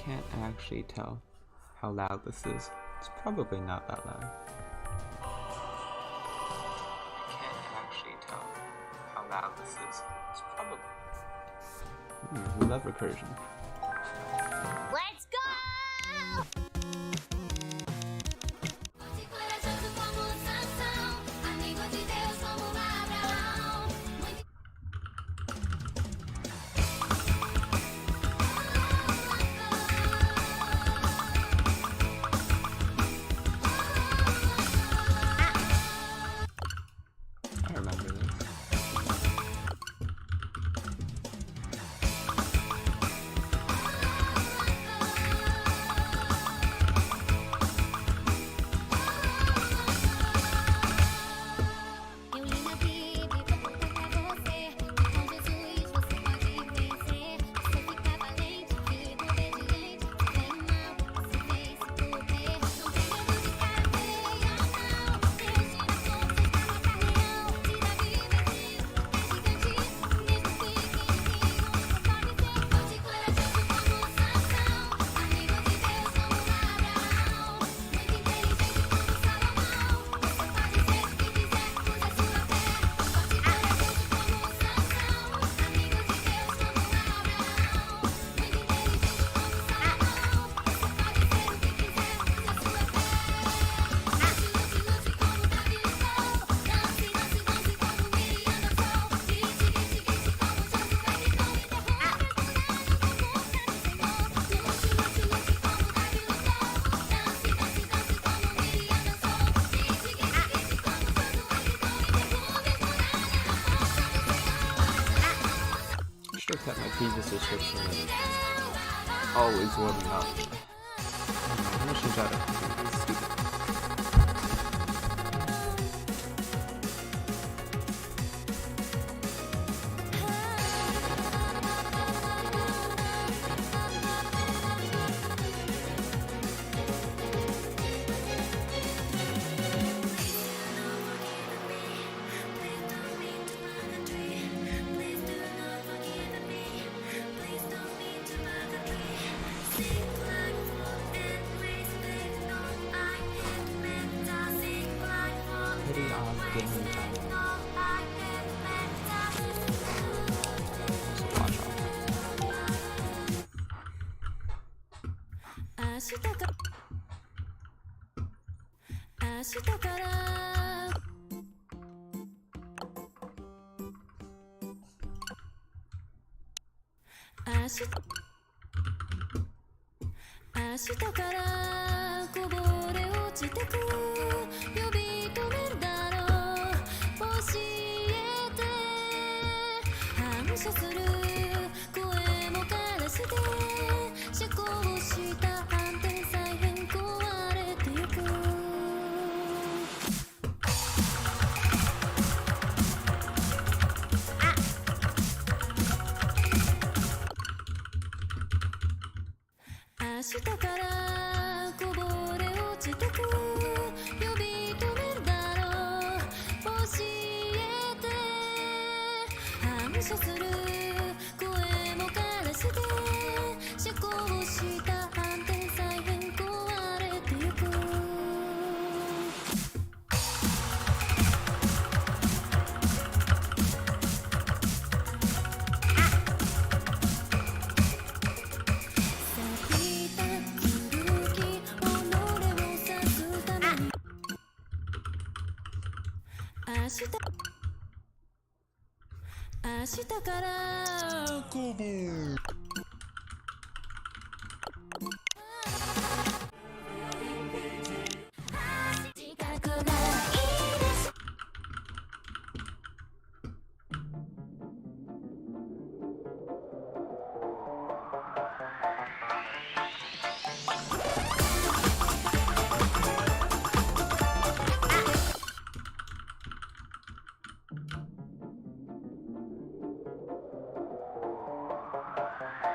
can't actually tell how loud this is. It's probably not that loud. I can't actually tell how loud this is. It's probably... we love recursion. Let's go! I remember this. Eu li na Bíblia pra contar pra você que com Jesus você pode vencer. Você fica valente, fica obediente. Tem mal, você vence por ter. Não tem medo de cara feia, não. Deixe na força, está no carreão. Tira a vida, é gigante, mesmo pequenininho. Você pode ser forte e corajoso como Sansão. Amigo de Deus como Abraão. Muito inteligente como Salomão. Você pode ser o que quiser, usa sua fé. Forte e corajoso como Sansão. Amigo de Deus como Abraão. Muito inteligente como Salomão. Você pode ser o que quiser, usa sua fé. Lute, lute, lute como Davi lutou. Dance, dance, dance como Miriam dançou. Grite, grite, grite como Josué gritou. E derrubou as muralhas com força do Senhor. Lute, lute, lute como Davi lutou. Dance, dance, dance como Miriam dançou. Grite, grite, grite como Josué gritou. E derrubou as muralhas com força do I should have kept my previous description and always warming up. I'm gonna change that up. It's stupid. Pretty off gaming time. So watch out. 明日からこぼれ落ちてく呼び止めるだろう教えて反射する声も枯らして車高した反転再編壊れてゆく明日からこぼれ落ちてく呼び止めるだろう教えて反射する声も枯らして車高した反転再編壊れてゆく明日からこぼ自覚がいいです I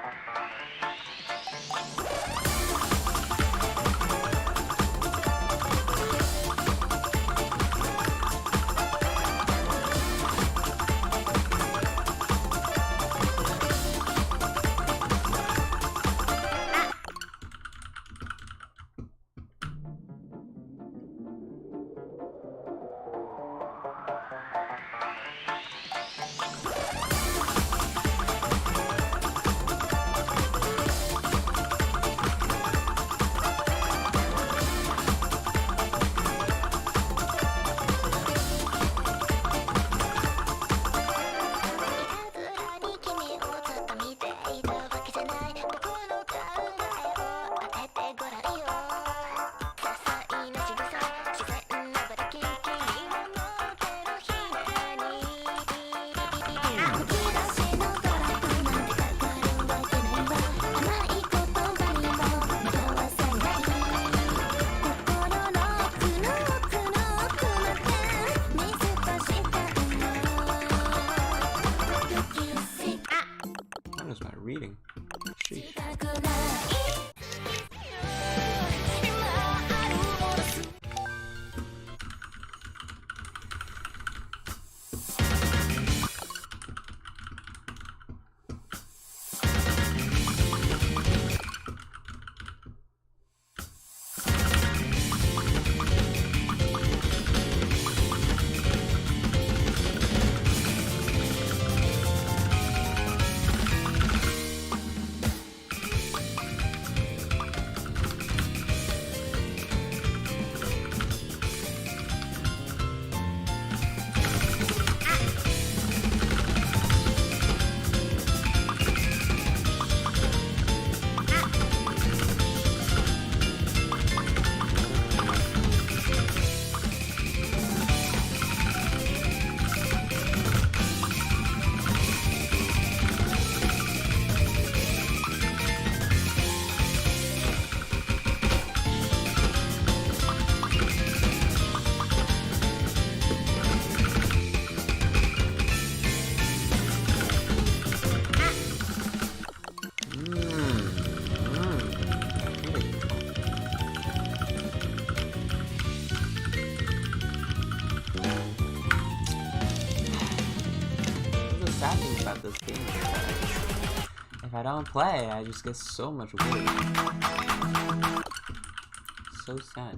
reading. Sheesh. Sad thing about this game is that if I don't play, I just get so much work. So sad.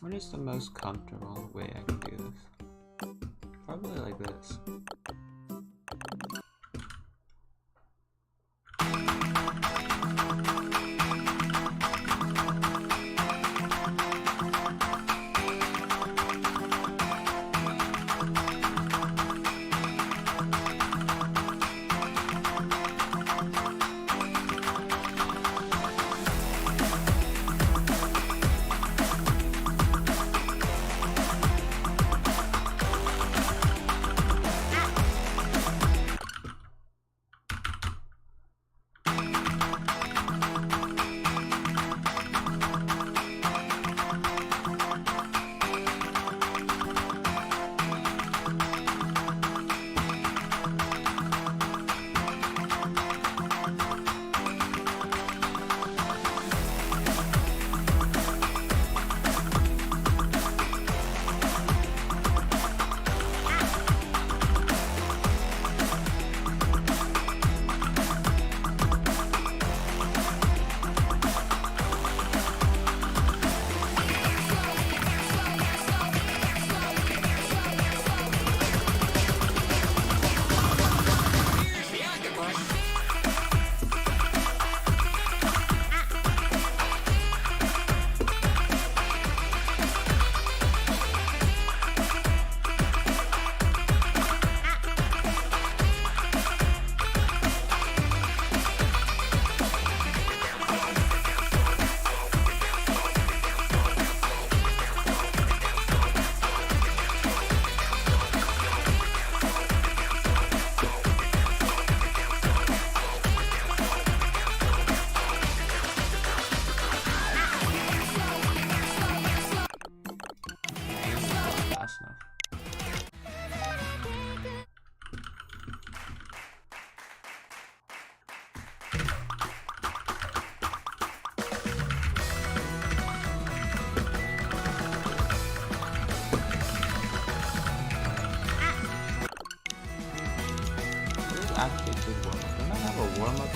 What is the most comfortable way I can do this? Probably like this. Don't I have a warm-up?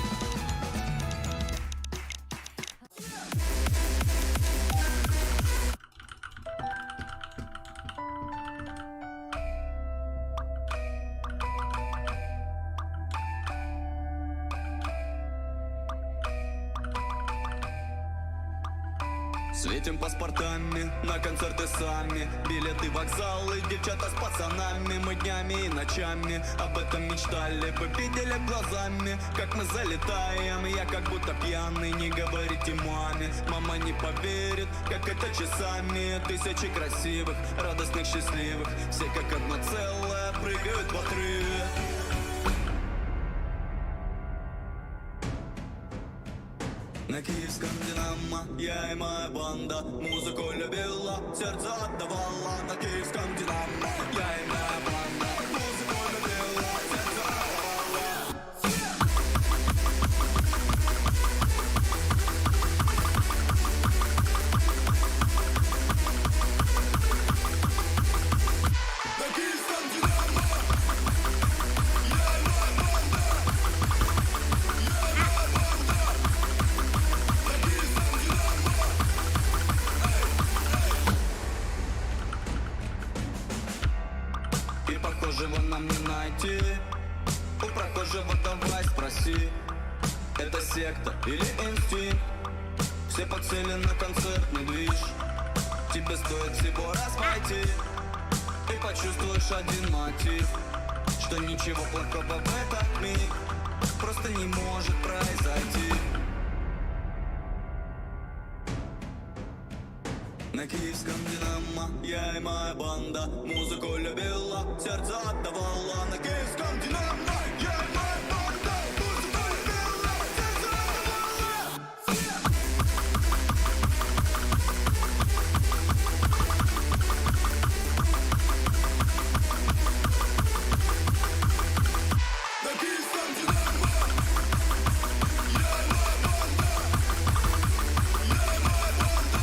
Светим паспортами на концерты сами. Билеты, вокзалы, девчата с пацанами. Мы днями и ночами об этом мечтали. Вы видели глазами, как мы залетаем. Я как будто пьяный, не говорите маме. Мама не поверит, как это часами. Тысячи красивых, радостных, счастливых. Все как одно целое, прыгают в отрыве. На киевском Динамо я и моя банда музыку любила, сердце отдавала. На киевском Динамо я и моя банда музыку любила, сердце отдавала. На киевском Динамо я и моя банда, я и моя банда. И похожего нам не найти. У прохожего давай спроси, это секта или инстинкт? Все подсели на концертный движ. Тебе стоит всего раз войти и почувствуешь один мотив, что ничего плохого в этот миг просто не может произойти. На киевском Динамо я и моя банда музыку любила, сердце отдавала. На киевском Динамо я и моя банда музыку любила, сердце отдавала. На киевском Динамо я и моя банда, я и моя банда.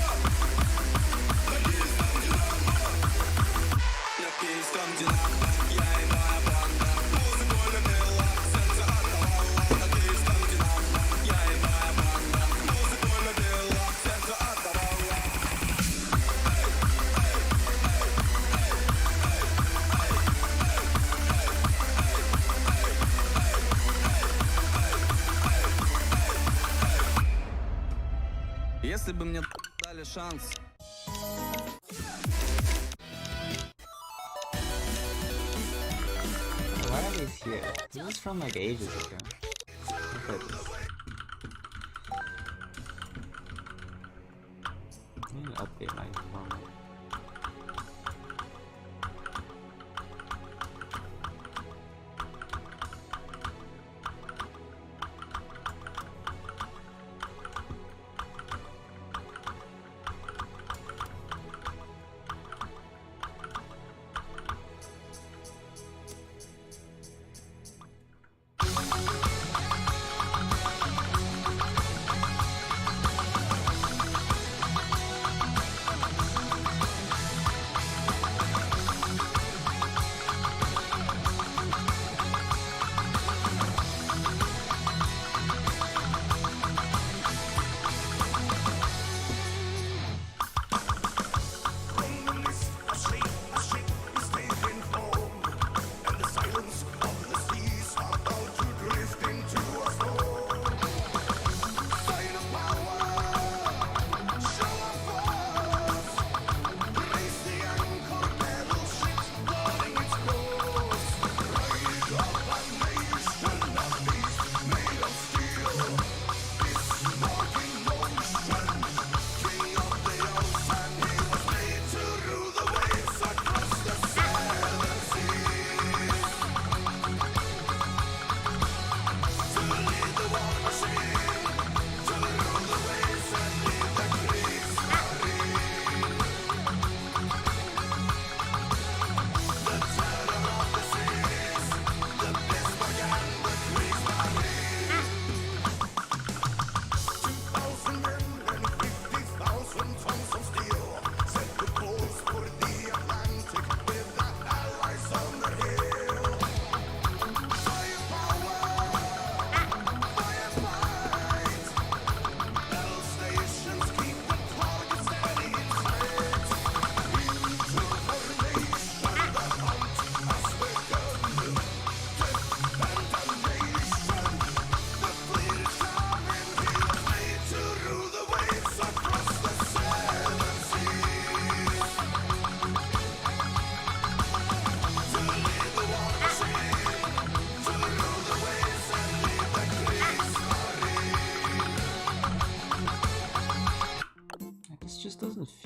На киевском Динамо я и моя банда музыку любила, сердце отдавала. На киевском Динамо я и моя банда музыку любила, сердце отдавала. Если бы мне дали шанс. Why are these here? This is from like ages ago. Look at this. I need to update my phone.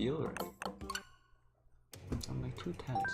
feel right. I'm like too tense.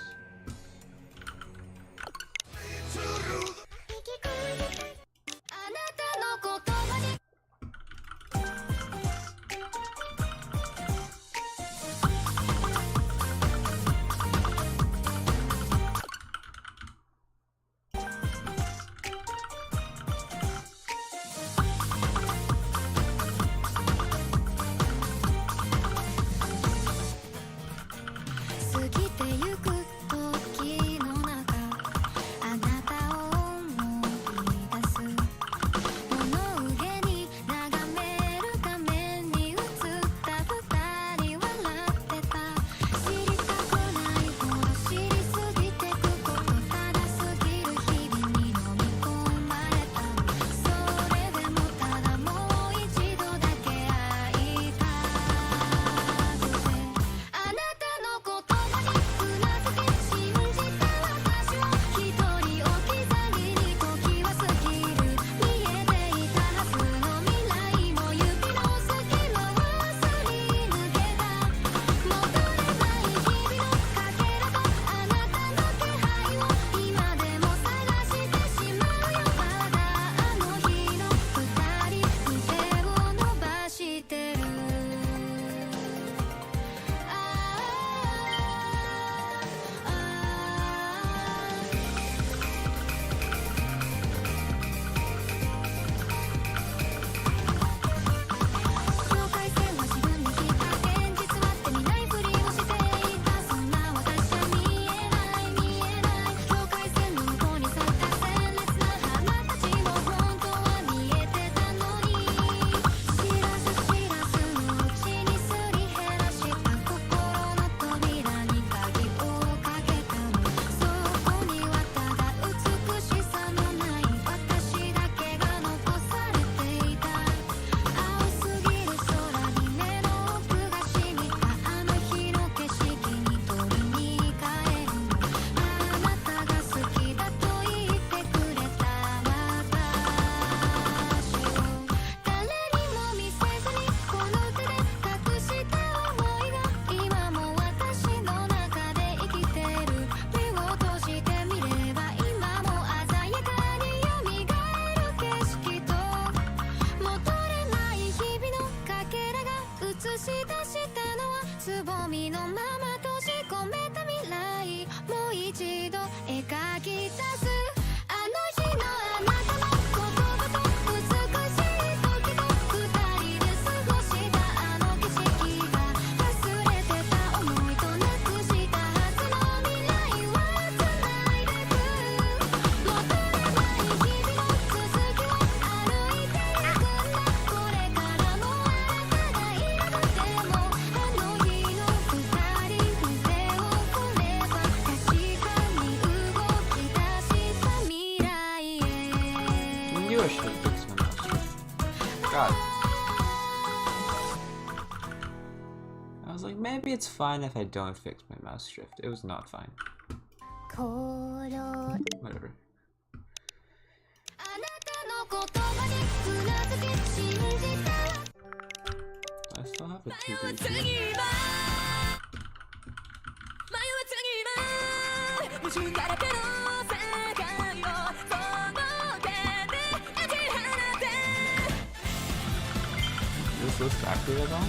I should fix my mouse drift. God. I was like, maybe it's fine if I don't fix my mouse drift. It was not fine. Whatever. I still have a 2D. Does this list accurate at all?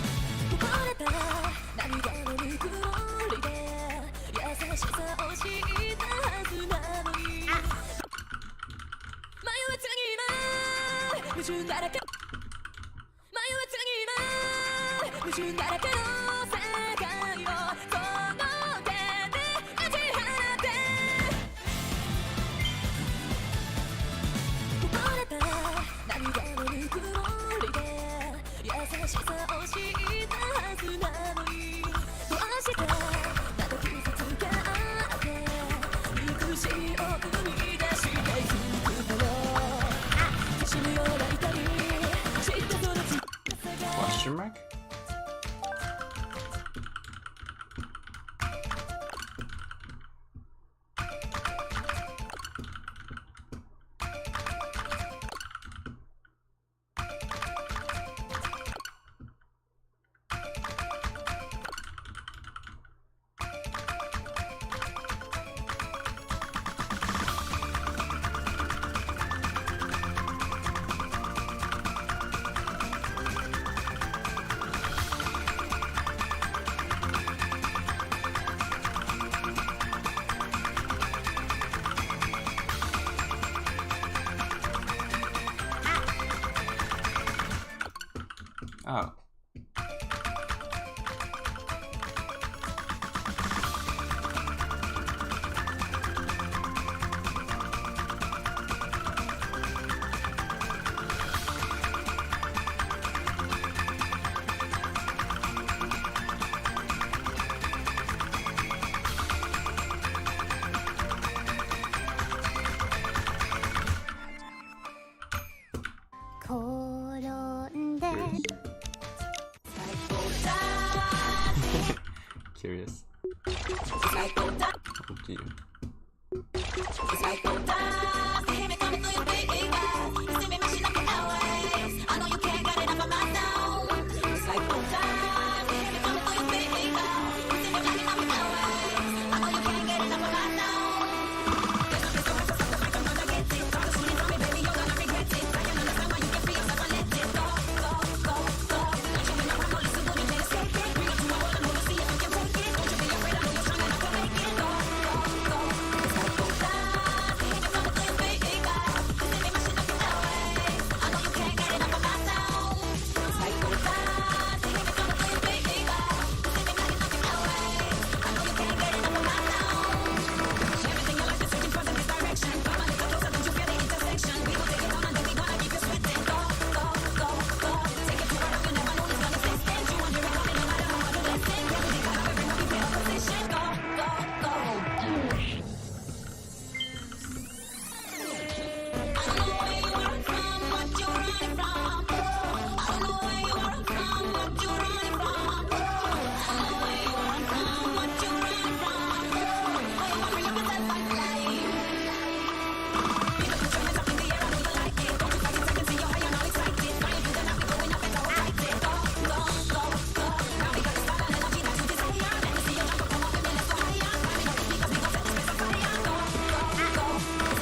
Question mark? Oh. Curious. Oh dear.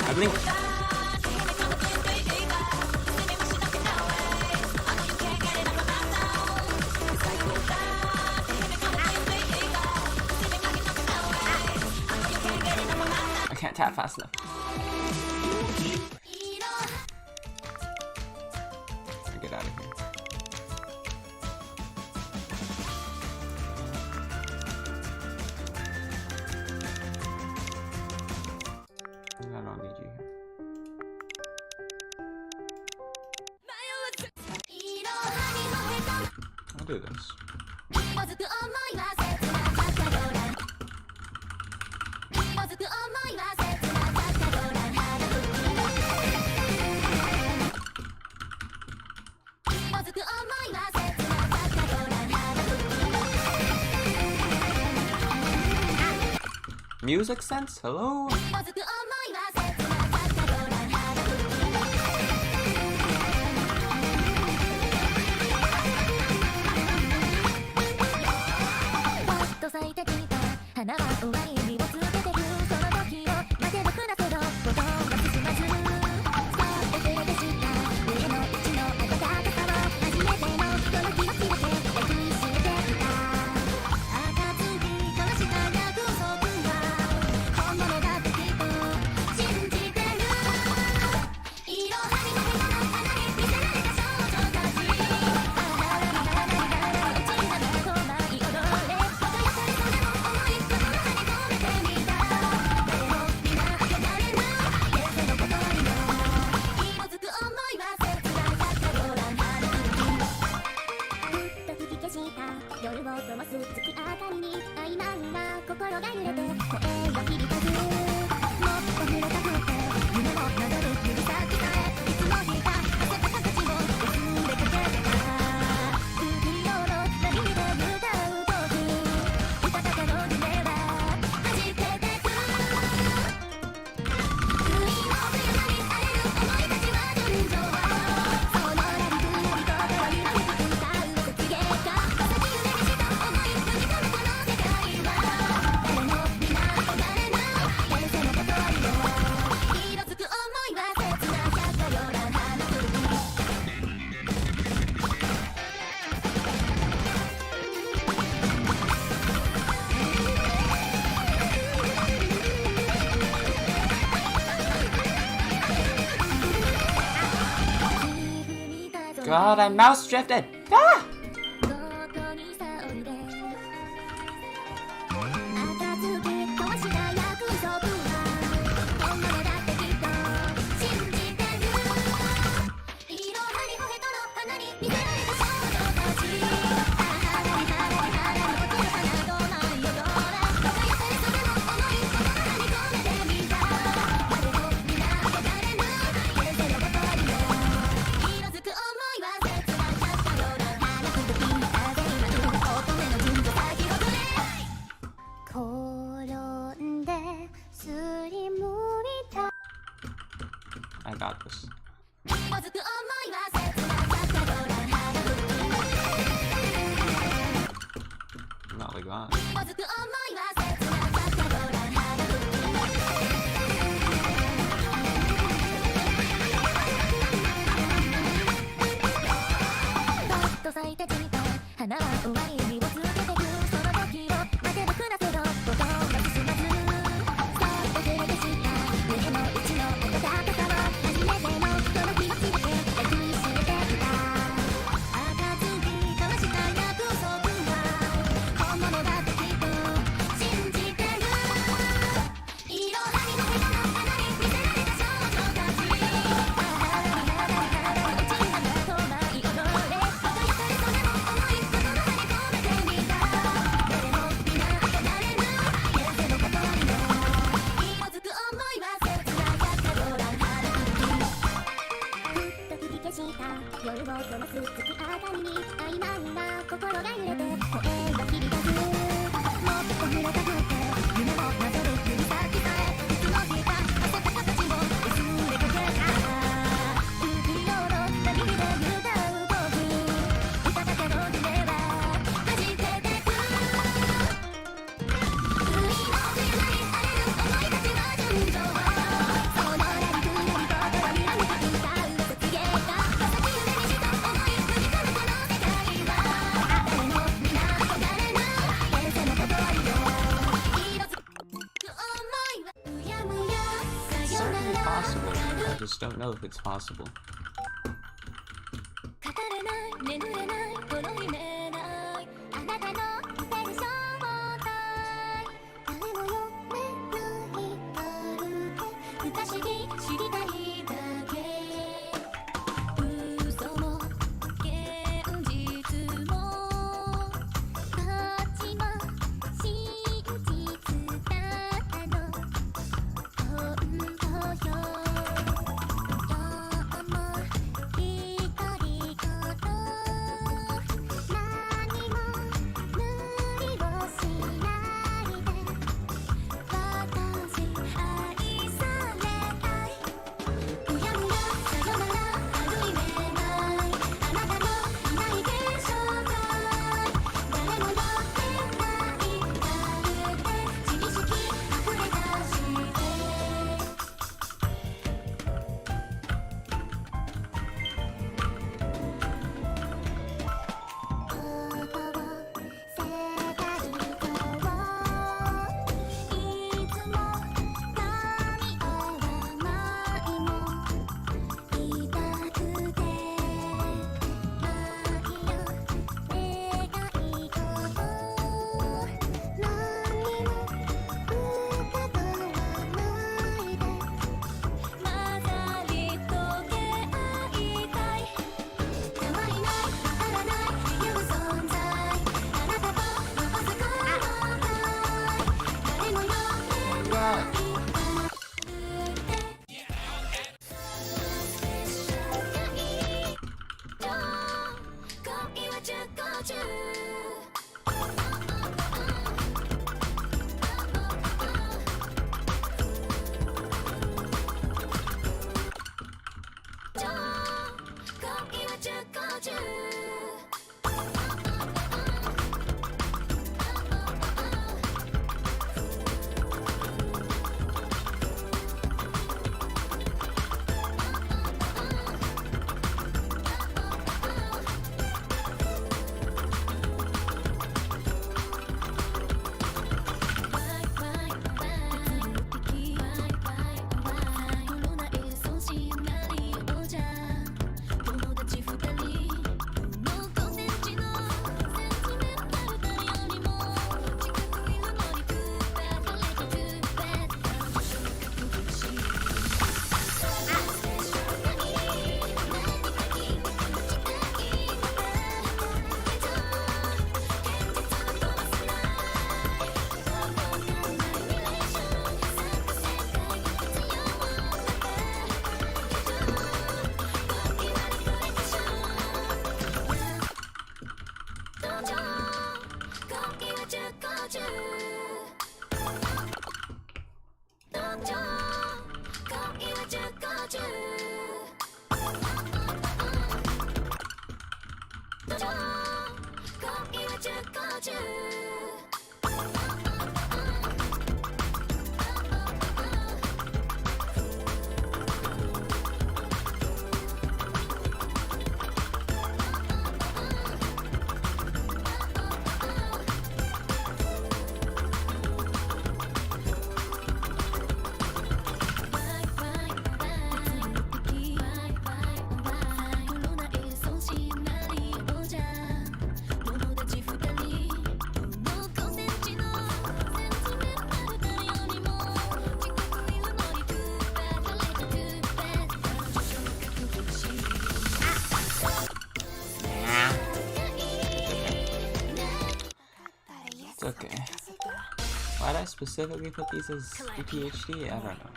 I think I can't tap fast enough. I'll get out of here. I don't need you here. I'll do this. Music sense? Hello? God, I mouse drifted! Ah! god. 色づく想いは切なかったご覧花ぼっと咲いて散った花は終わり身をつけてくその時を待てなくなせどことが進まずそっと触れてした胸の内の温かさを初めてのその気持ちだけ抱きしめていた暁交わした約束は本物だときっと信じてるいろはにの手の花に見せられた少女たち肌に落ちながらと舞い踊れ輝かれそうな思い言葉で込めてみた誰も皆離れぬ現世のことにも色づく想いは切なかったご覧花吹ふっと吹き消した夜を灯す月明かりに曖昧な心が揺れて声が響かずもっと触れたくて夢もなぞる指先さえいつも引いた汗た形を薄れかけた不器用の波で歌う僕歌だけの夢は弾けてく海の冬に晴れる思いたちは純情そのラリクラリと手をにらめていた嘘つげた先夢にした思い踏み込むこの世界は誰も皆憧れぬ現世のことにも色づく想いはうやむやさよな Certainly ら possible. I just don't know if it's possible. 語れない眠れないこの夢ないあなたの言ってる正体誰も読めない不可思議知りたいだけ嘘も現実もどっちも真実だの本当よどうも独り言何も無理をしないで私愛されたいうやむやさよなら類めないあなたのいない現象体誰も読めないまるで自意識溢れ出してことを世界といつも噛み合わないも痛くてないよ願い事何も深くはないで混ざり溶け合いたい変わりないわからない理由存在あなたと残すこの誰も読めない恋は熟考中恋は熟考中恋は熟考中 I specifically put these as PhD? I don't know.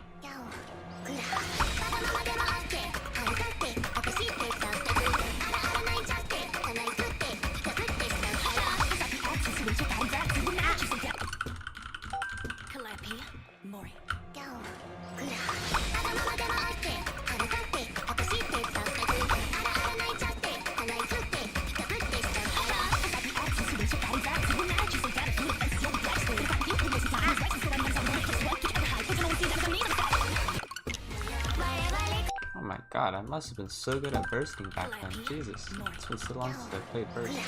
Oh my god, I must have been so good at bursting back then. Jesus, it's been so long since I played burst.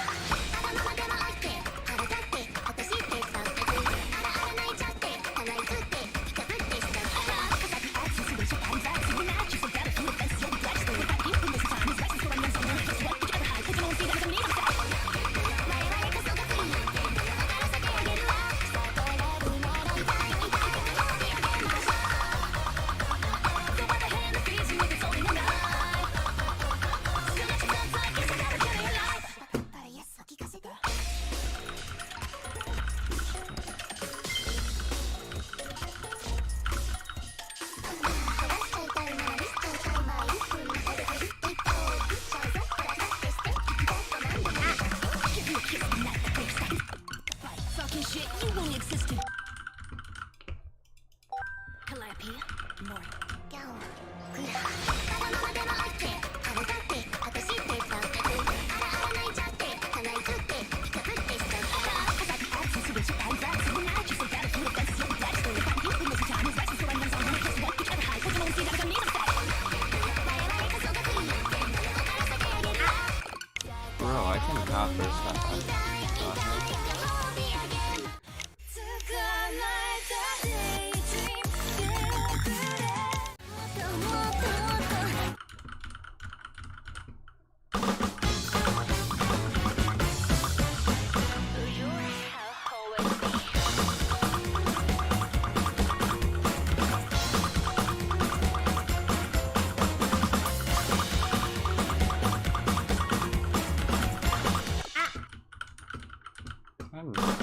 Bro, I cannot burst that hard. I'm not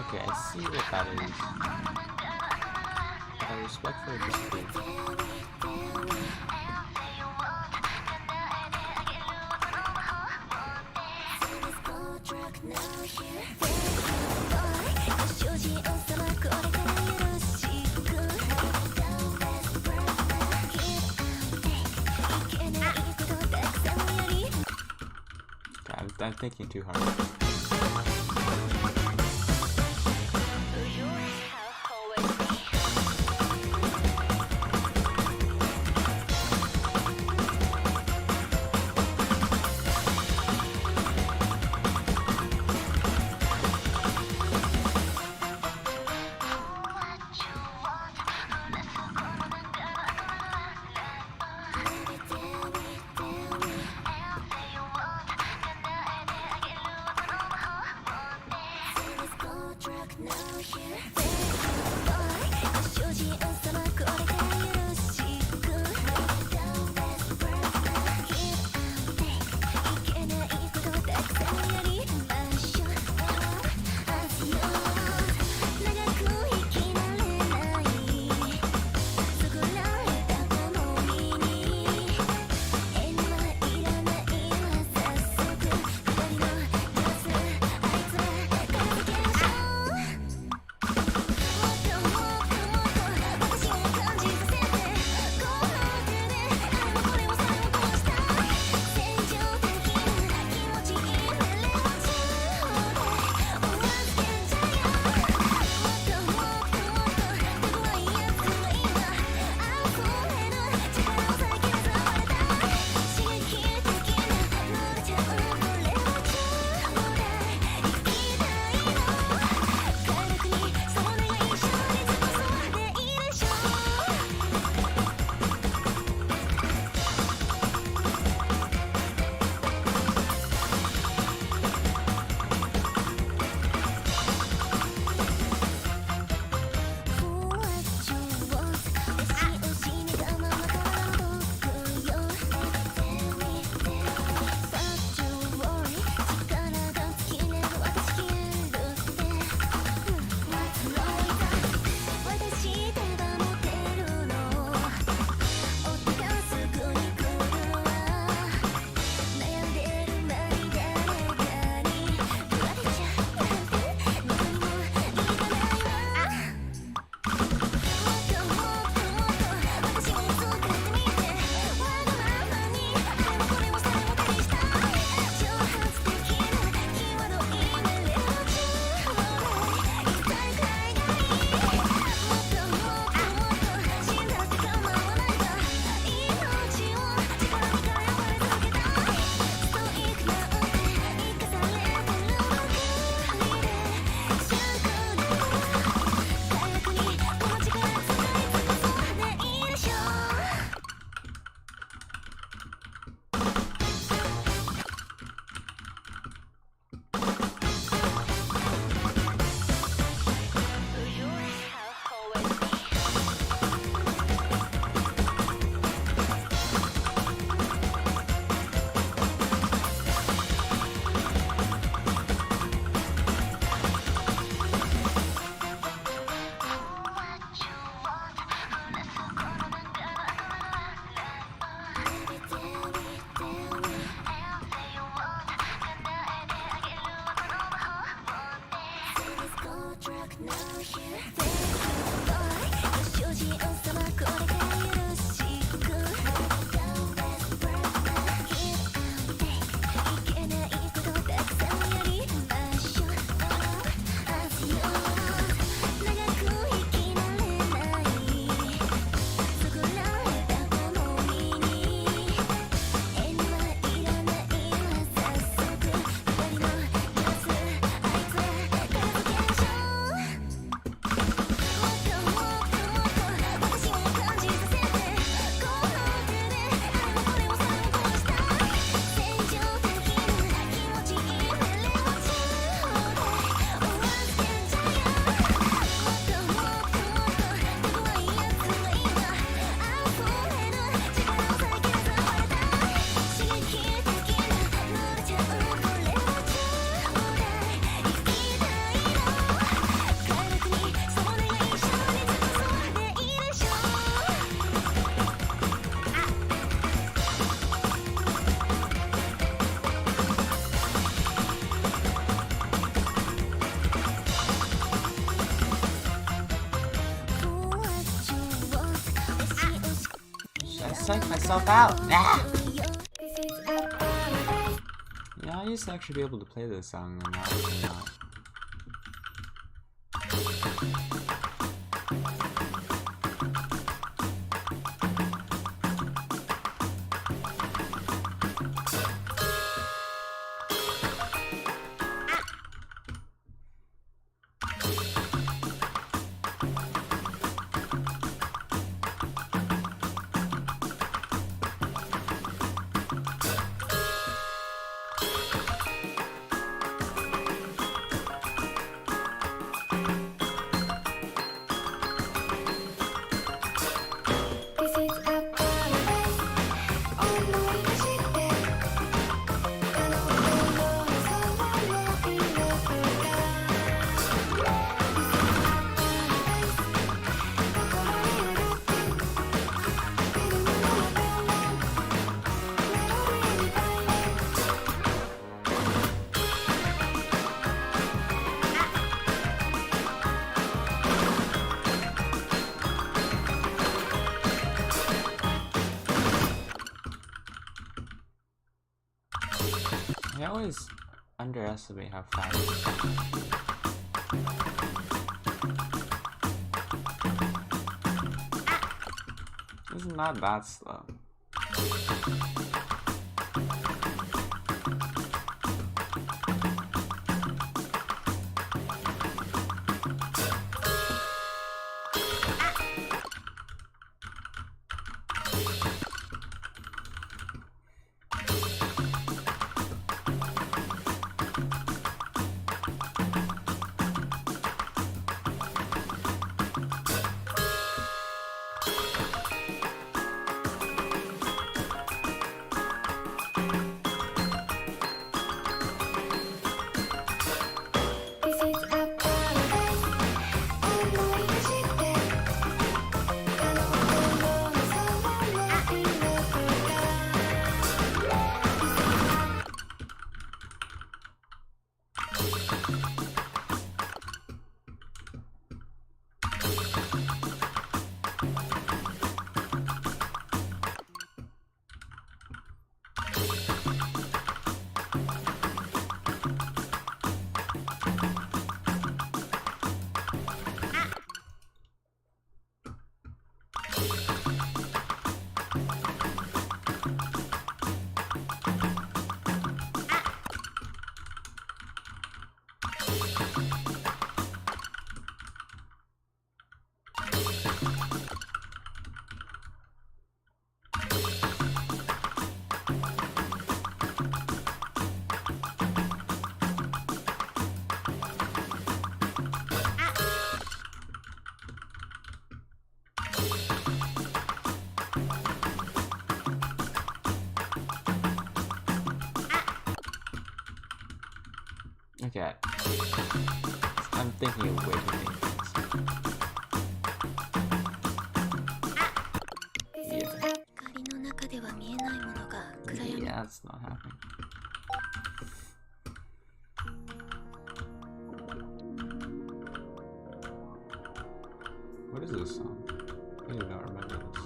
okay, I see what that is. I respectfully disagree. I'm thinking too hard. psych myself out. Ah! Yeah, I used to actually be able to play this song, and now I'm not. I always underestimate how fast it is. It's not that slow. Okay. I'm thinking of way too many things. Yeah, that's not happening. What is this song? I do not remember this.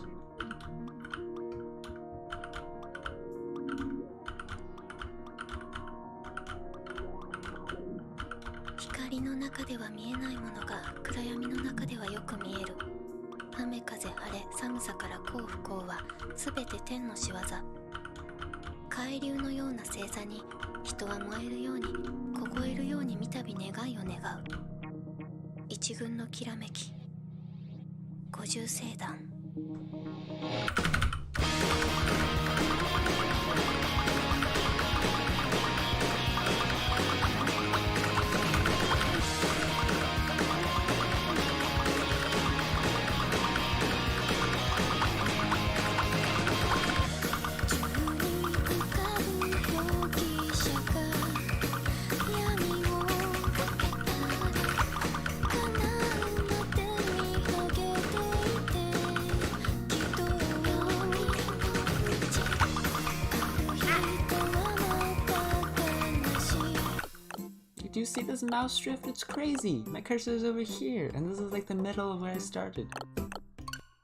Do you see this mouse drift? It's crazy! My cursor is over here, and this is like the middle of where I started.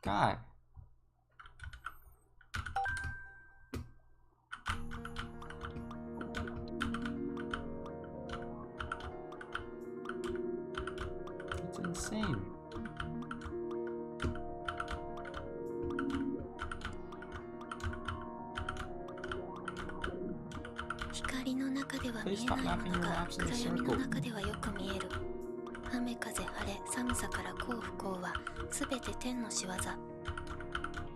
God. insane. 光の中では見えないものが暗闇の中ではよく見える。雨風晴れ寒さから幸不幸はすべて天の仕業。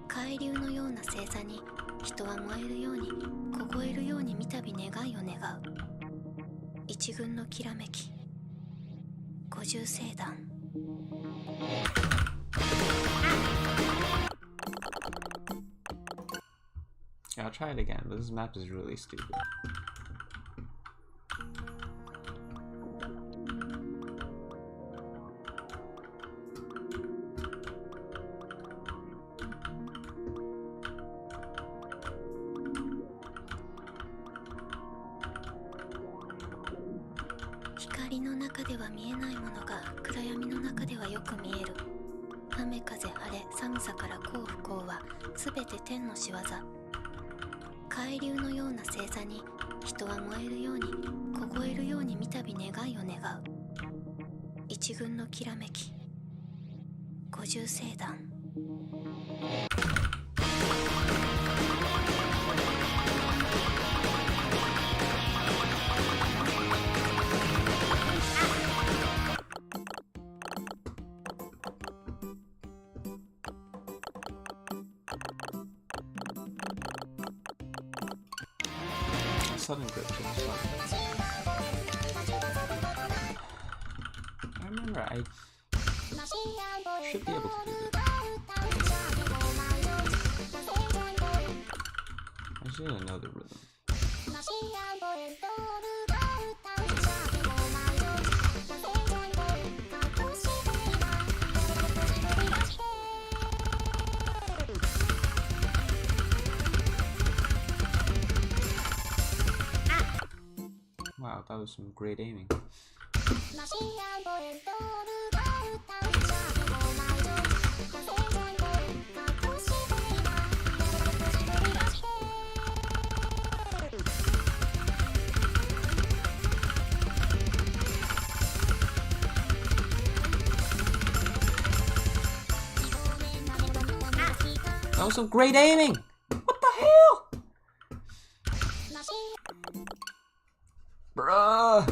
海流のような星座に人は燃えるように凍えるように三度願いを願う。一軍のきらめき、五重星団。I'll try it again, but this map is really stupid.光の中では見えないものが暗闇の中ではよく見える。雨風晴れ寒さから幸不幸はすべて天の仕業。海流のような星座に人は燃えるように凍えるように三度願いを願う。一軍のきらめき、五重星団。Sudden grip to the sun. I remember I should be able to do this. I should know the rhythm. Wow, that was some great aiming. That was some great aiming! What the hell? Bruh!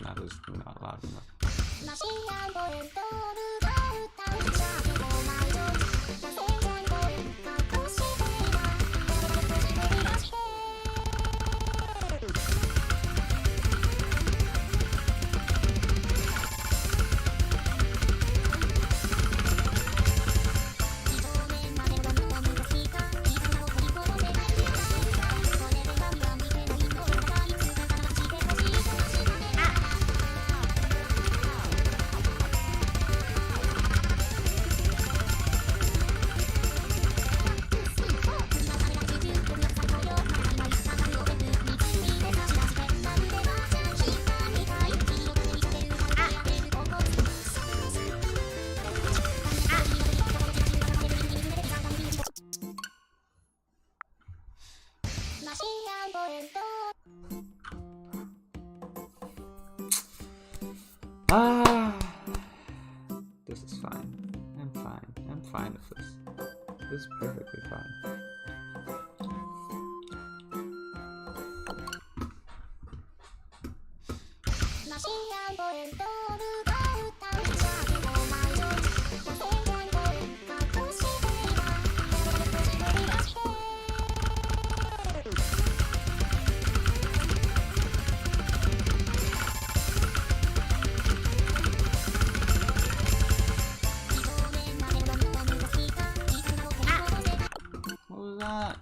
That is not loud enough. This is fine. I'm fine. I'm fine with this. This is perfectly fine. What was that?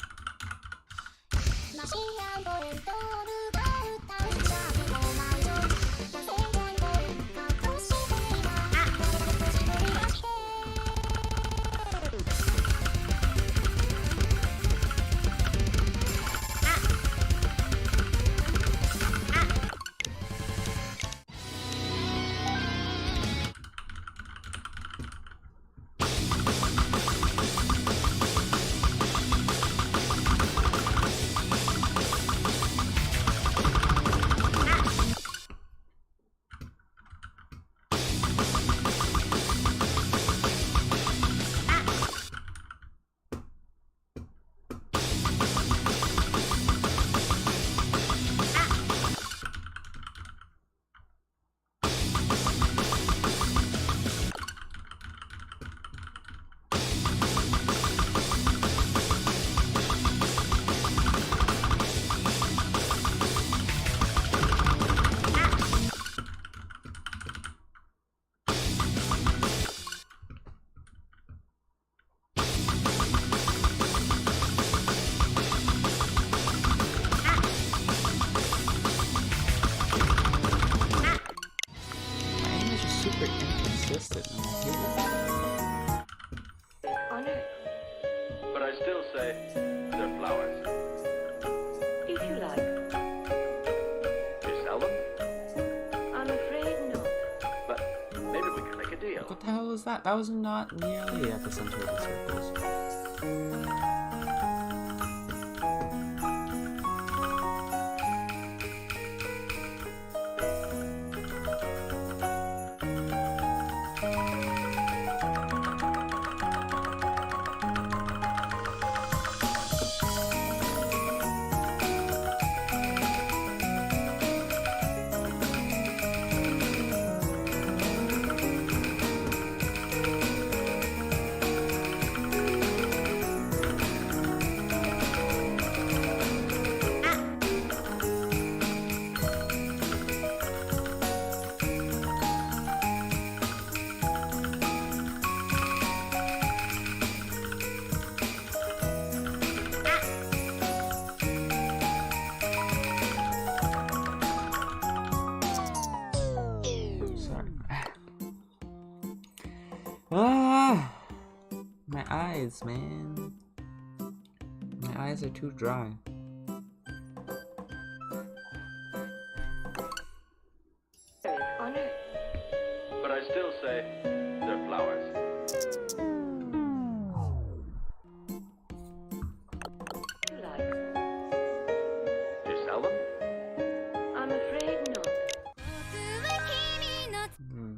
say they're flowers. If you like. You sell them? I'm afraid not. But maybe we can make a deal. What the hell was that? That was not nearly at the center of the circles. Ah, my eyes, man. My eyes are too dry. On earth. But I still say they're flowers. If you like. You sell them? I'm afraid not. Hmm.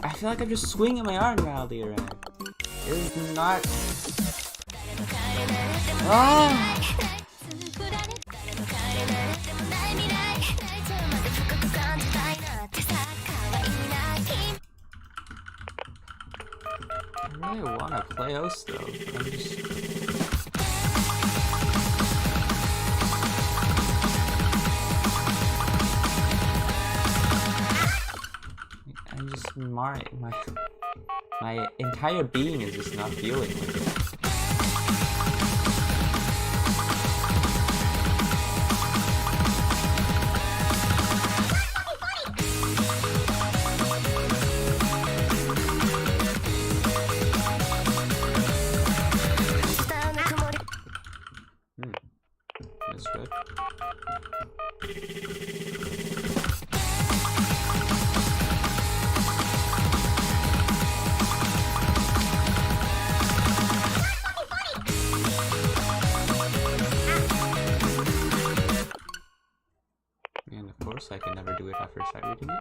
I feel like I'm just swinging my arm wildly around. It is not. Ah! I really want to play Osto. I'm just... my entire being is just not feeling like it. Misread. And of course, I can never do it after sight reading it.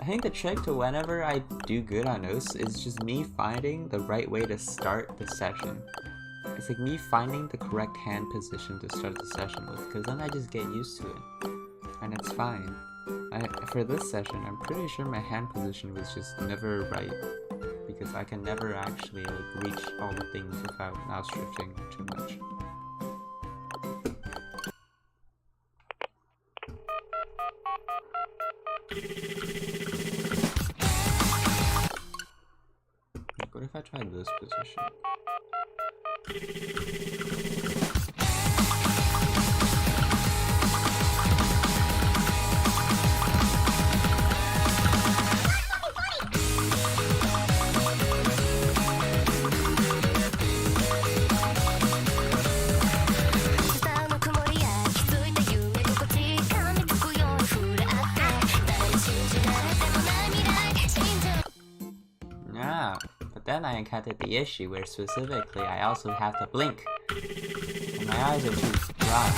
I think the trick to whenever I do good on Oaths is just me finding the right way to start the session. It's like me finding the correct hand position to start the session with, because then I just get used to it. And it's fine. For this session, I'm pretty sure my hand position was just never right, because I can never actually like reach all the things without mouse drifting too much. What if I tried this position? Then I encountered the issue where specifically I also have to blink. And my eyes are too dry.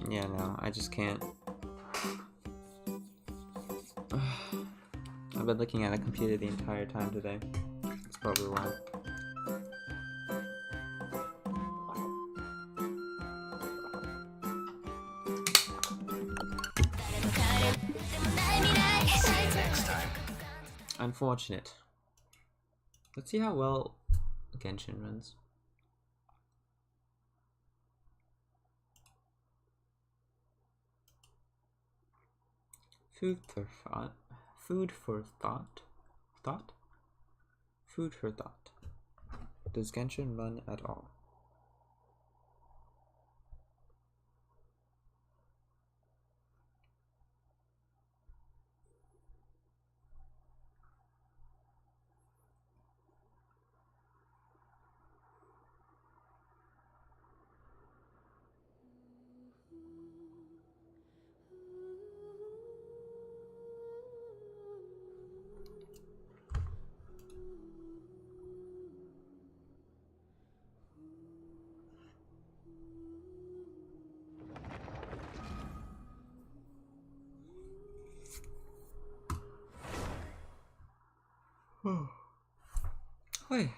Yeah, no, I just can't. I've been looking at a computer the entire time today. That's probably why. Unfortunate. Let's see how well Genshin runs. Food for thought. Food for thought. Thought? Food for thought. Does Genshin run at all? Hi.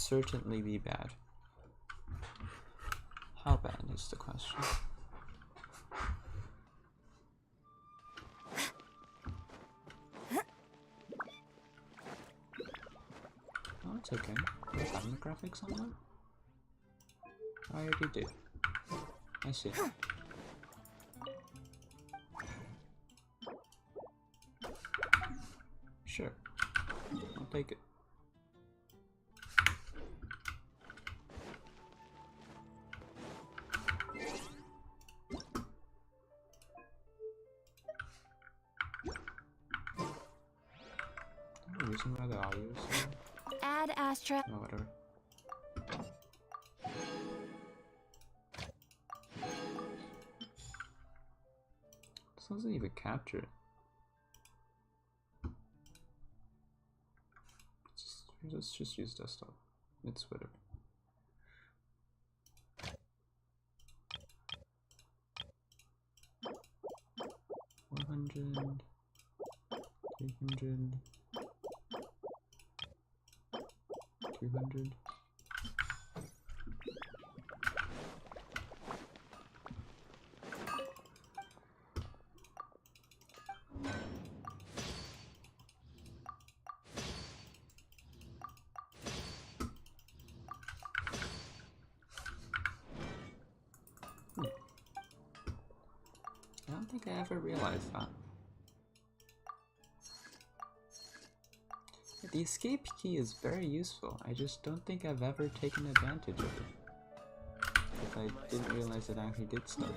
certainly be bad. How bad is the question? Oh, it's okay. Do I have the graphics on that? I already do. I see. Sure. I'll take it. Using by the audio, so... Add Astra. Oh, whatever. This doesn't even capture it. Let's just use desktop. It's whatever. $100, $300, $200. I don't think I ever realized that. The escape key is very useful. I just don't think I've ever taken advantage of it. Because I didn't realize it actually did stuff.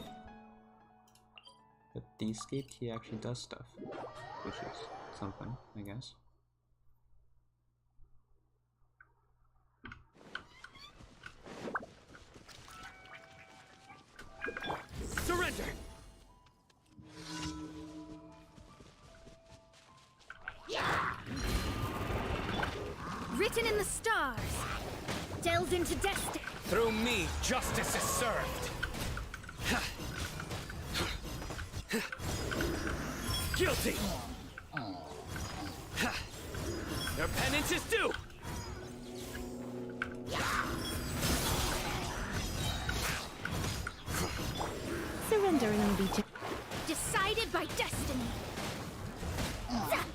But the escape key actually does stuff. Which is something, I guess. Surrender! Written in the stars. Delved into destiny. Through me, justice is served. Guilty! Their penance is due! Surrendering will be decided by destiny. Ah,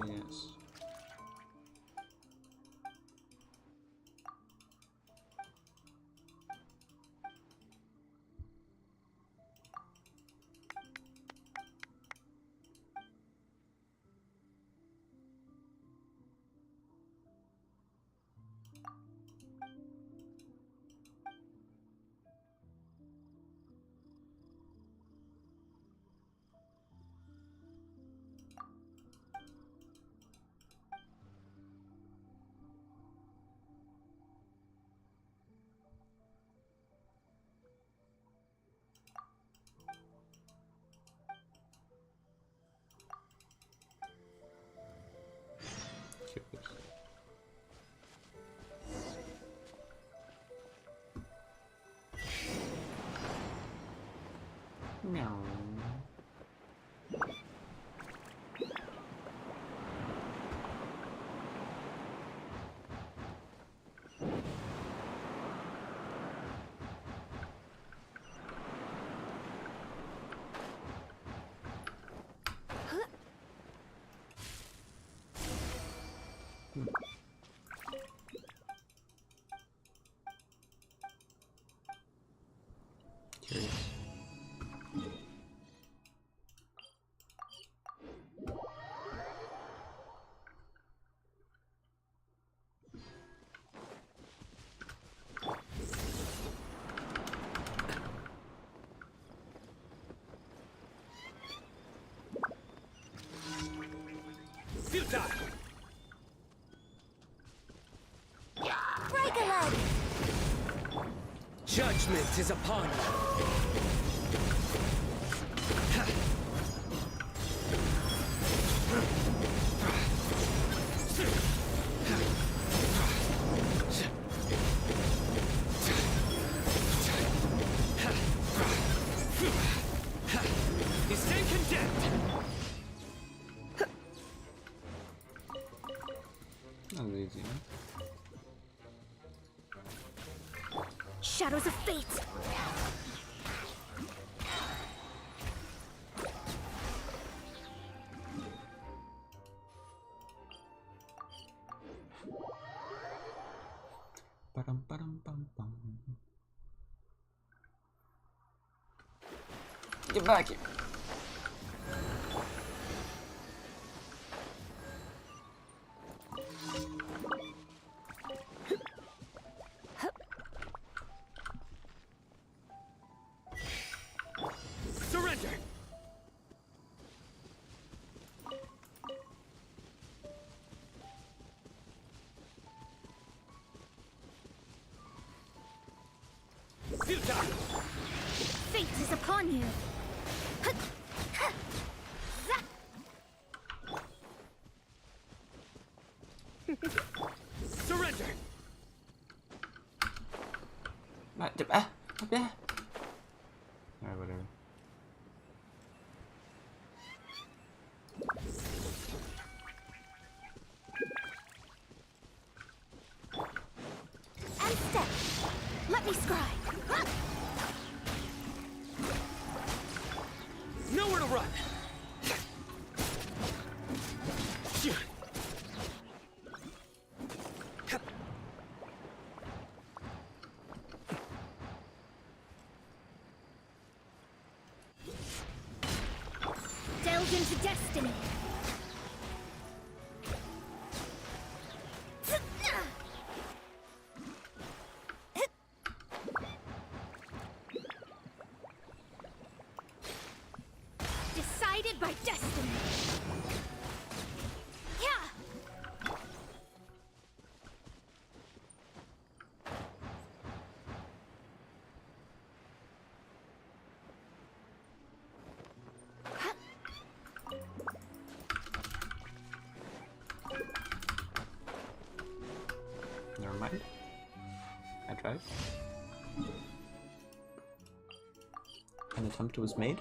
yes. Cute. Meow. Curious. Judgment is upon you. You stand condemned. That was easy, man. Shadows of fate! Ba-dum-ba-dum-bum-bum. Get back here. Surrender. Futile. Fate is upon you! Surrender. Alright, whatever. And step! Let me scribe! Nowhere to run. Delve into destiny! Decided by destiny! Yeah! Never mind. I tried. An attempt was made.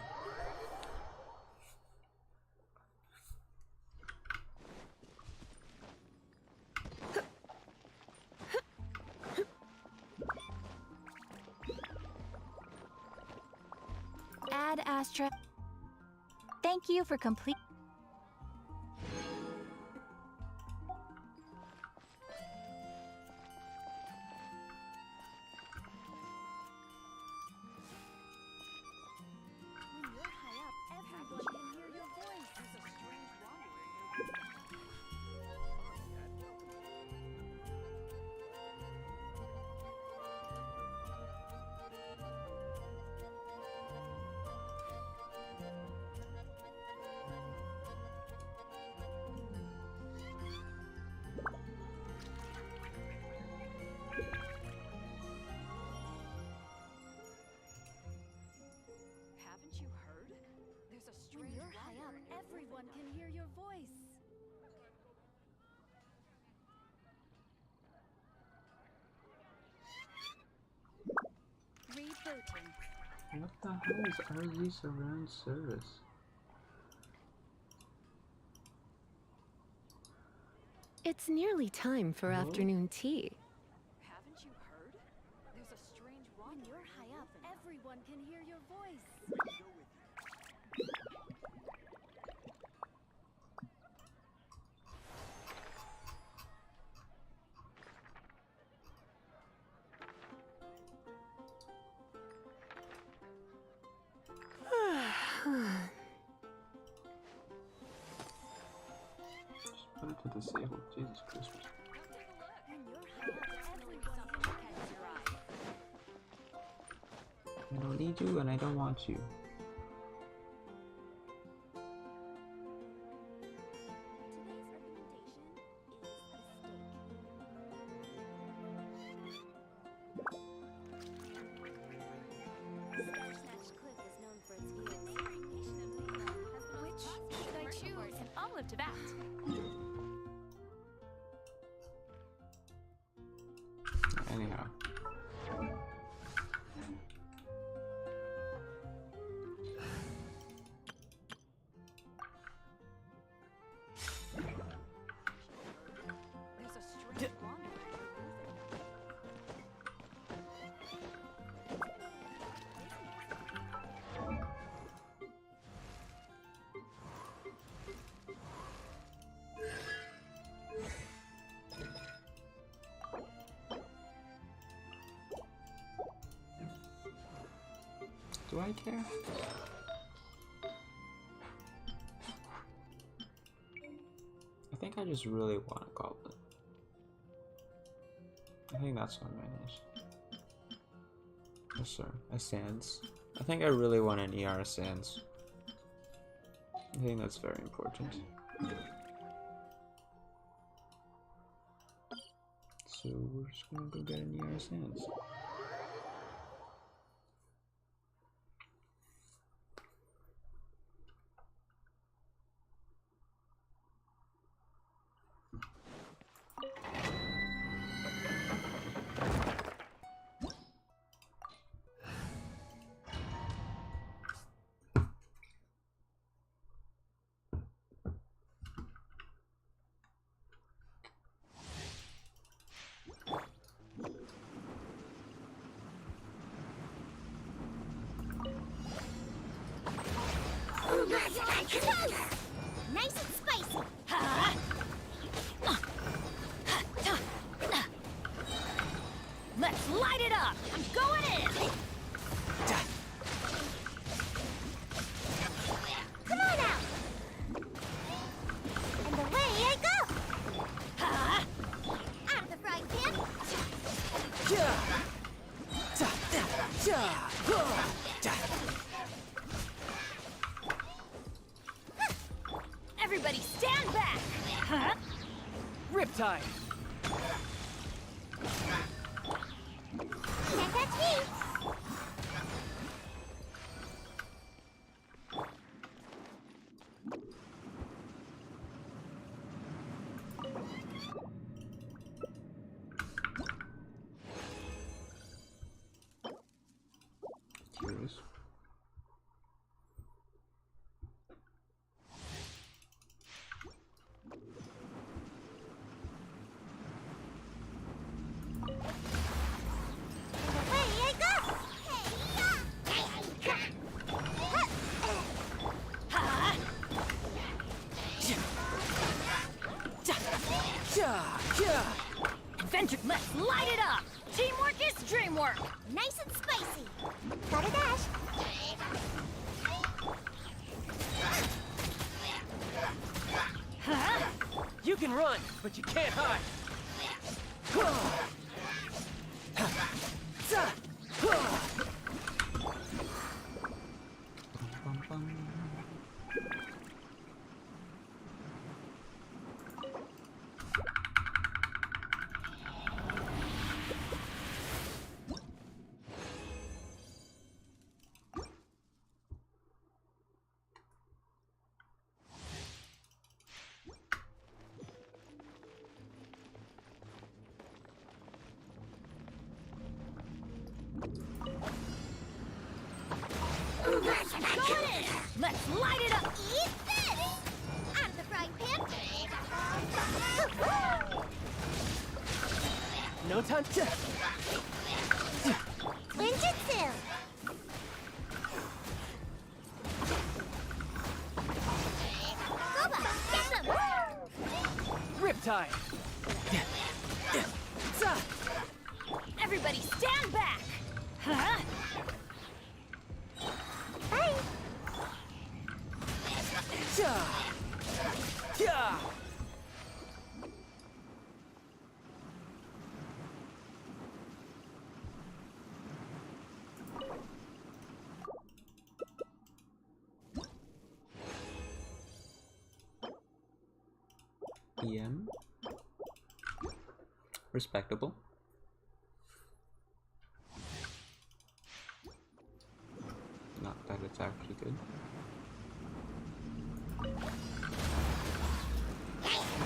Ad Astra. Thank you for complete. When you're high up, everyone can hear your voice. Haven't you heard? There's a When strange you're high up, everyone can hear your voice. Rebooting. What the hell is RZ surround service? It's nearly time for Hello? afternoon tea. Haven't you heard? There's a strange When wanderer. you're high up, everyone can hear your voice. Put it to disable. Jesus Christmas. When you're high up, everyone can Catches your eye. I don't need you and I don't want you. Today's recommendation is the steak. Which should I choose? And all of to that. Anyhow. There's a strange wanderer. Do I care? I think I just really want a goblin. I think that's what mine is. Yes, sir. A Sans. I think I really want an ER Sans. I think that's very important. So we're just gonna go get an ER Sans. Nice and spicy. Let's light it up! I'm going in! Come on out. And away I go. Out of the frying pan. Everybody stand back! Riptide! Can't catch me. Curious. Away I go. Adventure, let's light it up! Teamwork is dreamwork! Nice and spicy. Gotta dash. You can run, but you can't hide! Bum, bum. Let's light it up! Eat this. Out of the frying pan. No time to... Ninjutsu. Goba, get them. Riptide! Everybody stand back! Bye. EM. Respectable. not that it's actually good.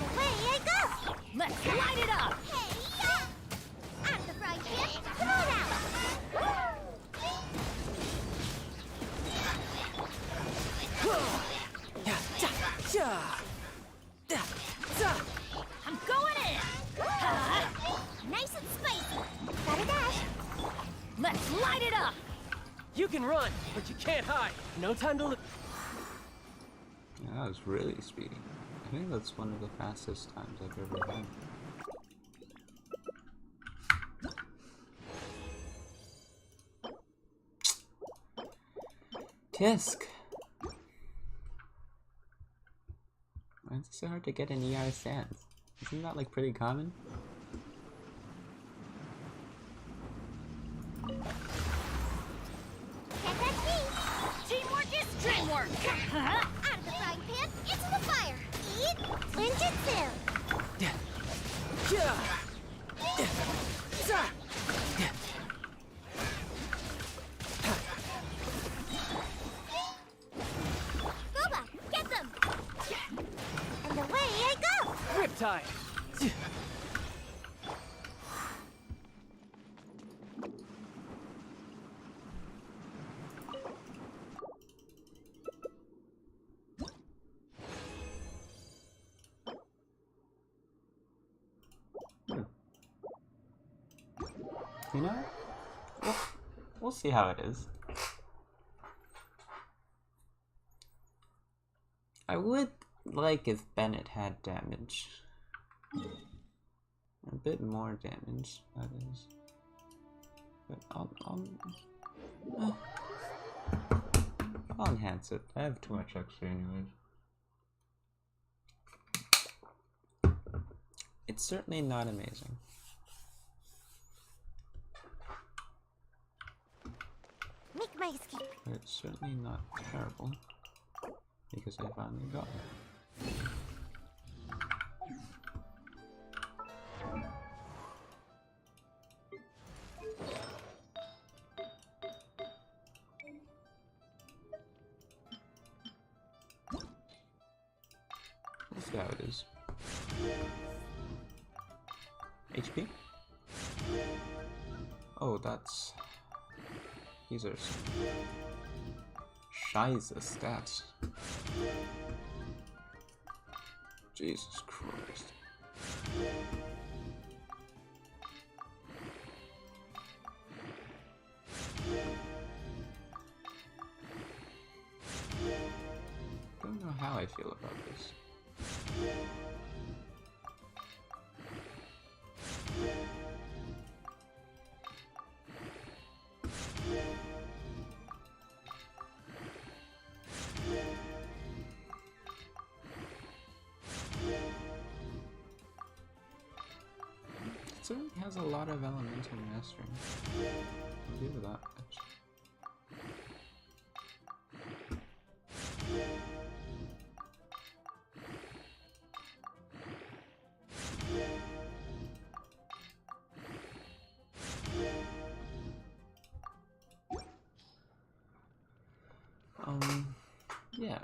Away I go! Let's light it up! Hey, yeah! Out of the frying pan, throw it out! I'm going in! Nice and spicy! Gotta dash! Let's light it up! You can run, but you can't hide. No time to look. Yeah, that was really speedy. I think that's one of the fastest times I've ever had. Tisk! Why is it so hard to get an ER stance? Isn't that like pretty common? Can't catch me! Teamwork is dreamwork! Out of the frying pan, into the fire! Eat Ninjutsu! Boba, get them! And away I go! Riptide. You know? We'll see how it is. I would like if Bennett had damage. A bit more damage, that is. But I'll enhance it. I have too much extra anyways. It's certainly not amazing. Make my escape. But it's certainly not terrible. Because I finally got it. Let's see how it is. HP? Oh, that's... These are some Shiza stats. Jesus Christ. Don't know how I feel about this. It certainly has a lot of elemental mastering. I'll give it that much. Yeah.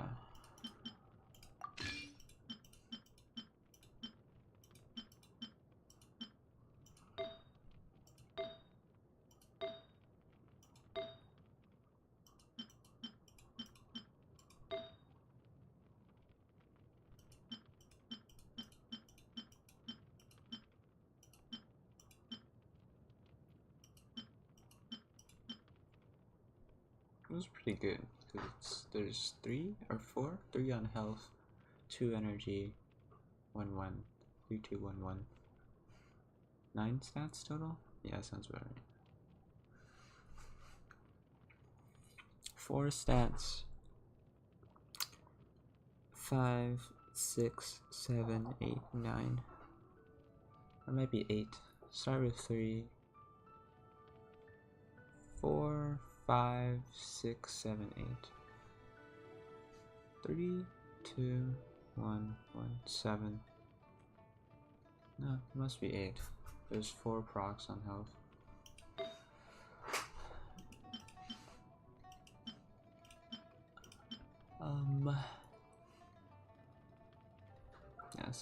It was pretty good because there's 3 or 4, 3 on health, 2 energy, 1 1, 3 2 1 1. 9 stats total? Yeah, sounds about right. 4 stats. 5, 6, 7, 8, 9. Or might be 8. Start with 3. 4, 5, 6, 7, 8. 3, 2, 1, 1, 7. No, it must be 8. There's 4 procs on health.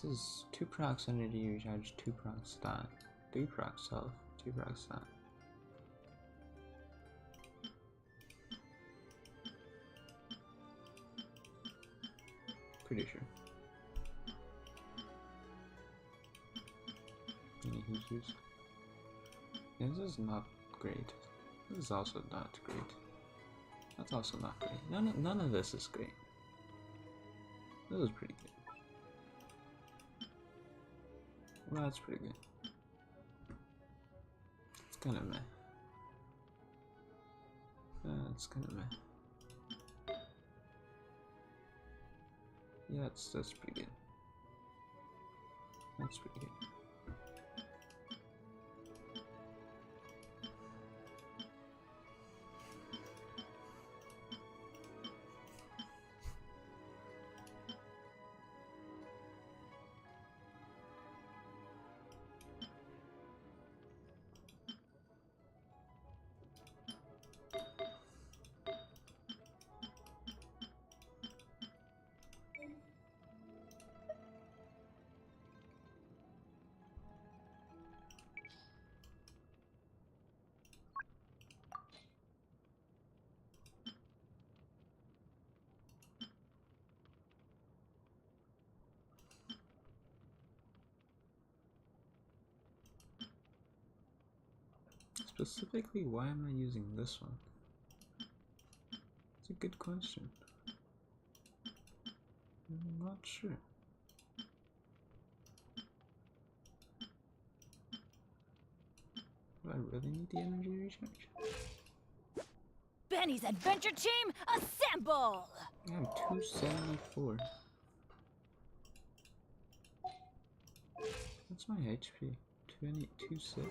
is 2 procs energy recharge, 2 procs stun, 3 procs health, 2 procs stun. Pretty sure. Any users? Yeah, this is not great. This is also not great. That's also not great. None of this is great. This is pretty good. Well, that's pretty good. It's kind of meh. It's kind of meh. Yeah, that's pretty good. That's pretty good. Specifically, why am I using this one? It's a good question. I'm not sure. Do I really need the energy recharge? Benny's adventure team, assemble! I'm 274. What's my HP? 26.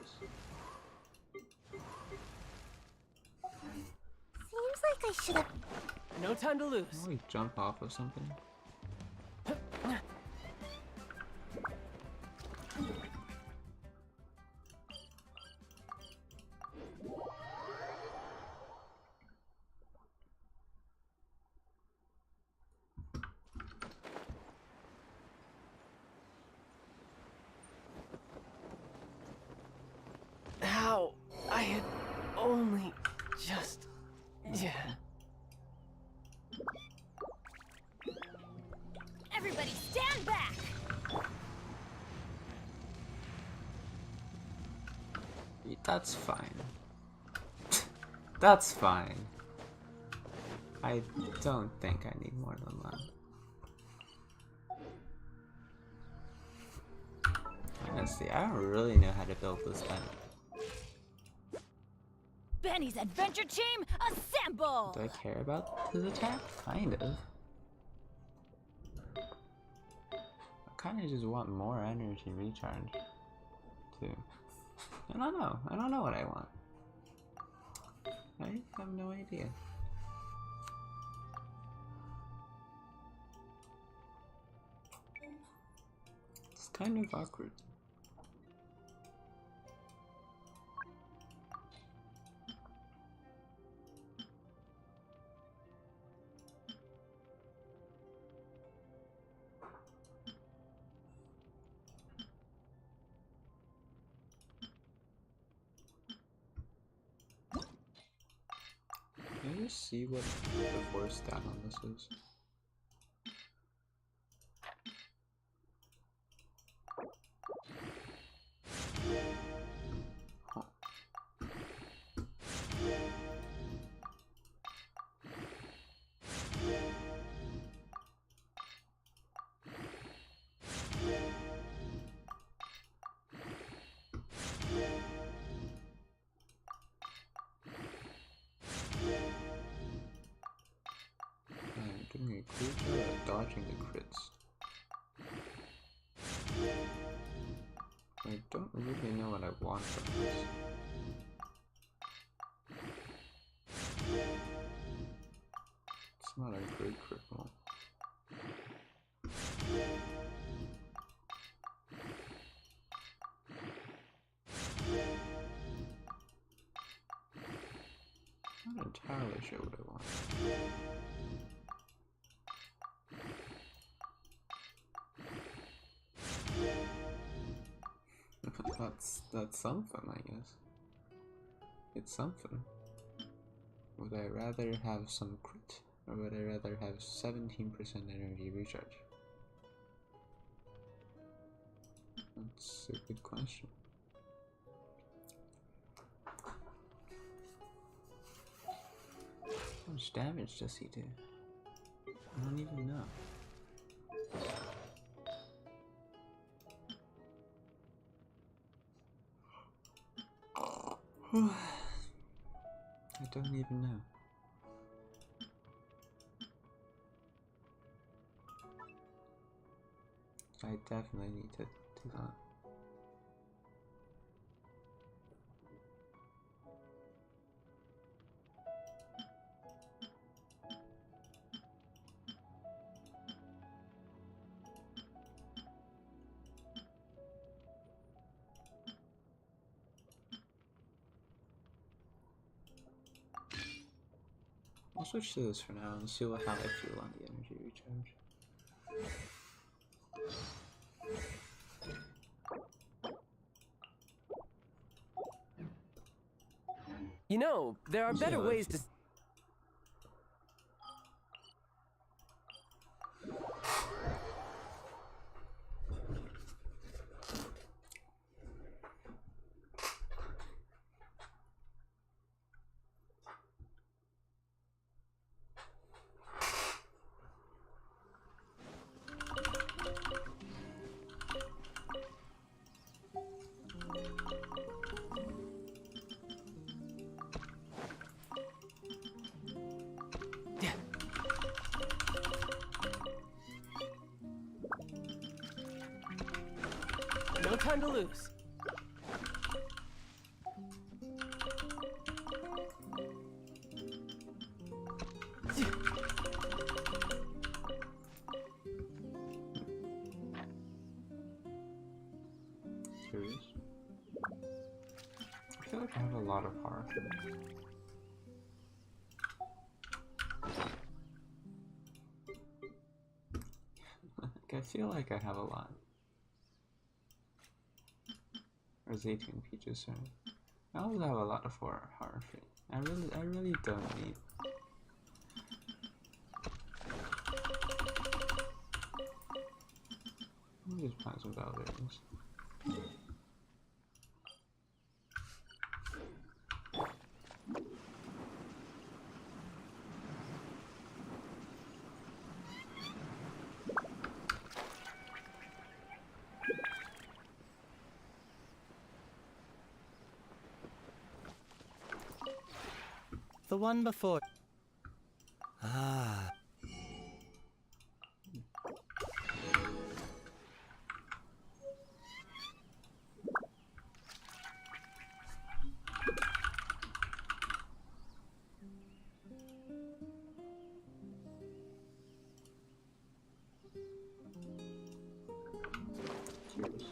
Seems like I should have. No time to lose. Can we jump off of something? How? I had only just... Yeah. Everybody stand back! That's fine. That's fine. I don't think I need more than that. Honestly, I don't really know how to build this Benny. Benny's adventure team, assemble! Do I care about his attack? Kind of. I kind of just want more energy recharge, too. I don't know. I don't know what I want. I have no idea. It's kind of awkward. Can you see what the force stat on this is? Huh. I'm doing a great job at dodging the crits. I don't really know what I want from this. It's not a great crit roll. Not entirely sure what I want. That's something, I guess. It's something. Would I rather have some crit, or would I rather have 17% energy recharge? That's a good question. How much damage does he do? I don't even know. I don't even know. I definitely need to do that. I'll switch to this for now and see how I feel on the energy recharge. You know, there are better ways to... No time to lose. Curious. I feel like I have a lot of horror films. I feel like I have a lot. Or Zaytune Peaches, sorry. I always have a lot of horror films. I really don't need. Let me just plant some Valerians. The one before. Ah. Curious.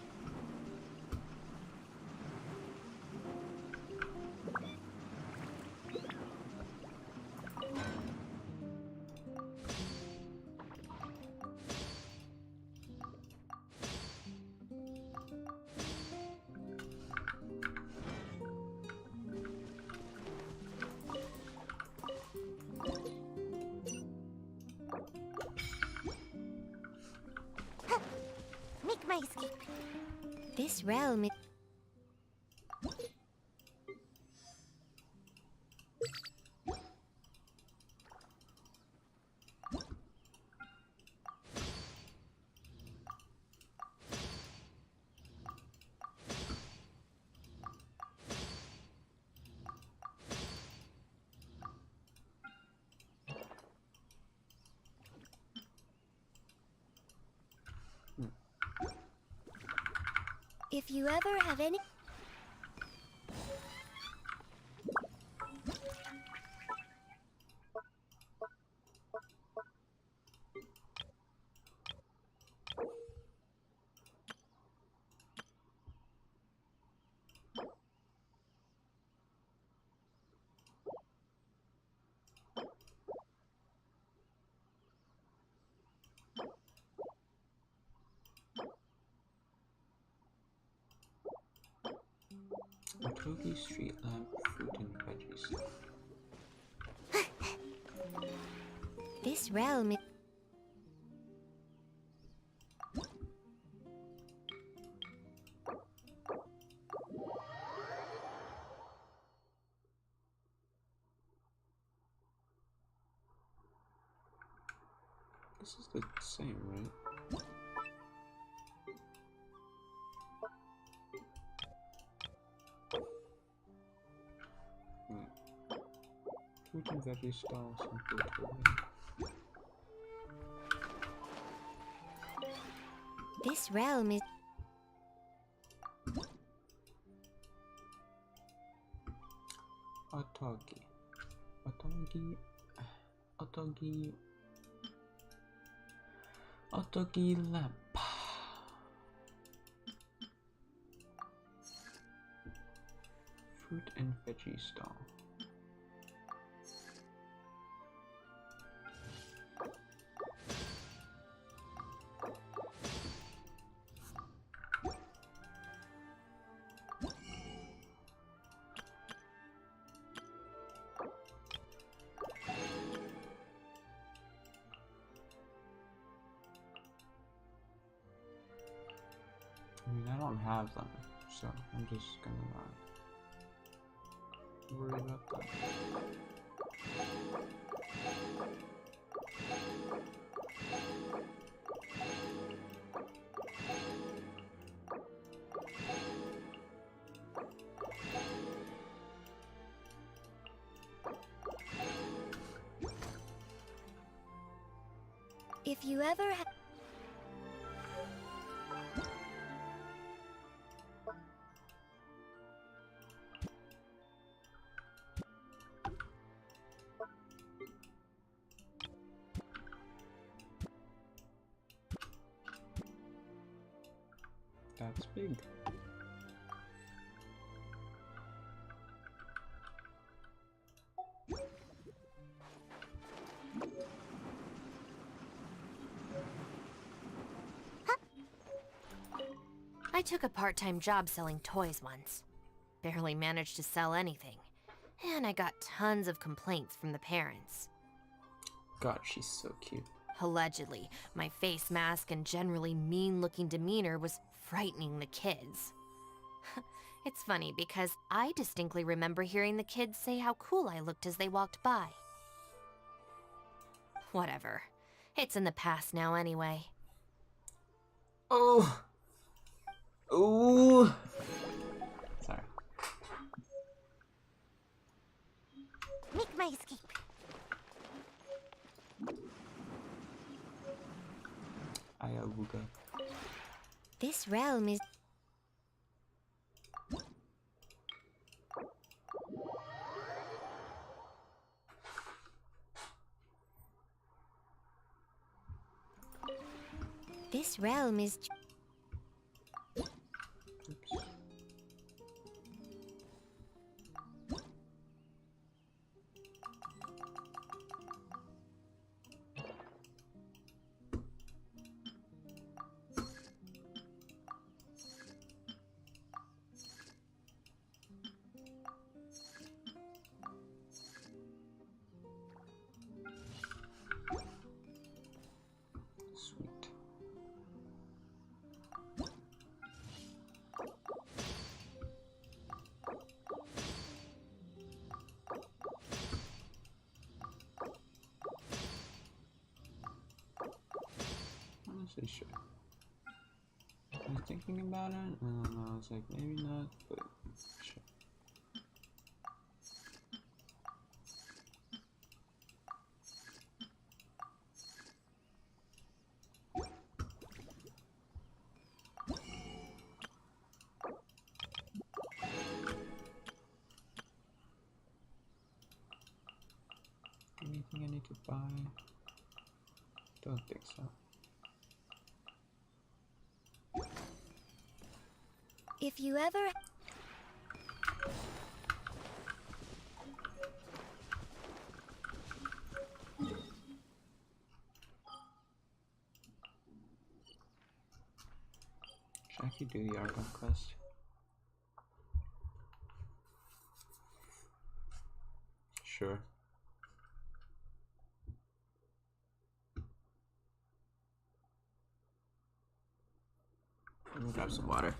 Make my escape. This realm is... If you ever have any... Cookie street lamp, fruit and veggies. This realm is... This is the same, right? Fruit and veggie stalls and fruit and This realm is... Otogi. Otogi. Otogi. Otogi lamp. Fruit and veggie stall. I mean, I don't have them, so I'm just gonna not worry about that. If you ever ha- That's big. I took a part-time job selling toys once. Barely managed to sell anything. And I got tons of complaints from the parents. God, she's so cute. Allegedly, my face mask and generally mean-looking demeanor was frightening the kids. It's funny because I distinctly remember hearing the kids say how cool I looked as they walked by. Whatever. It's in the past now anyway. Oh! Ooh! Sorry. Make my escape. Ayahuga. This realm is... This realm is... Oops. Sweet. Honestly, sure. I was thinking about it, and I was like, maybe not, but sure. Anything I need to buy? Don't think so. If you ever... Should I actually do the Argon quest? Sure. Let me grab some water.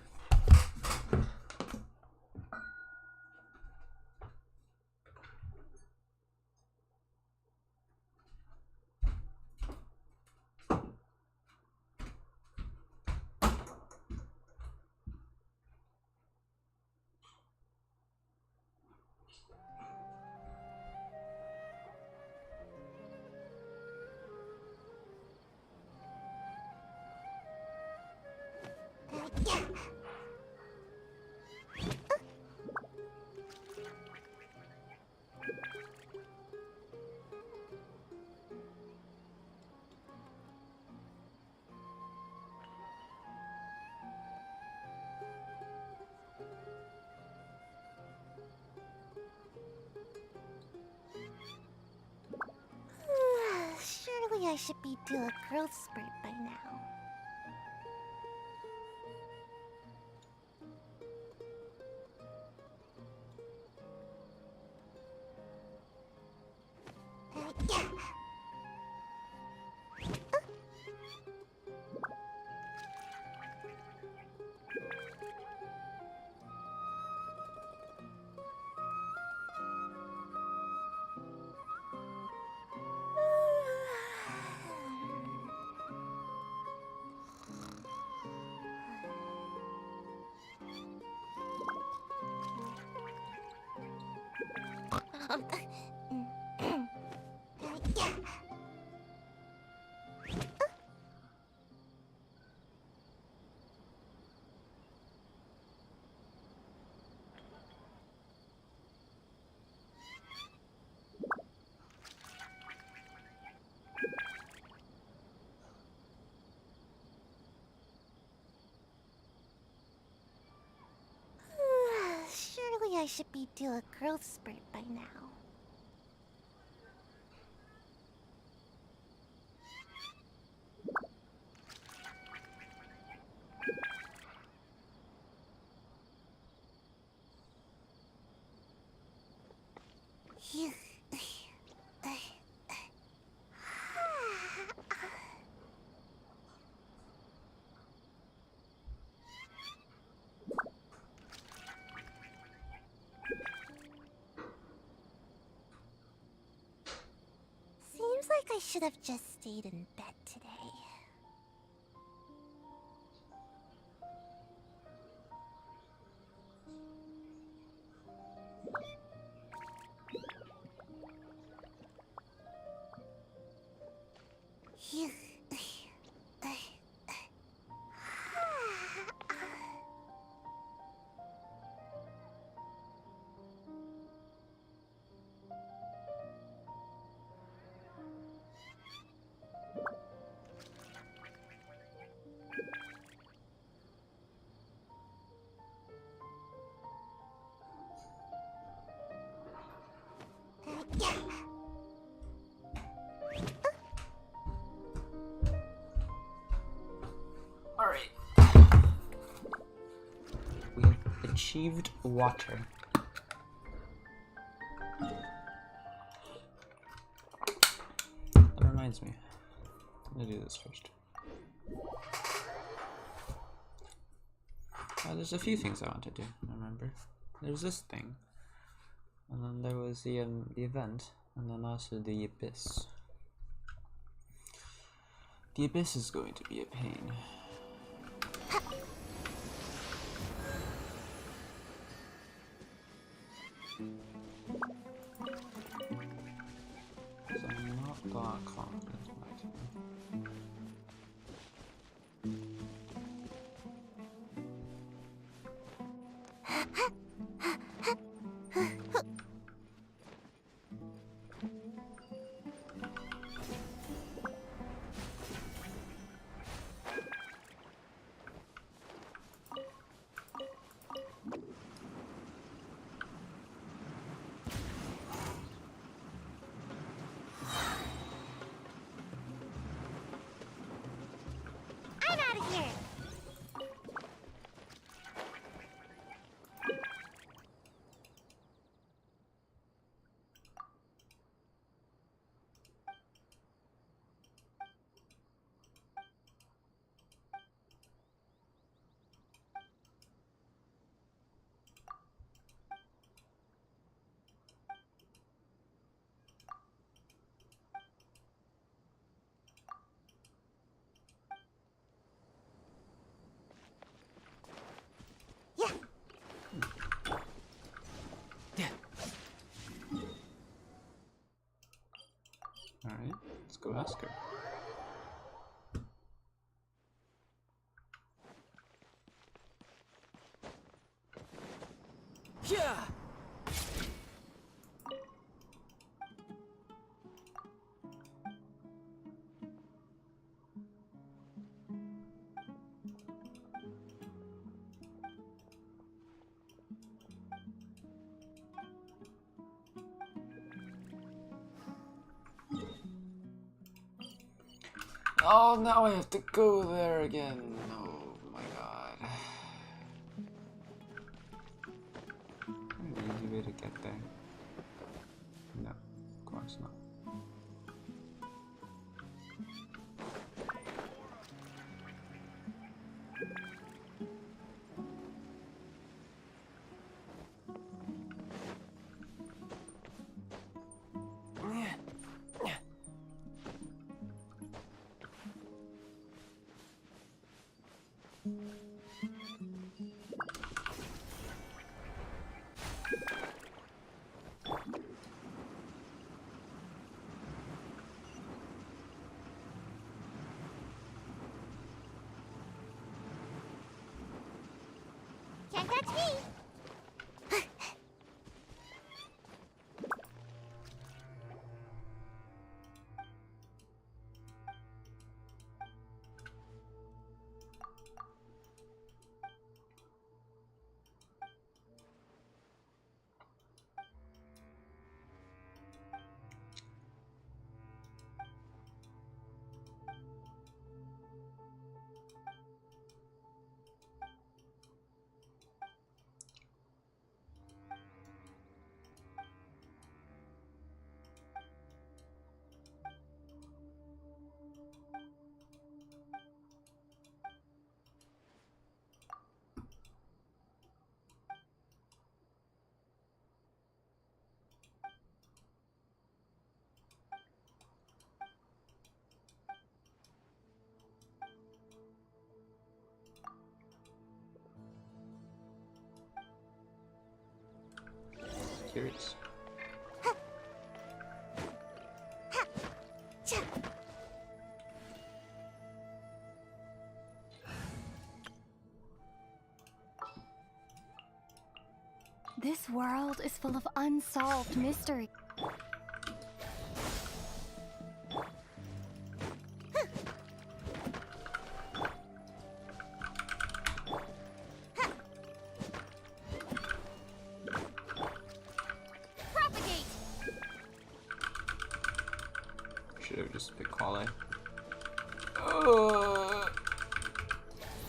Surely I should be due a growth spurt by now. Surely I should be due a growth spurt by now. Seems like I should have just stayed in bed today. Alright. We have achieved water. That reminds me. I'm gonna do this first. There's a few things I want to do, remember? There's this thing. And then there was the event. And then also the abyss. The abyss is going to be a pain. So I'm not that confident in my team. ask her. Yeah. Oh, now I have to go there again. Oh my god. An easy way to get there. No, of course not. Can't catch me! Curious. This world is full of unsolved mystery. Propagate! Should have just picked Quale.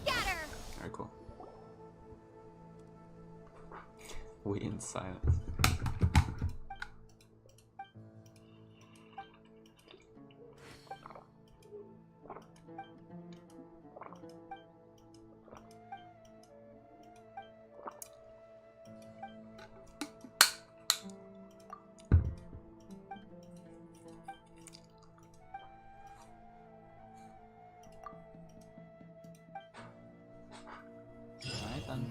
Scatter! Alright, cool. Wait in silence. Alright then.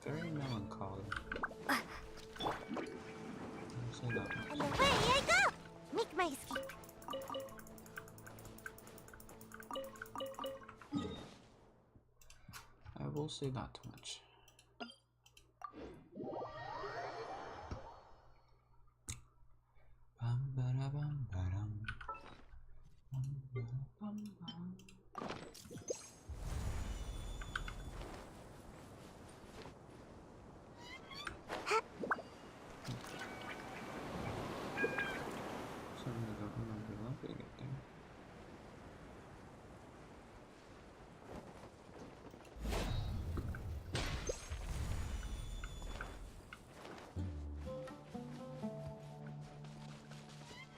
Very melancholy. I'll say that much. And away I go! Make my escape. I will say that much. Bum, ba-da, bum, ba-dum. Bum, ba-da, bum, bum. Something I don't remember loving it there.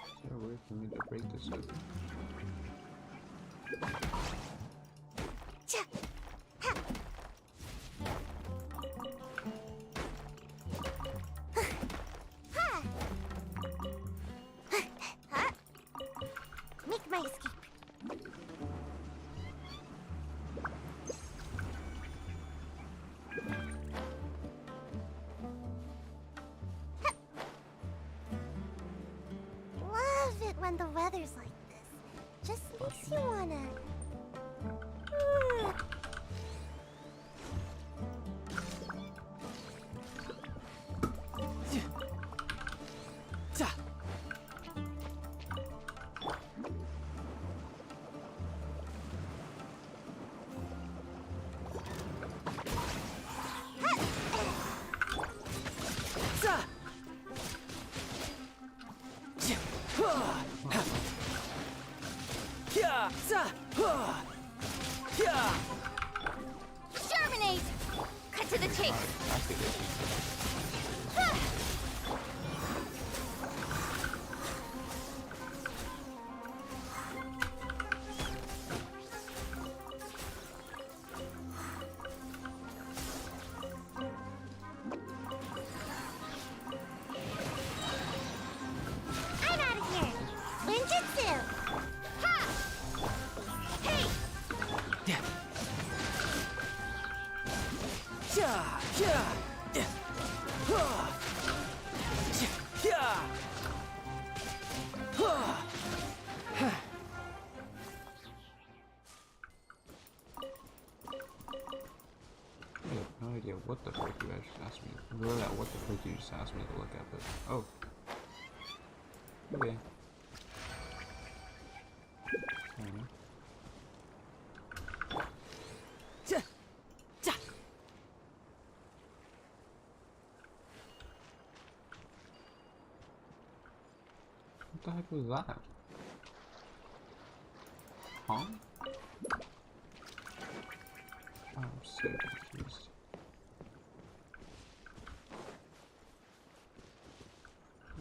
Is there a way for me to break this open? when the weather's like this. Just makes you wanna. Germinate! Cut to the chase. I'm out of here. Ninjutsu. Ha! Hey! I have no idea what the frick you actually asked me. Really, what the frick you just asked me to look at, but oh. Okay. I don't know. What the heck was that? Huh? Oh, I'm so confused.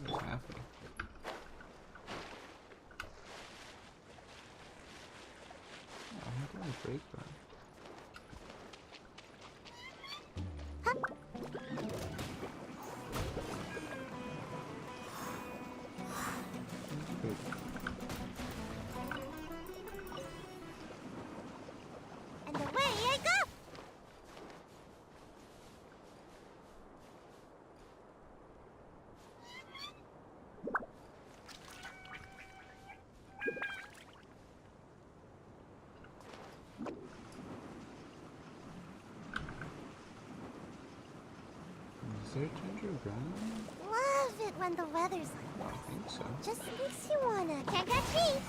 What is happening? Oh, how do I break that? And away I go! Is there ginger ground? Love it when the weather's like I think so. just makes you wanna. Can't catch me!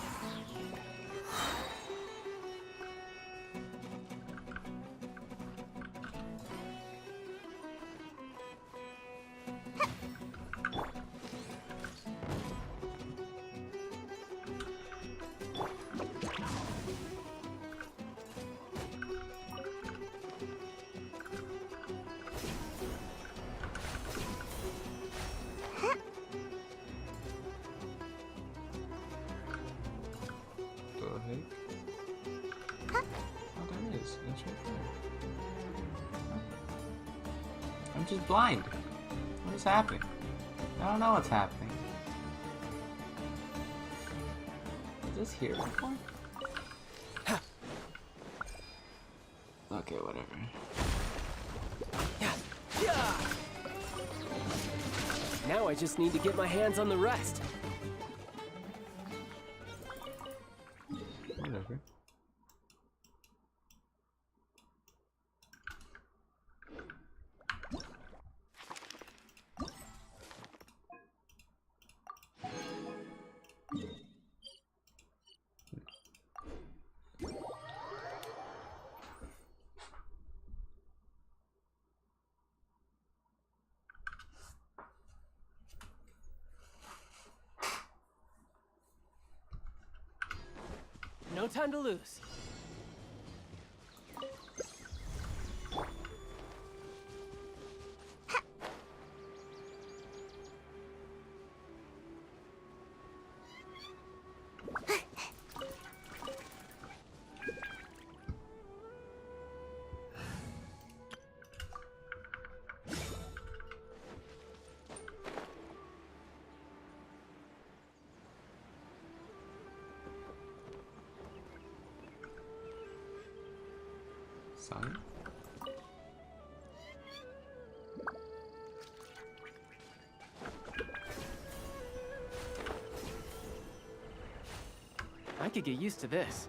The heck? Oh, there it is. It's right there. I'm just blind. What is happening? I don't know what's happening. Is this here before? Okay, whatever. Now I just need to get my hands on the rest. Whatever. No time to lose. Sun? could get used to this.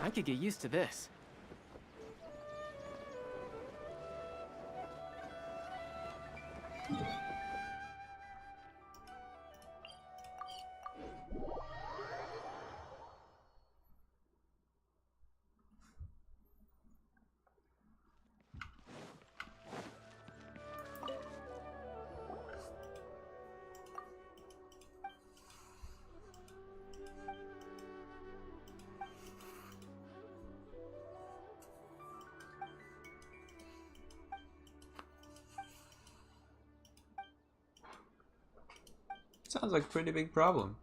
I could get used to this. Sounds like a pretty big problem.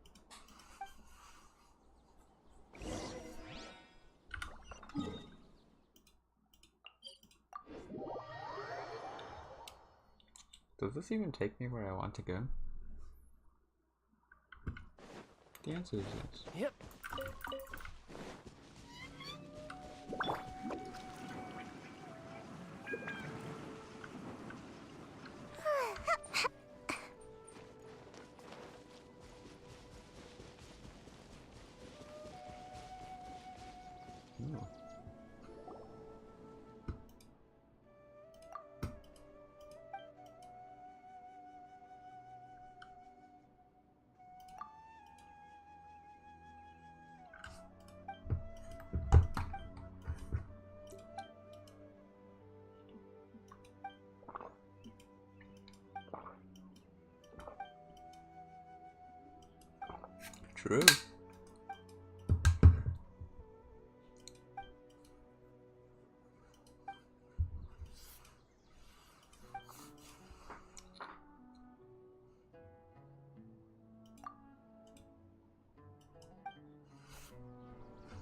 Does this even take me where I want to go? The answer is yes. Yep. Ooh. True.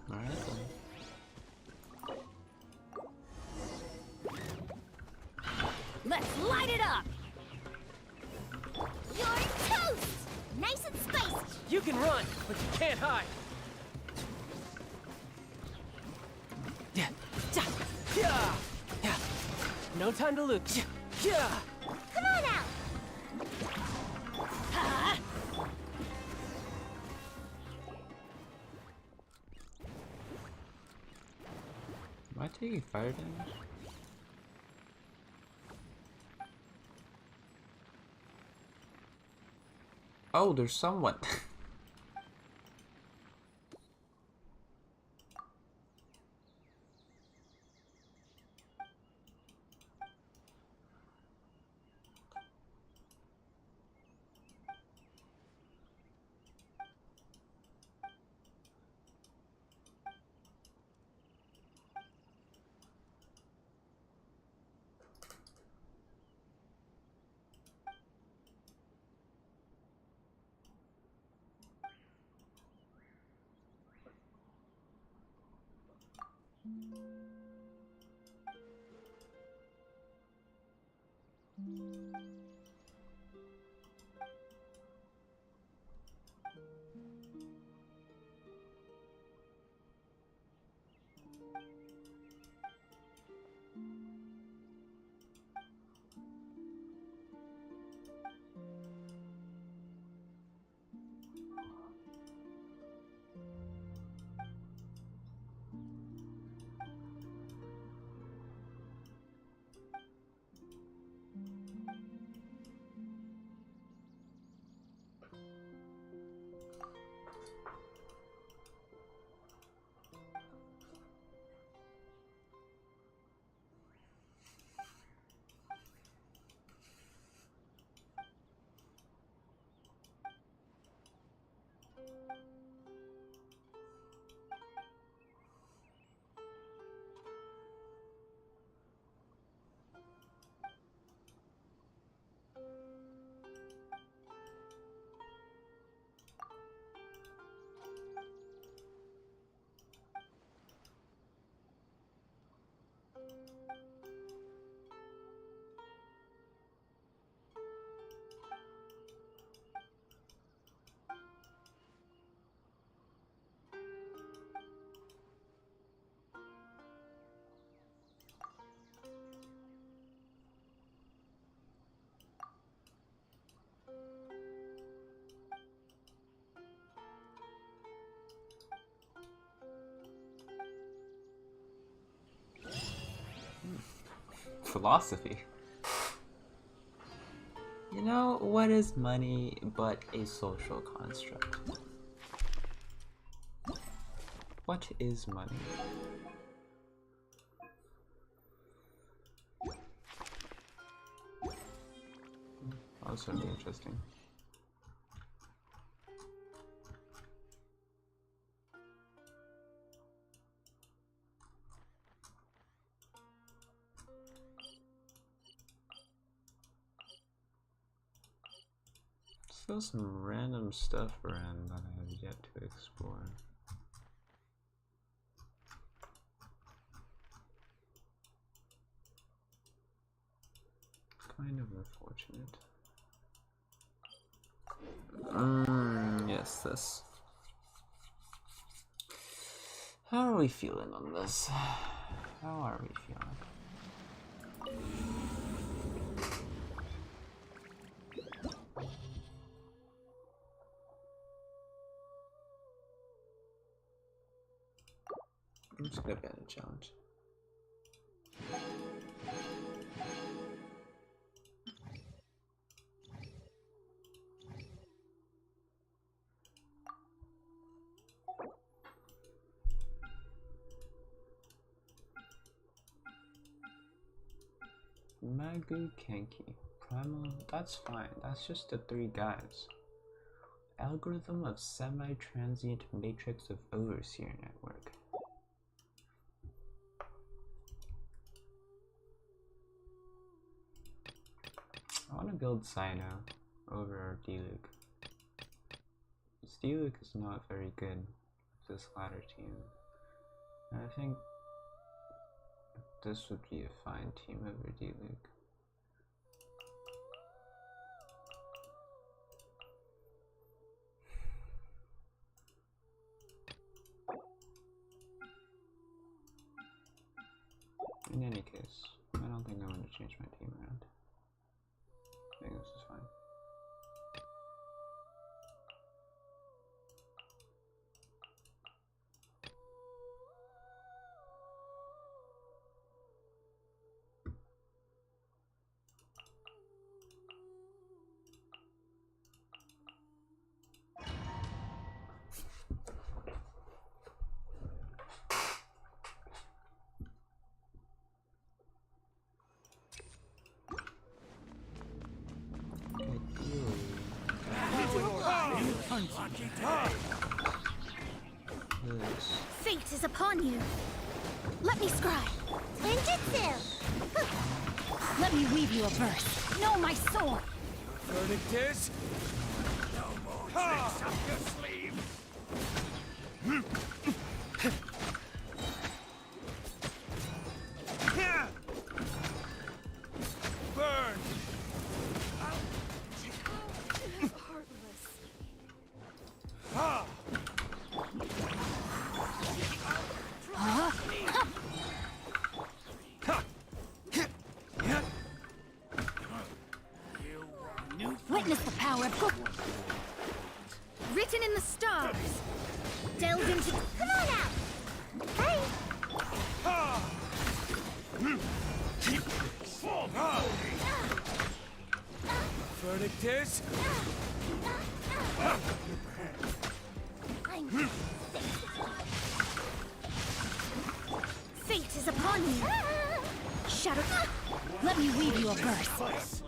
Alright then. Let's light it up! You're toast! Nice and spicy! You can run, but you can't hide. Yeah. Yeah. Yeah. No time to lose. Yeah. Come on out! Am I taking fire damage? Oh, there's someone. philosophy. You know, what is money but a social construct? What is money? Oh, this would be interesting. Still some random stuff around that I have yet to explore. Kind of unfortunate. Yes, this. How are we feeling on this? How are we feeling? I'm just gonna ban a challenge. Magu Kenki. Primal, that's fine. That's just the 3 guys. Algorithm of semi-transient matrix of overseer network. I want to build Sino over D-Luke. D-Luke is not very good with this latter team. And I think this would be a fine team over D-Luke. In any case, I don't think I want to change my team around. I think this is fine. Fate is upon you. Let me scry. Ninjutsu! Let me weave you a verse. Know my sword. Verdict is... No more tricks up your sleeve. Burn! Witness the power of good. Written in the stars. Delve into. Come on out! Hey! Verdict is... Fate is upon you. Shadow. Let me weave you a verse.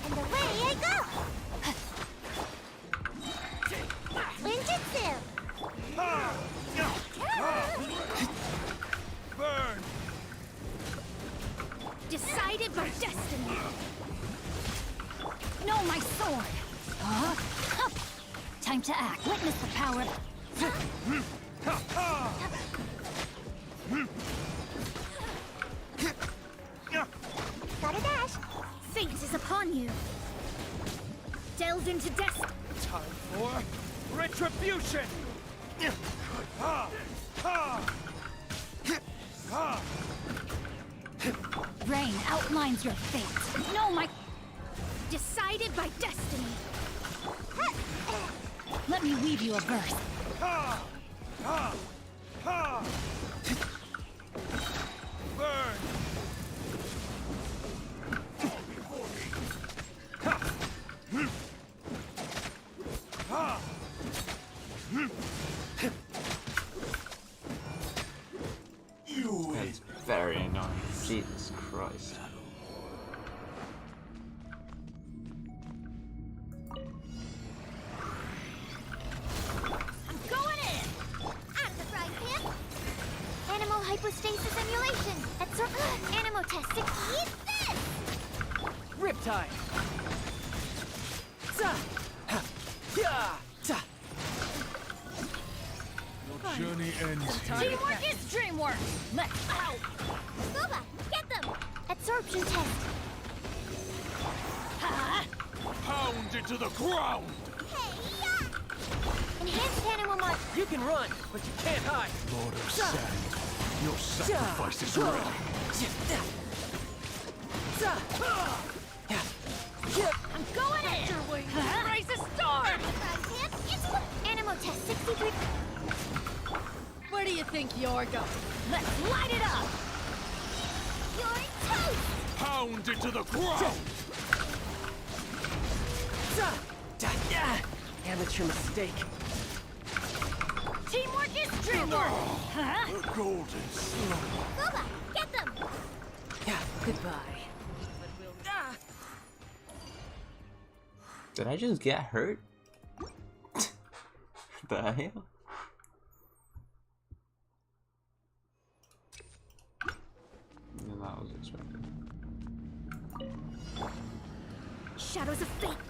And away I go! Ninjutsu! Burn! Decided by destiny. Know my sword. Time to act. Witness the power. Gotta dash. Fate is upon you. Delve into destiny. Time for retribution! Rain outlines your fate. Know my... Decided by destiny. Let me weave you a verse. Burn! Riptide. Za! Ha! Ya! Za! Your journey ends here. Teamwork is dreamwork! Let's out! Scuba, get them! Absorption test. Pound into the ground! Hey-ya! Enhanced animal mark. You can run, but you can't hide. Lord of Sand, your sacrifice is ready. I'm going in! Your wings! Raise a storm! Surprise hit. It's animal test 63. Where do you think you're going? Let's light it up! You're toast! Pound into the ground! Amateur mistake. Teamwork is dreamwork! The golden slow. Scuba, get them! Goodbye. Did I just get hurt? The hell? Yeah, that was expected. Shadows of fate.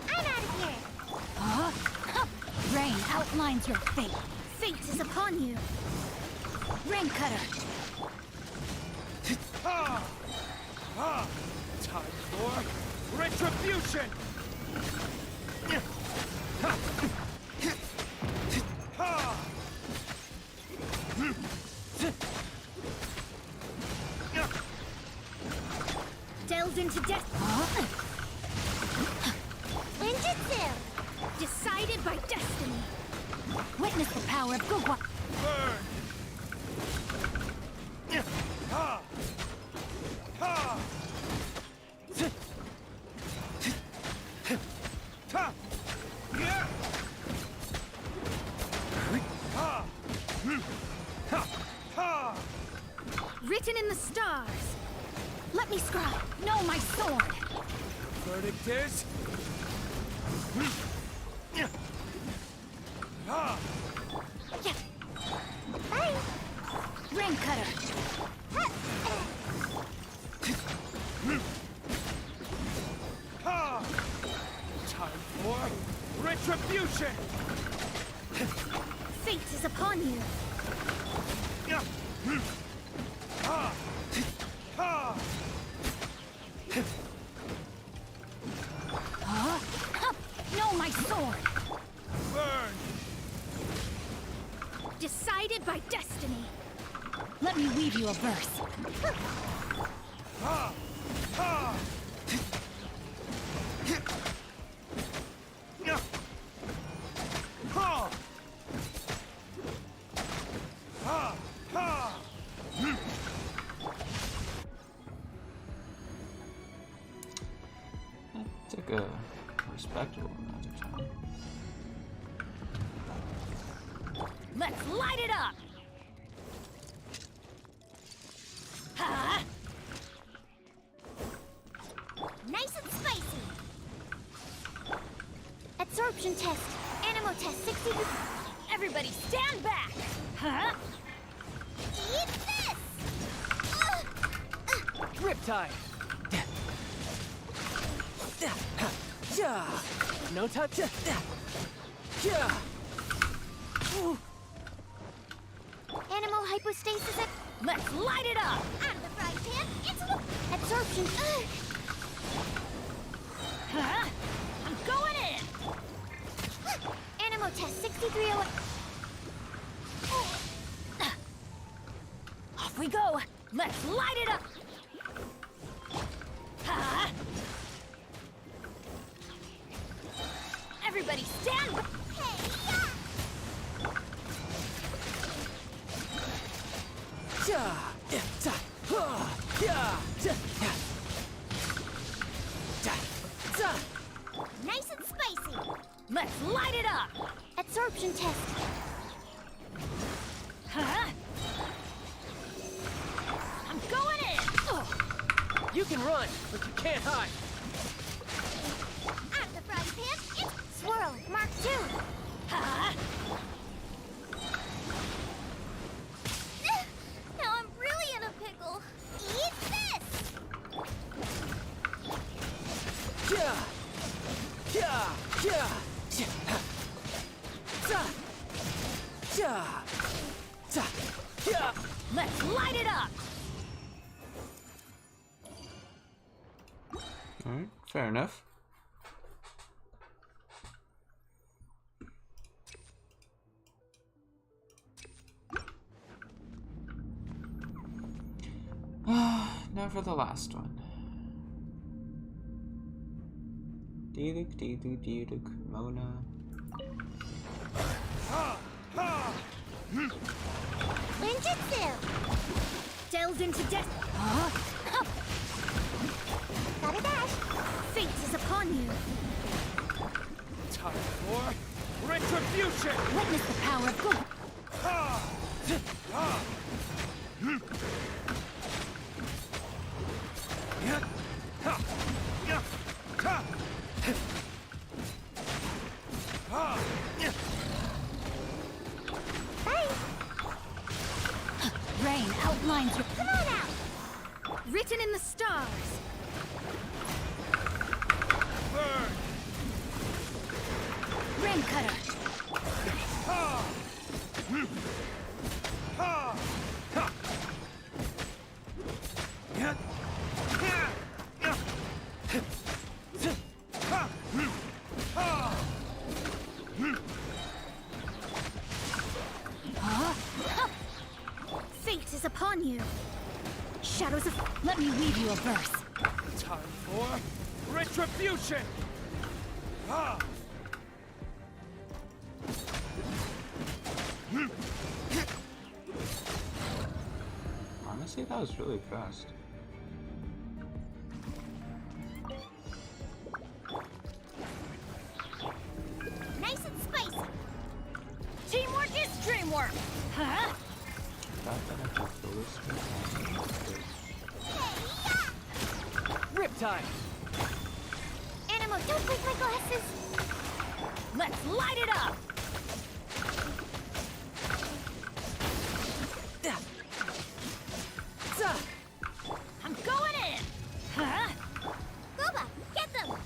I'm out of here. Rain outlines your fate. Fate is upon you. Rain cutter. Time for retribution! Delves into death. Ninjutsu. Decided by destiny. Witness the power of Gugwa. Burn! Written in the stars. Let me scribe. Know my sword. Verdict is... Bye. Rain cutter. Time for retribution! Fate is upon you. Know my sword. Burn! Decided by destiny. Let me weave you a verse. Took a respectable amount of time. Let's light it up! Ha! Nice and spicy. Absorption test. Animal test 63. Everybody stand back! Huh? Eat this! Riptide! No touch. Animal hypostasis. Let's light it up! Out of the frying pan. It's absorption. Huh? I'm going in! Animal test 6301. Off we go! Let's light it up! Ha! Everybody stand back! Nice and spicy. Let's light it up! Absorption test. Huh? I'm going in! You can run, but you can't hide. Out of the frying pan. It's swirl. Mark 2. Huh? Now I'm really in a pickle. Eat this. Let's light it up! Alright, fair enough. Now for the last one. Deeduk, Mona. Ninjutsu! Delved into death. Huh? Gotta dash. Fate is upon you. Time for retribution! Witness the power of good. Rain outlines your. Come on out! Written in the stars. Burn! Rain cutter. Fate is upon you. Shadows of. Let me weave you a verse. Time for retribution! Honestly, that was really fast. Nice and spicy. Teamwork is dreamwork. Huh? Thought that I could fill this with- Riptide! Animo, don't break my glasses. Let's light it up. I'm going in. Huh? Goba, get them.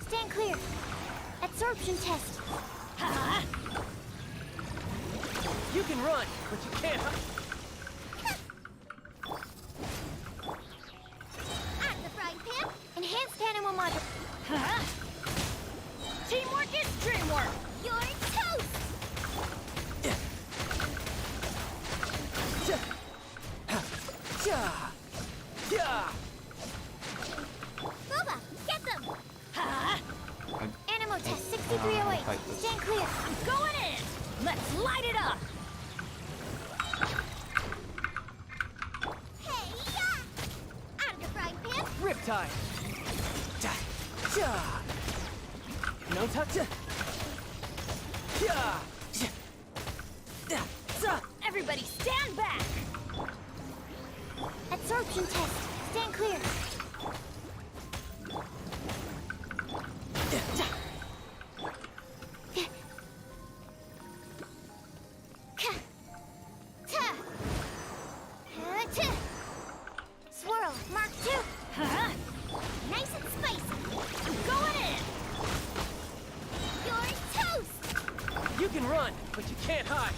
Stand clear. Absorption test. Huh? You can run, but you can't. Out of the frying pan. Enhanced animal module. Huh? Teamwork is dreamwork. You're toast. Goba, get them. Huh? Animal test 6308. fight this. Stand clear. I'm going in. Let's light it up. Hey, out of the frying pan. Riptide! No touch. Everybody stand back. Absorption test. Stand clear. Swirl, Mark 2. Huh? Nice and spicy. I'm going in. You're toast. You can run, but you can't hide.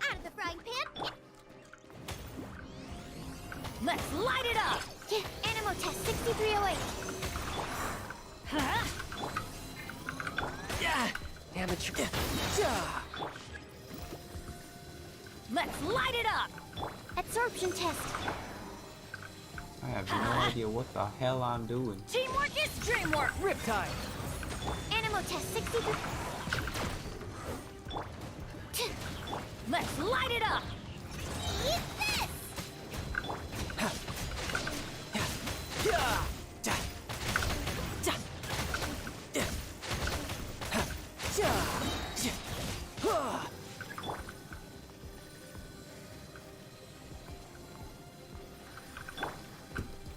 Out of the frying pan. Let's light it up. Animal test 6308. Huh? Amateur. Let's light it up. Absorption test. I have no idea what the hell I'm doing. Teamwork is dreamwork. Riptide! Animal test 63. Let's light it up. Eat this.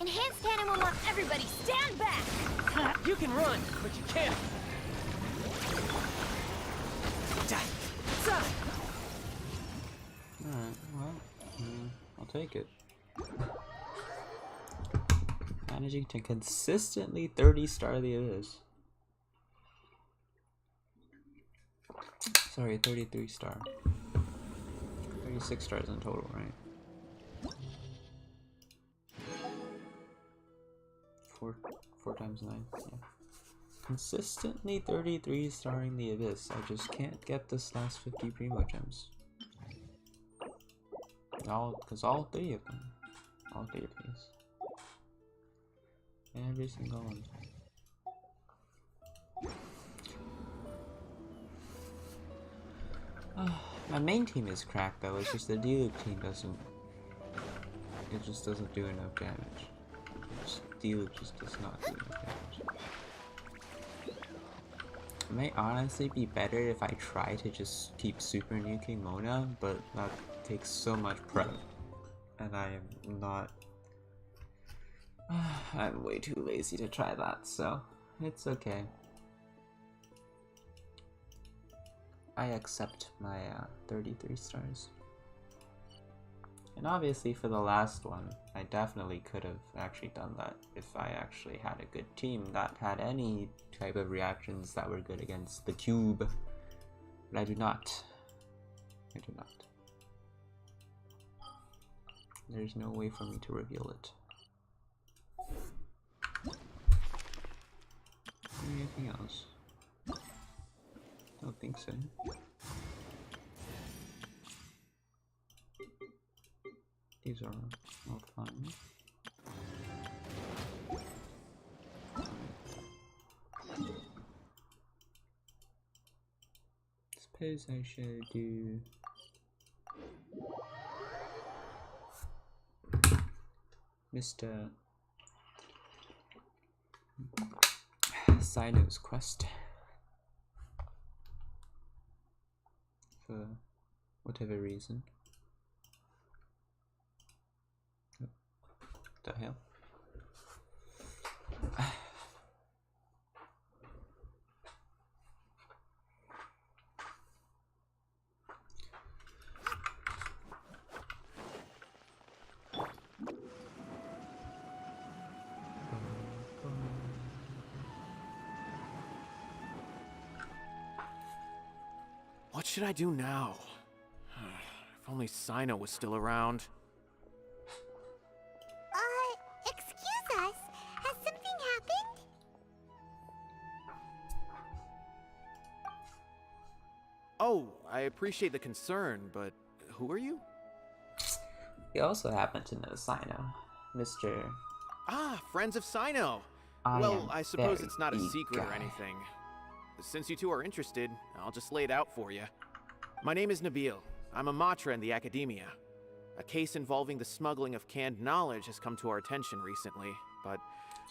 Enhanced animal mod. Everybody stand back. You can run, but you can't. Alright, well, I'll take it. Managing to consistently 30-star the Abyss. Sorry, 33-star. 36 stars in total, right? 4 times 9, yeah. Consistently 33 starring the Abyss. I just can't get this last 50 Primo Gems. Because all 3 of them. All 3 of these. Every single one. My main team is cracked though, it's just the Diluc team doesn't... It just doesn't do enough damage. Diluc just does not do enough damage. It might honestly be better if I try to just keep super nuking Mona, but that takes so much prep. And I am not... I'm way too lazy to try that, so it's okay. I accept my 33 stars. And obviously for the last one, I definitely could have actually done that if I actually had a good team that had any type of reactions that were good against the cube. But I do not. I do not. There's no way for me to reveal it. Anything else? Don't think so. These are all fine. Suppose I should do Mr. Sino's quest for whatever reason. What the hell? What should I do now? If only Sino was still around. Excuse us. Has something happened? Oh, I appreciate the concern, but who are you? You also happen to know Sino, Mr. Ah, friends of Sino. Well, I suppose it's not a secret or anything. Since you two are interested, I'll just lay it out for you. My name is Nabil. I'm a Matra in the Academia. A case involving the smuggling of canned knowledge has come to our attention recently, but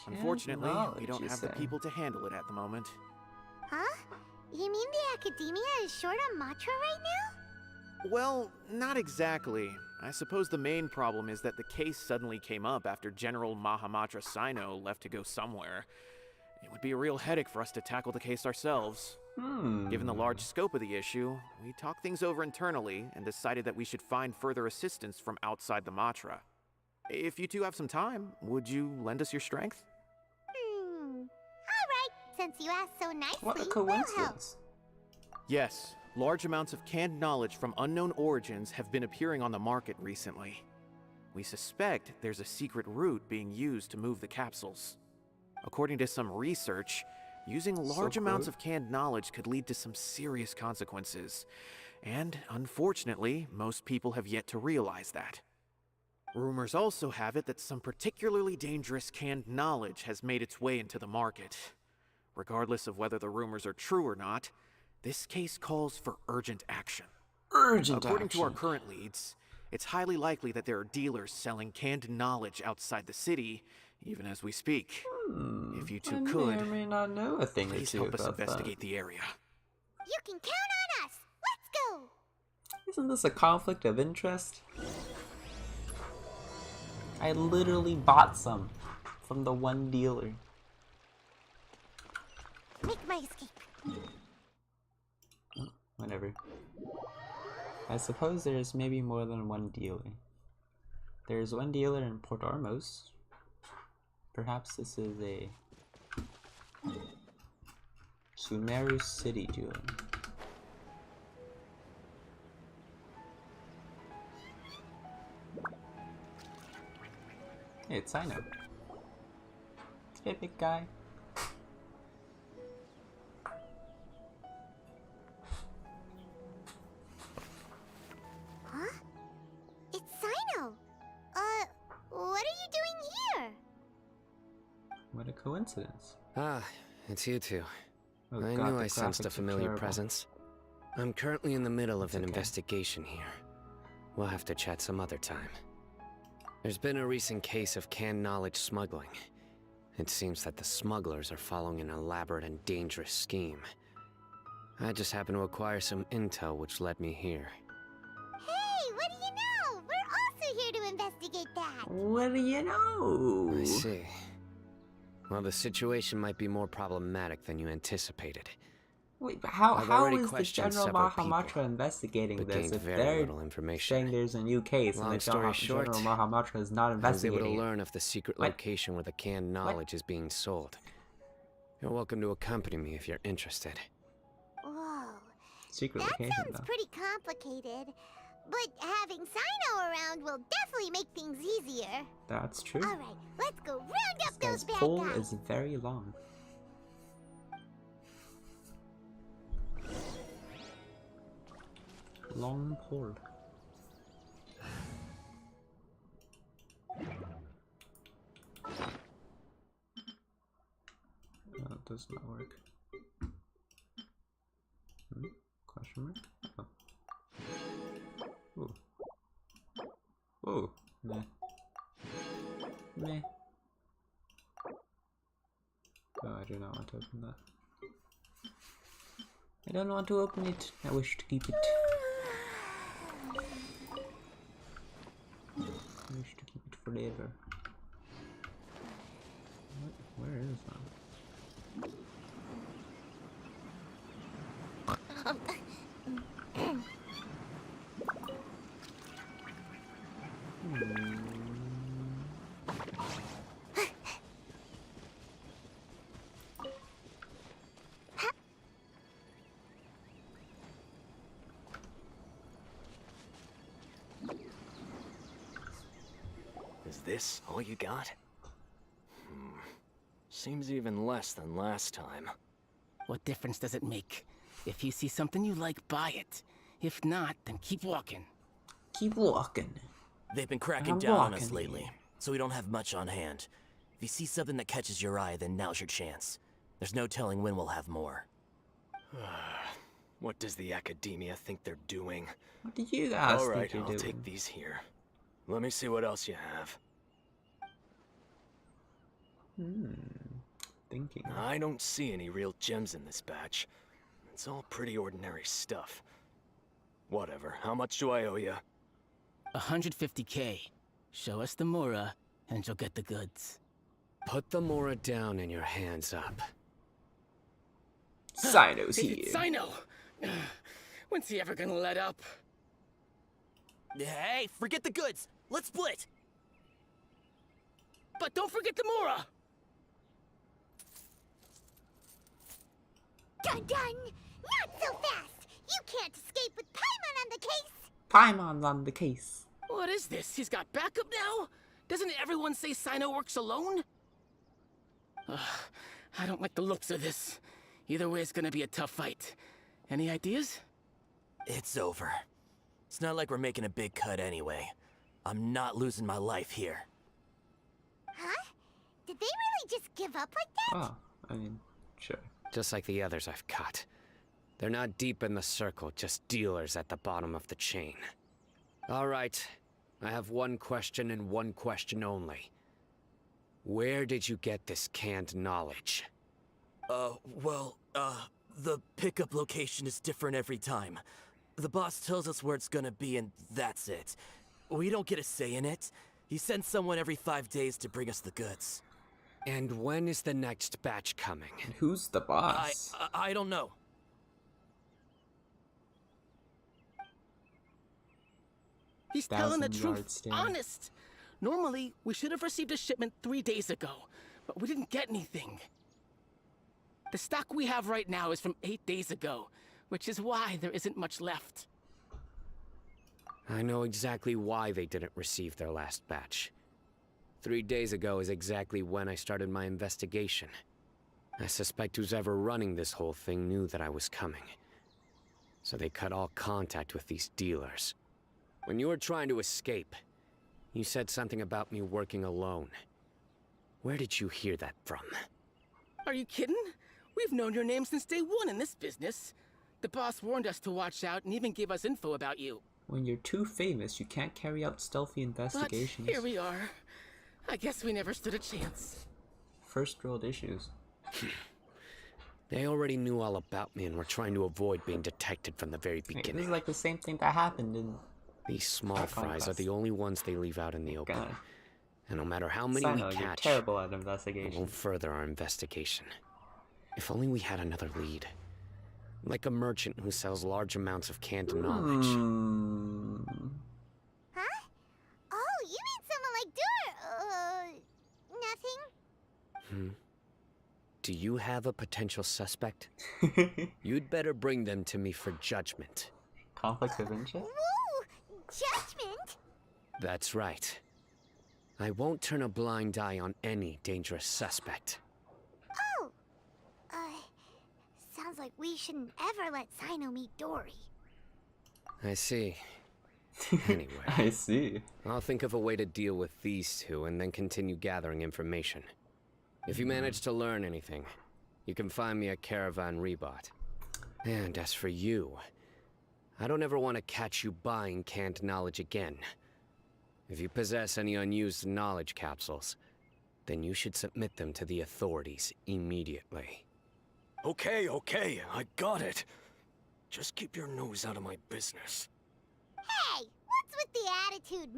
unfortunately, we don't have the people to handle it at the moment. Huh? You mean the Academia is short on Matra right now? Well, not exactly. I suppose the main problem is that the case suddenly came up after General Mahamatra Sino left to go somewhere. It would be a real headache for us to tackle the case ourselves. Given the large scope of the issue, we talked things over internally and decided that we should find further assistance from outside the Matra. If you two have some time, would you lend us your strength? Alright, since you asked so nicely, What a we'll help. coincidence. Yes, large amounts of canned knowledge from unknown origins have been appearing on the market recently. We suspect there's a secret route being used to move the capsules. According to some research, using large amounts of canned knowledge could lead to some serious consequences. And unfortunately, most people have yet to realize that. Rumors also have it that some particularly dangerous canned knowledge has made its way into the market. Regardless of whether the rumors are true or not, this case calls for urgent action. According to our current leads, it's highly likely that there are dealers selling canned knowledge outside the city, even as we speak. If you two could, I may not know a thing or please two help us about investigate the area. You can count on us! Let's go! Isn't this a conflict of interest? I literally bought some from the one dealer. Make my escape. Whenever remember. I suppose there's maybe more than one dealer. There's one dealer in Port Ormos. Perhaps this is a Sumeru City dealer. Hey, it's Sino. Hey, big guy. Huh? It's Sino. What are you doing here? What a coincidence. Ah, it's you two. Oh I God, knew the I sensed a graphics are familiar terrible. presence. I'm currently in the middle of It's an okay. investigation here. We'll have to chat some other time. There's been a recent case of canned knowledge smuggling. It seems that the smugglers are following an elaborate and dangerous scheme. I just happened to acquire some intel which led me here. Hey, what do you know? We're also here to investigate that. What do you know? I see. Well, the situation might be more problematic than you anticipated. Wait, but I've how already is the questioned General several Mahamatra people, investigating but this gained if very they're little information. saying there's a new case and Long the story short, General Mahamatra is not I was able to investigating it? learn of the secret What? location where the canned knowledge is being sold. You're welcome to accompany me if you're interested. Whoa. Secret That location, sounds though. pretty complicated. But having Sino around will definitely make things easier. That's true. Alright, let's go round This up those guy's bad pole guys. is very long. Long pole. No, it does not work. Question mark? Oh. Ooh. Ooh. Meh. Meh. Oh, I do not want to open that. I don't want to open it. I wish to keep it. I wish to keep it forever. Where is that? Is this all you got? Seems even less than last time. What difference does it make? If you see something you like, buy it. If not, then keep walking. Keep walking. They've been cracking I'm down on us walking lately, here. so we don't have much on hand. If you see something that catches your eye, then now's your chance. There's no telling when we'll have more. What does the academia think they're doing? What do you guys All right, think you're I'll doing? take these here. Let me see what else you have. Thinking. I don't see any real gems in this batch. It's all pretty ordinary stuff. Whatever. How much do I owe you? 150K. Show us the Mora, and you'll get the goods. Put the Mora down and your hands up. Sino's here. It's Sino! When's he ever gonna let up? Hey, forget the goods! Let's split! But don't forget the Mora! Dun dun! Not so fast! You can't escape with Paimon on the case! Paimon's on the case. What is this? He's got backup now? Doesn't everyone say Sino works alone? I don't like the looks of this. Either way, it's gonna be a tough fight. Any ideas? It's over. It's not like we're making a big cut anyway. I'm not losing my life here. Huh? Did they really just give up like that? Oh, I mean, sure. Just like the others I've cut. They're not deep in the circle, just dealers at the bottom of the chain. All right, I have one question and one question only. Where did you get this canned knowledge? The pickup location is different every time. The boss tells us where it's gonna be and that's it. We don't get a say in it. He sends someone every 5 days to bring us the goods. And when is the next batch coming? And who's the boss? I don't know. He's telling the 1,000-yard truth. stand. Honest. Normally, we should have received a shipment 3 days ago, but we didn't get anything. The stock we have right now is from 8 days ago, which is why there isn't much left. I know exactly why they didn't receive their last batch. 3 days ago is exactly when I started my investigation. I suspect who's ever running this whole thing knew that I was coming. So they cut all contact with these dealers. When you were trying to escape, you said something about me working alone. Where did you hear that from? Are you kidding? We've known your name since day one in this business. The boss warned us to watch out and even gave us info about you. When you're too famous, you can't carry out stealthy investigations. But here we are. I guess we never stood a chance. First world issues. They already knew all about me and were trying to avoid being detected from the very beginning. This is like the same thing that happened in... These small fries are the only ones they leave out in the open. God. And no matter how many Sino, we you're catch, terrible at it investigation. won't further our investigation. If only we had another lead. Like a merchant who sells large amounts of canned knowledge. Huh? Oh, you mean someone like Dur... nothing? Do you have a potential suspect? You'd better bring them to me for judgment. Conflict of interest? Whoa! Judgment? That's right. I won't turn a blind eye on any dangerous suspect. Oh! Sounds like we shouldn't ever let Sino meet Dory. I see. Anyway. I see. I'll think of a way to deal with these two and then continue gathering information. If you manage to learn anything, you can find me at Caravan Rebot. And as for you, I don't ever want to catch you buying canned knowledge again. If you possess any unused knowledge capsules, then you should submit them to the authorities immediately. Okay, I got it. Just keep your nose out of my business. Hey! What's with the attitude,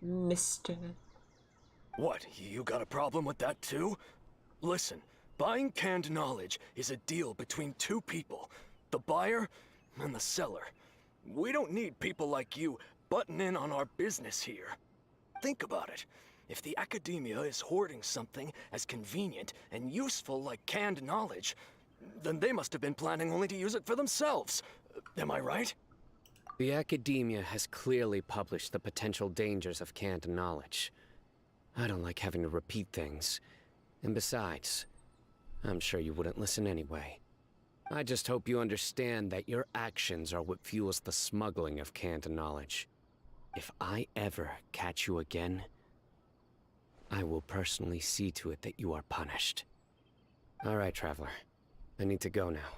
mister? What, you got a problem with that too? Listen, buying canned knowledge is a deal between two people, the buyer and the seller. We don't need people like you butting in on our business here. Think about it. If the academia is hoarding something as convenient and useful like canned knowledge, then they must have been planning only to use it for themselves. Am I right? The academia has clearly published the potential dangers of canned knowledge. I don't like having to repeat things. And besides, I'm sure you wouldn't listen anyway. I just hope you understand that your actions are what fuels the smuggling of canned knowledge. If I ever catch you again, I will personally see to it that you are punished. All right, Traveler. I need to go now.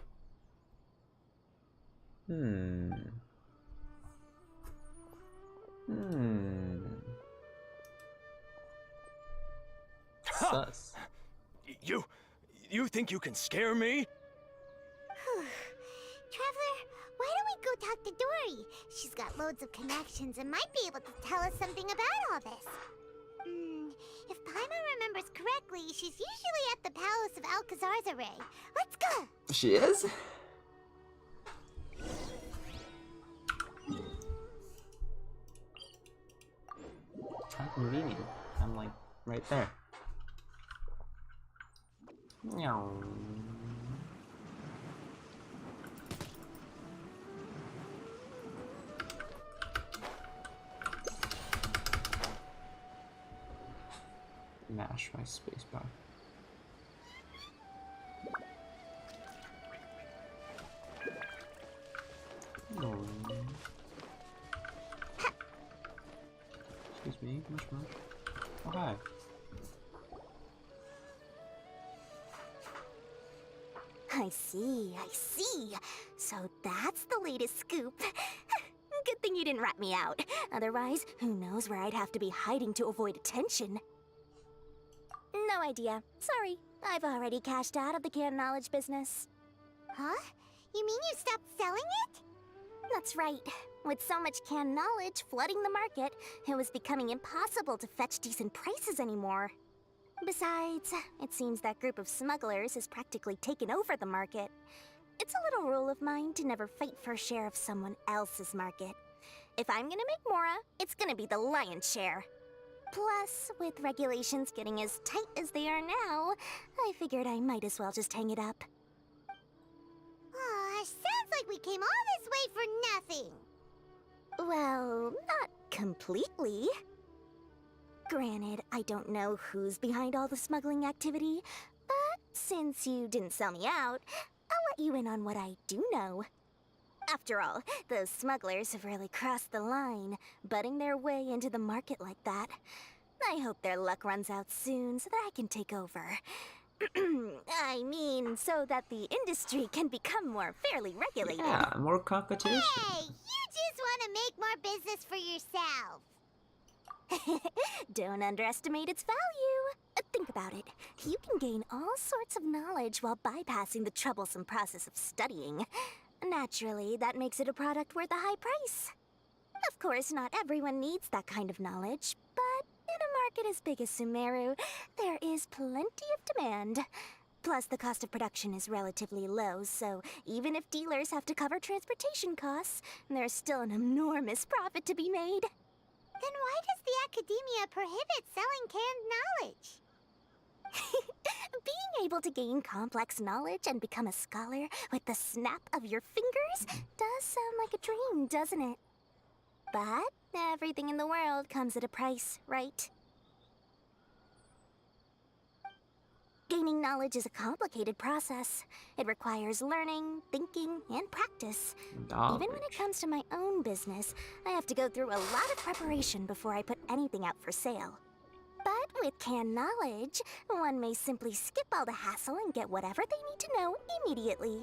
Sus. You think you can scare me? Traveler, why don't we go talk to Dory? She's got loads of connections and might be able to tell us something about all this. If Paimon remembers correctly, she's usually at the palace of Alcazar's. Let's go! She is? How convenient. I'm like right there. Meow. Mash my spacebar. No. Excuse me, mush. Oh, hi. I see. So that's the latest scoop. Good thing you didn't rat me out. Otherwise, who knows where I'd have to be hiding to avoid attention. No idea. Sorry. I've already cashed out of the canned knowledge business. Huh? You mean you stopped selling it? That's right. With so much canned knowledge flooding the market, it was becoming impossible to fetch decent prices anymore. Besides, it seems that group of smugglers has practically taken over the market. It's a little rule of mine to never fight for a share of someone else's market. If I'm gonna make Mora, it's gonna be the lion's share. Plus, with regulations getting as tight as they are now, I figured I might as well just hang it up. Aw, sounds like we came all this way for nothing. Well, not completely. Granted, I don't know who's behind all the smuggling activity, but since you didn't sell me out, I'll let you in on what I do know. After all, those smugglers have really crossed the line, butting their way into the market like that. I hope their luck runs out soon so that I can take over. I mean, so that the industry can become more fairly regulated. Yeah, more competition. Hey, you just want to make more business for yourself. Don't underestimate its value. Think about it. You can gain all sorts of knowledge while bypassing the troublesome process of studying. Naturally, that makes it a product worth a high price. Of course, not everyone needs that kind of knowledge, but in a market as big as Sumeru, there is plenty of demand. Plus, the cost of production is relatively low, so even if dealers have to cover transportation costs, there's still an enormous profit to be made. Then why does the academia prohibit selling canned knowledge? Being able to gain complex knowledge and become a scholar with the snap of your fingers does sound like a dream, doesn't it? But everything in the world comes at a price, right? Gaining knowledge is a complicated process. It requires learning, thinking, and practice. Even when it comes to my own business, I have to go through a lot of preparation before I put anything out for sale. But with canned knowledge, one may simply skip all the hassle and get whatever they need to know immediately.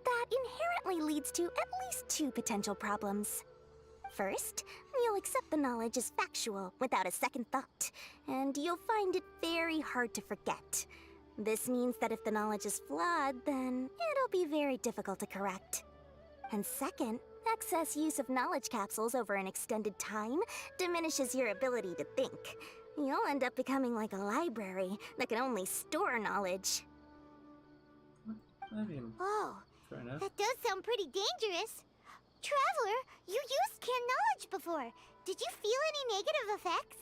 That inherently leads to at least two potential problems. First, you'll accept the knowledge as factual without a second thought, and you'll find it very hard to forget. This means that if the knowledge is flawed, then it'll be very difficult to correct. And second, excess use of knowledge capsules over an extended time diminishes your ability to think. You'll end up becoming like a library that can only store knowledge. I mean, Oh, fair enough. that does sound pretty dangerous. Traveler, you used canned knowledge before. Did you feel any negative effects?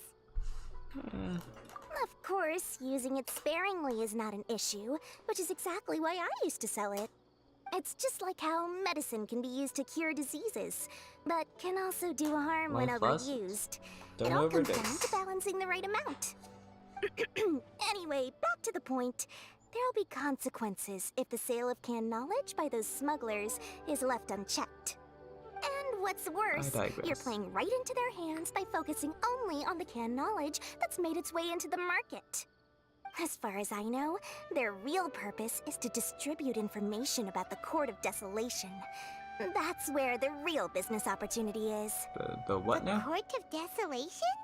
Of course, using it sparingly is not an issue, which is exactly why I used to sell it. It's just like how medicine can be used to cure diseases, but can also do harm when overused. It all comes down to balancing the right amount. Anyway, back to the point. There'll be consequences if the sale of canned knowledge by those smugglers is left unchecked. And what's worse, you're playing right into their hands by focusing only on the canned knowledge that's made its way into the market. As far as I know, their real purpose is to distribute information about the Court of Desolation. That's where the real business opportunity is. The what now? Court of Desolation?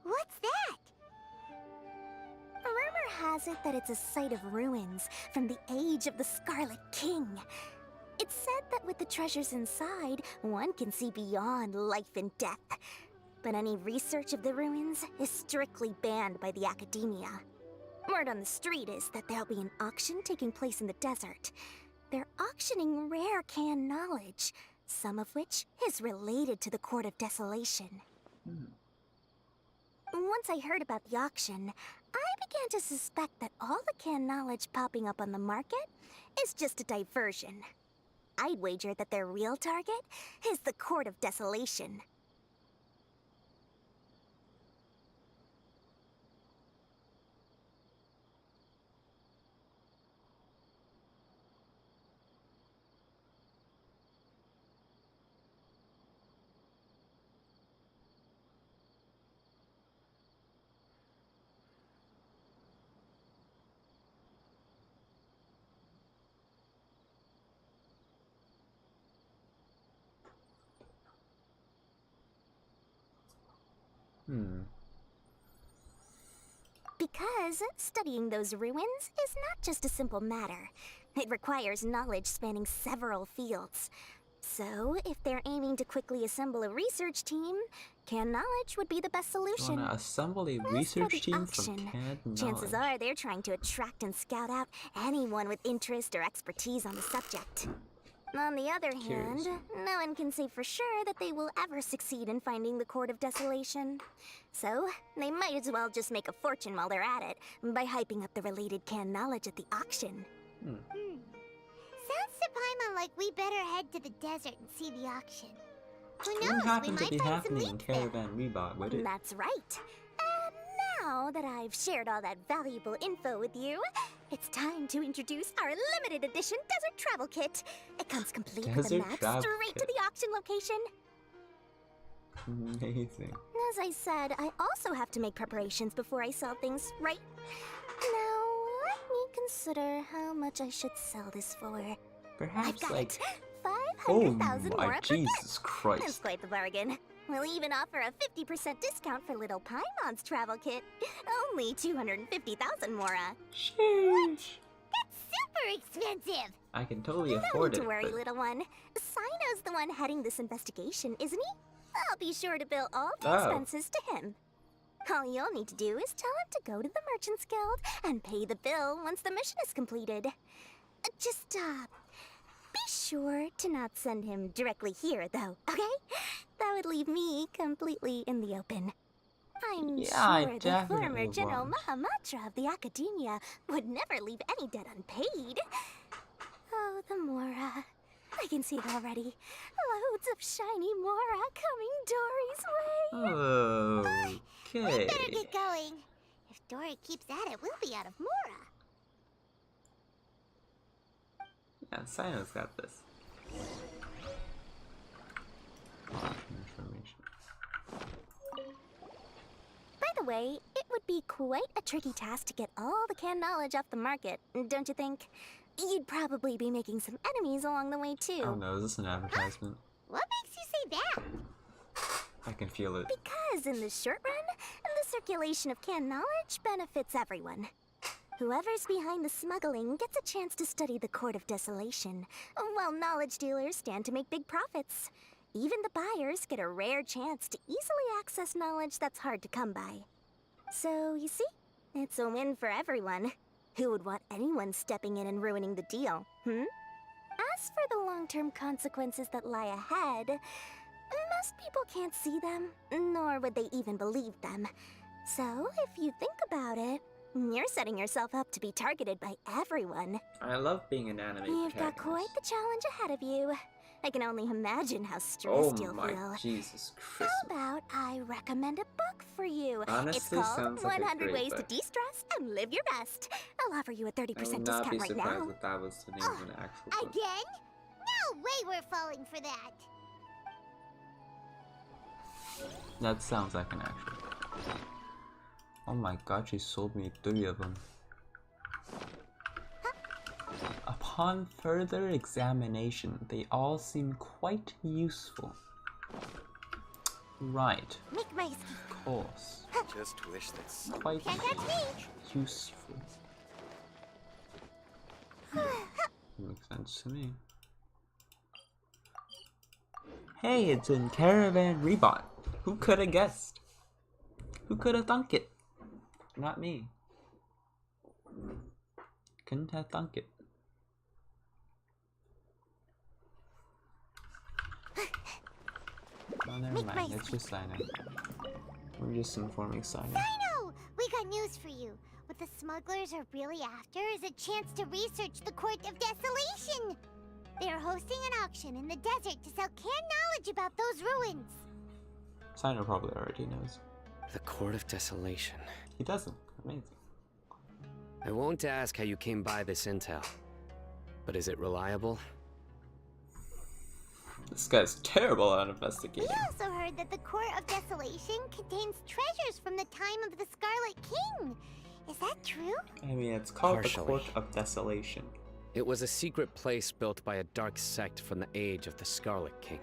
What's that? Rumor has it that it's a site of ruins from the age of the Scarlet King. It's said that with the treasures inside, one can see beyond life and death. But any research of the ruins is strictly banned by the academia. Word on the street is that there'll be an auction taking place in the desert. They're auctioning rare canned knowledge, some of which is related to the Court of Desolation. Once I heard about the auction, I began to suspect that all the canned knowledge popping up on the market is just a diversion. I'd wager that their real target is the Court of Desolation. Because studying those ruins is not just a simple matter. It requires knowledge spanning several fields. So, if they're aiming to quickly assemble a research team, canned knowledge would be the best solution. Want to assemble a research team from canned knowledge? Chances are they're trying to attract and scout out anyone with interest or expertise on the subject. On the other Curious. hand, no one can say for sure that they will ever succeed in finding the Court of Desolation. So, they might as well just make a fortune while they're at it by hyping up the related canned knowledge at the auction. Sounds to Paimon like we better head to the desert and see the auction. Who knows, Wouldn't we happen to might be find some happening in leads there. Caravan Rebot, would it? That's right. And now that I've shared all that valuable info with you, it's time to introduce our limited edition Desert Travel Kit. It comes complete with a Desert map Travel straight Kit. to the auction location. Amazing. As I said, I also have to make preparations before I sell things, right? Now, let me consider how much I should sell this for. I've Perhaps got like. it. Oh 500,000 my more per Jesus That's Christ. quite the bargain. We'll even offer a 50% discount for little Paimon's travel kit. Only 250,000 Mora. Sheesh. Super expensive! I can totally No afford need it. to worry, but little one. Sino's the one heading this investigation, isn't he? I'll be sure to bill all the Oh. expenses to him. All you'll need to do is tell him to go to the Merchants Guild and pay the bill once the mission is completed. Just, be sure to not send him directly here, though, okay? That would leave me completely in the open. I'm Yeah, I sure the definitely former General won't. Mahamatra of the Academia would never leave any debt unpaid. Oh, the Mora. I can see it already. Loads of shiny Mora coming Dory's way. We Okay. better get going. If Dory keeps at it, we'll be out of Mora. Yeah, Sino's got this. Information. By the way, it would be quite a tricky task to get all the canned knowledge off the market, don't you think? You'd probably be making some enemies along the way, too. Oh no, is this an advertisement? What makes you say that? I can feel it. Because in the short run, the circulation of canned knowledge benefits everyone. Whoever's behind the smuggling gets a chance to study the Court of Desolation, while knowledge dealers stand to make big profits. Even the buyers get a rare chance to easily access knowledge that's hard to come by. So, you see, it's a win for everyone. Who would want anyone stepping in and ruining the deal, As for the long-term consequences that lie ahead, most people can't see them, nor would they even believe them. So, if you think about it, you're setting yourself up to be targeted by everyone. I love being an anime You've got protagonist. quite the challenge ahead of you. I can only imagine how Oh stressed you'll my feel. Jesus How Christ. about I recommend a book for you? It's Honestly, called sounds like a 100 great Ways book. to De-Stress and Live Your Best. I'll offer you a 30% I would discount not be right surprised now. if that was the name of an actual book. Again? No way we're falling for that. That sounds like an actual book. Oh my god, she sold me 3 of them. Upon further examination, they all seem quite useful. Right, Make my of course. Just wish that Quite Can't touch me. useful. Makes sense to me. Hey, it's in Caravan Rebot. Who could have guessed? Who could have thunk it? Not me. Couldn't have thunk it. Oh, never mind. It's just Sino. We're just informing Sino. Dino! We got news for you. What the smugglers are really after is a chance to research the Court of Desolation. They are hosting an auction in the desert to sell canned knowledge about those ruins. Sino probably already knows. The Court of Desolation. He doesn't. Amazing. I won't ask how you came by this intel, but is it reliable? This guy's terrible at We investigating. also heard that the Court of Desolation contains treasures from the time of the Scarlet King. Is that true? I mean, it's called Partially. the Court of Desolation. It was a secret place built by a dark sect from the age of the Scarlet King.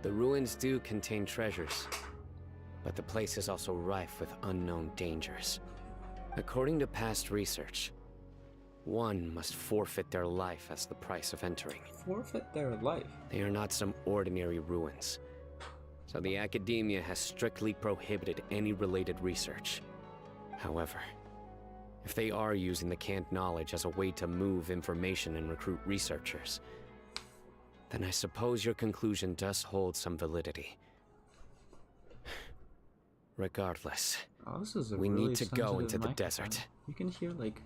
The ruins do contain treasures, but the place is also rife with unknown dangers. According to past research, one must forfeit their life as the price of entering. Forfeit their life? They are not some ordinary ruins, so the Academia has strictly prohibited any related research. However, if they are using the canned knowledge as a way to move information and recruit researchers, then I suppose your conclusion does hold some validity. Regardless, this is a we really need to go sensitive into the microphone. desert. You can hear like,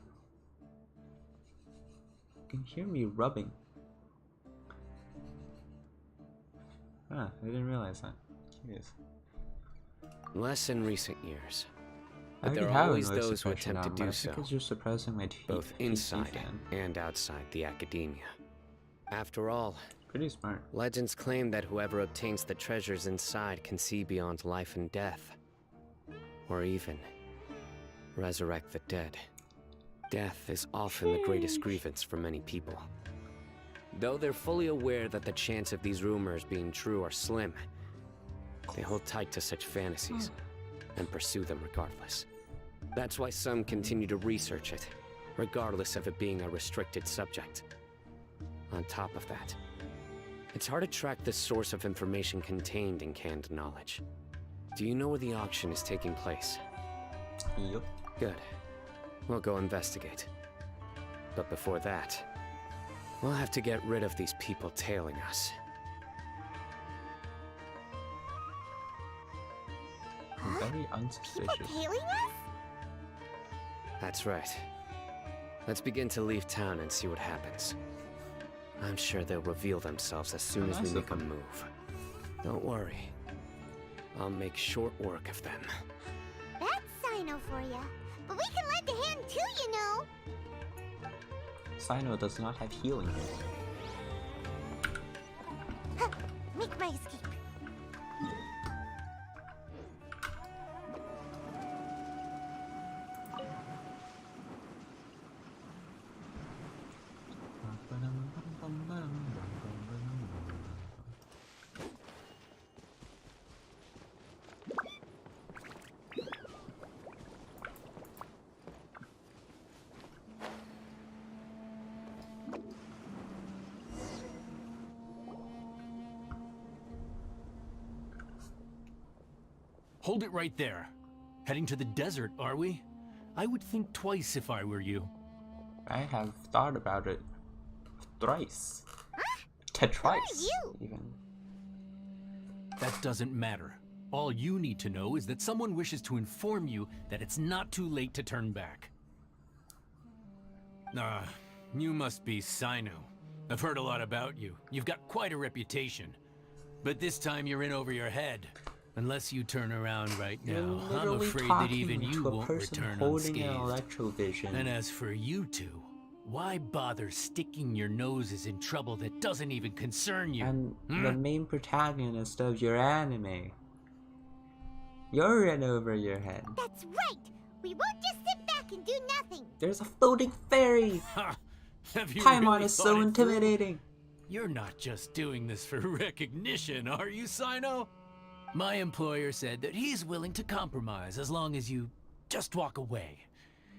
you can hear me rubbing. Ah, I didn't realize that. Curious. Less in recent years, I but there already are have always noise those who suppression attempt on, to but do I think so, it's just suppressing my both PC inside fan. and outside the academia. After all, Pretty smart. Legends claim that whoever obtains the treasures inside can see beyond life and death, or even resurrect the dead. Death is often the greatest grievance for many people. Though they're fully aware that the chance of these rumors being true are slim, they hold tight to such fantasies and pursue them regardless. That's why some continue to research it, regardless of it being a restricted subject. On top of that, it's hard to track the source of information contained in canned knowledge. Do you know where the auction is taking place? Yep. Good. We'll go investigate. But before that, we'll have to get rid of these people tailing us. Very unsuspicious. People tailing us? That's right. Let's begin to leave town and see what happens. I'm sure they'll reveal themselves as soon as we make a move. Don't worry. I'll make short work of them. That's Sino for ya. But we can lend a hand too, you know. Sino does not have healing here. Huh, make my escape. Hold it right there. Heading to the desert, are we? I would think twice if I were you. I have thought about it thrice. Tetrice, even. That doesn't matter. All you need to know is that someone wishes to inform you that it's not too late to turn back. You must be Sino. I've heard a lot about you. You've got quite a reputation. But this time you're in over your head. Unless you turn around right now, I'm afraid that even you won't return unscathed. And as for you two, why bother sticking your noses in trouble that doesn't even concern you? And the main protagonist of your anime. You're in over your head. That's right! We won't just sit back and do nothing! There's a floating fairy! Paimon is so intimidating! You're not just doing this for recognition, are you, Sino? My employer said that he's willing to compromise as long as you just walk away.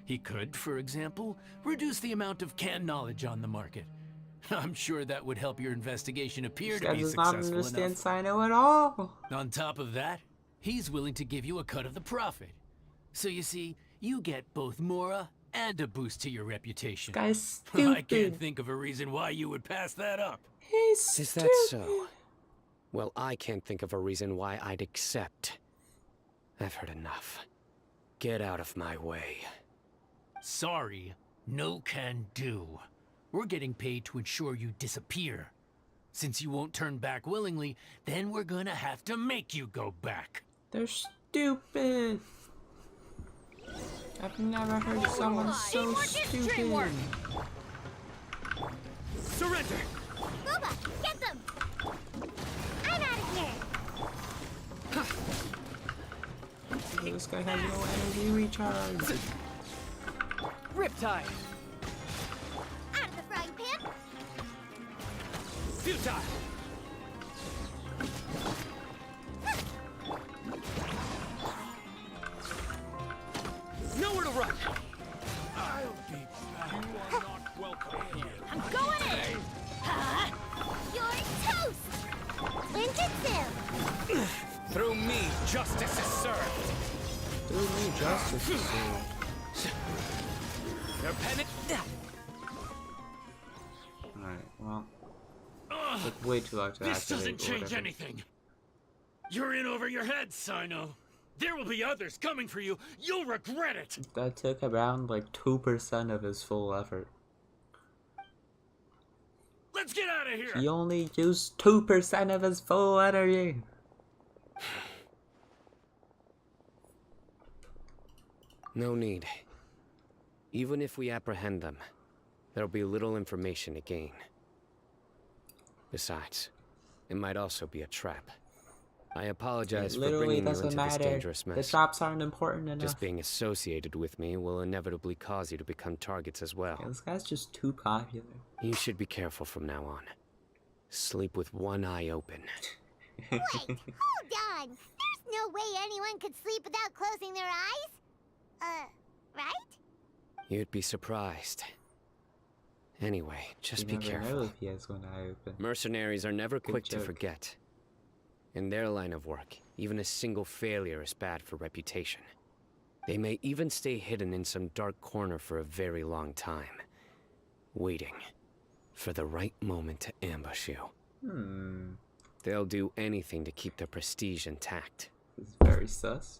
He could, for example, reduce the amount of canned knowledge on the market. I'm sure that would help your investigation appear to be successful enough. Does not understand Sino at all. On top of that, he's willing to give you a cut of the profit. So you see, you get both Mora and a boost to your reputation. This guy's stupid. I can't think of a reason why you would pass that up. He's stupid. Is that so? Well, I can't think of a reason why I'd accept. I've heard enough. Get out of my way. Sorry, no can do. We're getting paid to ensure you disappear. Since you won't turn back willingly, then we're gonna have to make you go back. They're stupid. I've never heard someone so stupid. Surrender! Booba, get them! I'm out of here! This guy has no energy recharge. Riptide! Out of the frying pan! Futile! Nowhere to run! I'll be back. You are not welcome here. I'm going in! You're toast! Ninjutsu! Through me, justice is served. Through me, justice is served. Your penitent. Alright, well. Like way too long to This doesn't activate or change whatever. anything. You're in over your head, Sino. There will be others coming for you. You'll regret it. That took around like 2% of his full effort. Let's get out of here. He only used 2% of his full energy. No need. Even if we apprehend them, there'll be little information to gain. Besides, it might also be a trap. I apologize It for literally bringing you doesn't into this matter. dangerous The mess. traps aren't important enough. Just being associated with me will inevitably cause you to become targets as well. Yeah, this guy's just too popular. You should be careful from now on. Sleep with one eye open. Wait, hold on. There's no way anyone could sleep without closing their eyes. Right? You'd be surprised. Anyway, just You be never careful. know if he has one eye open. Mercenaries are never Good quick to joke. forget. In their line of work, even a single failure is bad for reputation. They may even stay hidden in some dark corner for a very long time, waiting for the right moment to ambush you. They'll do anything to keep their prestige intact. It's very sus.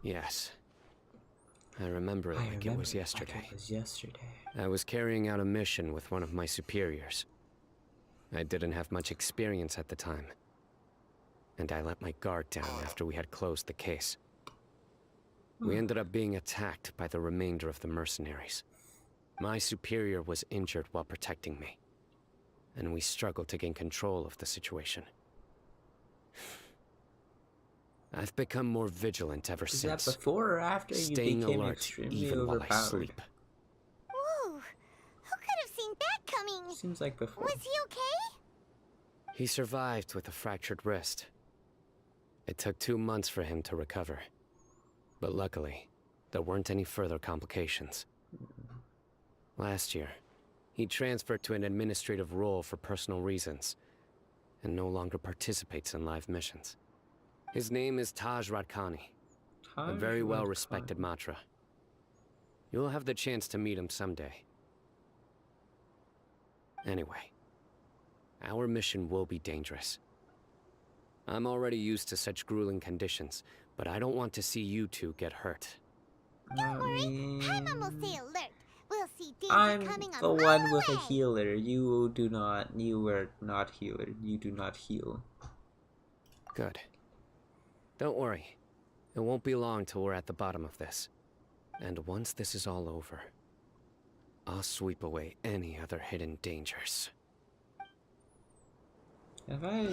Yes. I remember it like it was yesterday. I was carrying out a mission with one of my superiors. I didn't have much experience at the time, and I let my guard down after we had closed the case. We ended up being attacked by the remainder of the mercenaries. My superior was injured while protecting me, and we struggled to gain control of the situation. I've become more vigilant ever Is since. that before or after you staying became alert extremely even while I overpowered? sleep. Whoa, who could have seen that coming? Seems like before. Was he okay? He survived with a fractured wrist. It took 2 months for him to recover. But luckily, there weren't any further complications. Last year, he transferred to an administrative role for personal reasons, and no longer participates in live missions. His name is Taj Radkani, a very well-respected Matra. You'll have the chance to meet him someday. Anyway, our mission will be dangerous. I'm already used to such grueling conditions, but I don't want to see you two get hurt. Don't worry, Paimon will stay alert. We'll see danger I'm coming a the mile one with a away. healer. You were not healer. You do not heal. Good. Don't worry. It won't be long till we're at the bottom of this. And once this is all over, I'll sweep away any other hidden dangers. If I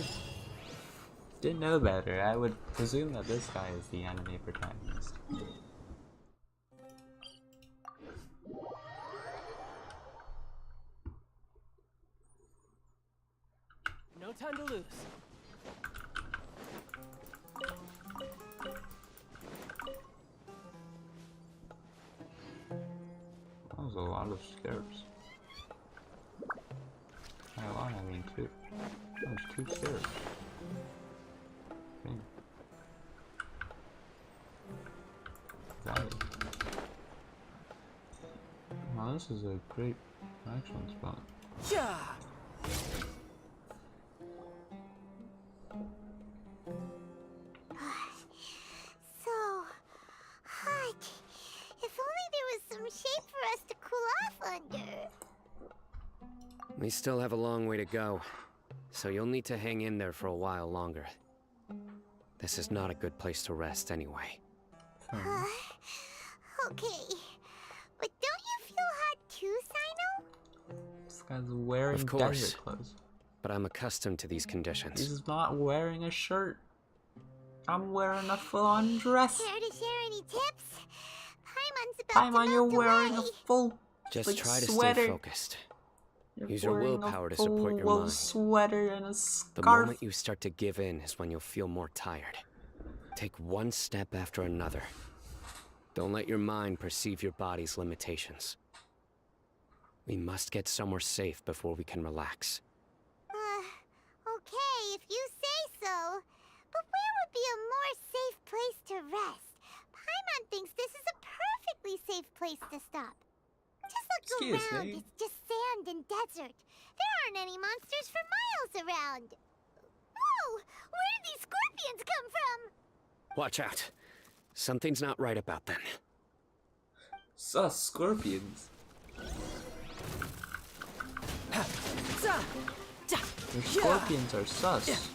didn't know better, I would presume that this guy is the anime protagonist. No time to lose. That was a lot of scarabs. By a lot, I mean two. There's 2 scarabs. Dang. Valley. Wow, this is a great action spot. Yeah. So hot. If only there was some shade for us to cool off under. We still have a long way to go, so you'll need to hang in there for a while longer. This is not a good place to rest anyway. Okay. But don't you feel hot too, Sino? This guy's wearing Of course. desert clothes. But I'm accustomed to these conditions. He's not wearing a shirt. I'm wearing a full-on dress. Care to share any tips? Paimon's about Paimon, to you're melt wearing away. a full Just like, try to sweater. stay focused. You're Use your wearing willpower a to support full your wool mind. sweater and a scarf. The moment you start to give in is when you'll feel more tired. Take one step after another. Don't let your mind perceive your body's limitations. We must get somewhere safe before we can relax. Okay, if you say so. But where would be a more safe place to rest? Paimon thinks this is a perfectly safe place to stop. Just look Excuse around. me? It's just sand and desert. There aren't any monsters for miles around. Whoa! Where did these scorpions come from? Watch out. Something's not right about them. Sus scorpions. Your scorpions are sus.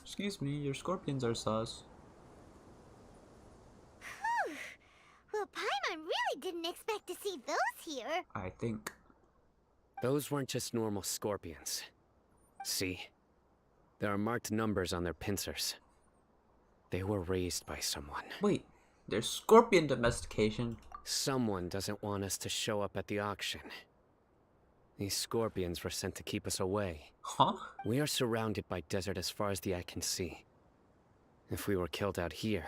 Excuse me, your scorpions are sus. Well, Paimon really didn't expect to see those here. I think. Those weren't just normal scorpions. See? There are marked numbers on their pincers. They were raised by someone. Wait, there's scorpion domestication. Someone doesn't want us to show up at the auction. These scorpions were sent to keep us away. Huh? We are surrounded by desert as far as the eye can see. If we were killed out here,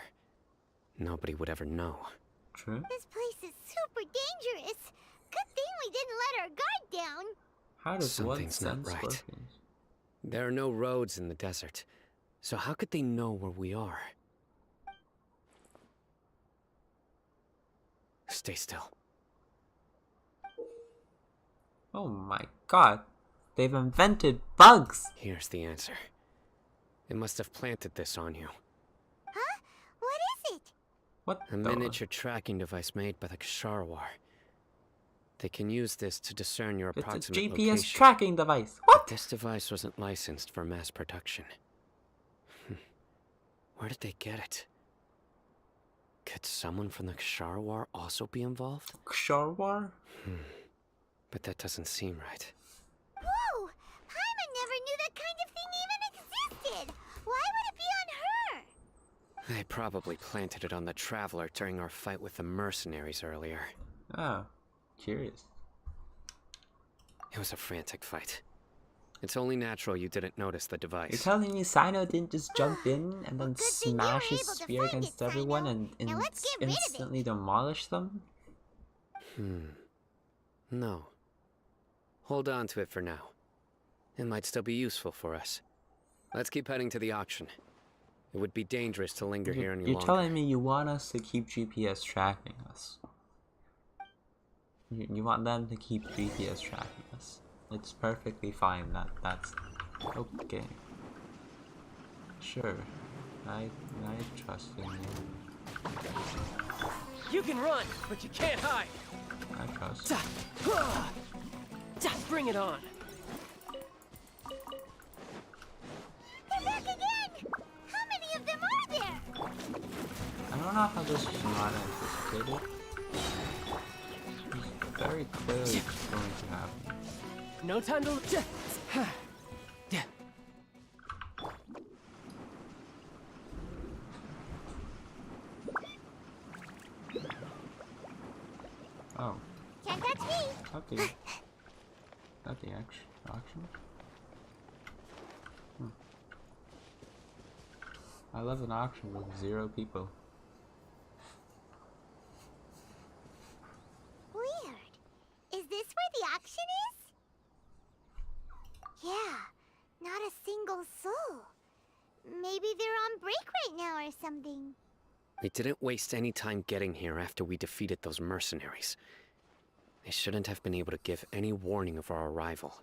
nobody would ever know. True. This place is super dangerous. Good thing we didn't let our guard down. How does one Something's send not right. scorpions? There are no roads in the desert, so how could they know where we are? Stay still. Oh my god. They've invented bugs! Here's the answer. They must have planted this on you. Huh? What is it? What A miniature tracking device made by the Ksharwar. They can use this to discern your It's a approximate GPS location. tracking device. What? This device wasn't licensed for mass production. Where did they get it? Could someone from the Ksharwar also be involved? Ksharwar? But that doesn't seem right. Whoa! Paimon never knew that kind of thing even existed. Why would it be on her? They probably planted it on the Traveler during our fight with the mercenaries earlier. Oh, curious. It was a frantic fight. It's only natural you didn't notice the device. You're telling me Sino didn't just jump in and then smash his spear against everyone and instantly demolish them? No. Hold on to it for now. It might still be useful for us. Let's keep heading to the auction. It would be dangerous to linger here any longer. You're telling me you want us to keep GPS tracking us. You want them to keep GPS tracking us. It's perfectly fine. That's okay. Sure. I trust in you. You can run, but you can't hide. I trust. Bring it on. They're back again! How many of them are there? I don't know how this was not anticipated. It's very clearly it's going to happen. No time to... Oh. Can't touch me! Not the auction? I love an auction with 0 people. Weird. Is this where the auction is? Yeah, not a single soul. Maybe they're on break right now or something. We didn't waste any time getting here after we defeated those mercenaries. They shouldn't have been able to give any warning of our arrival.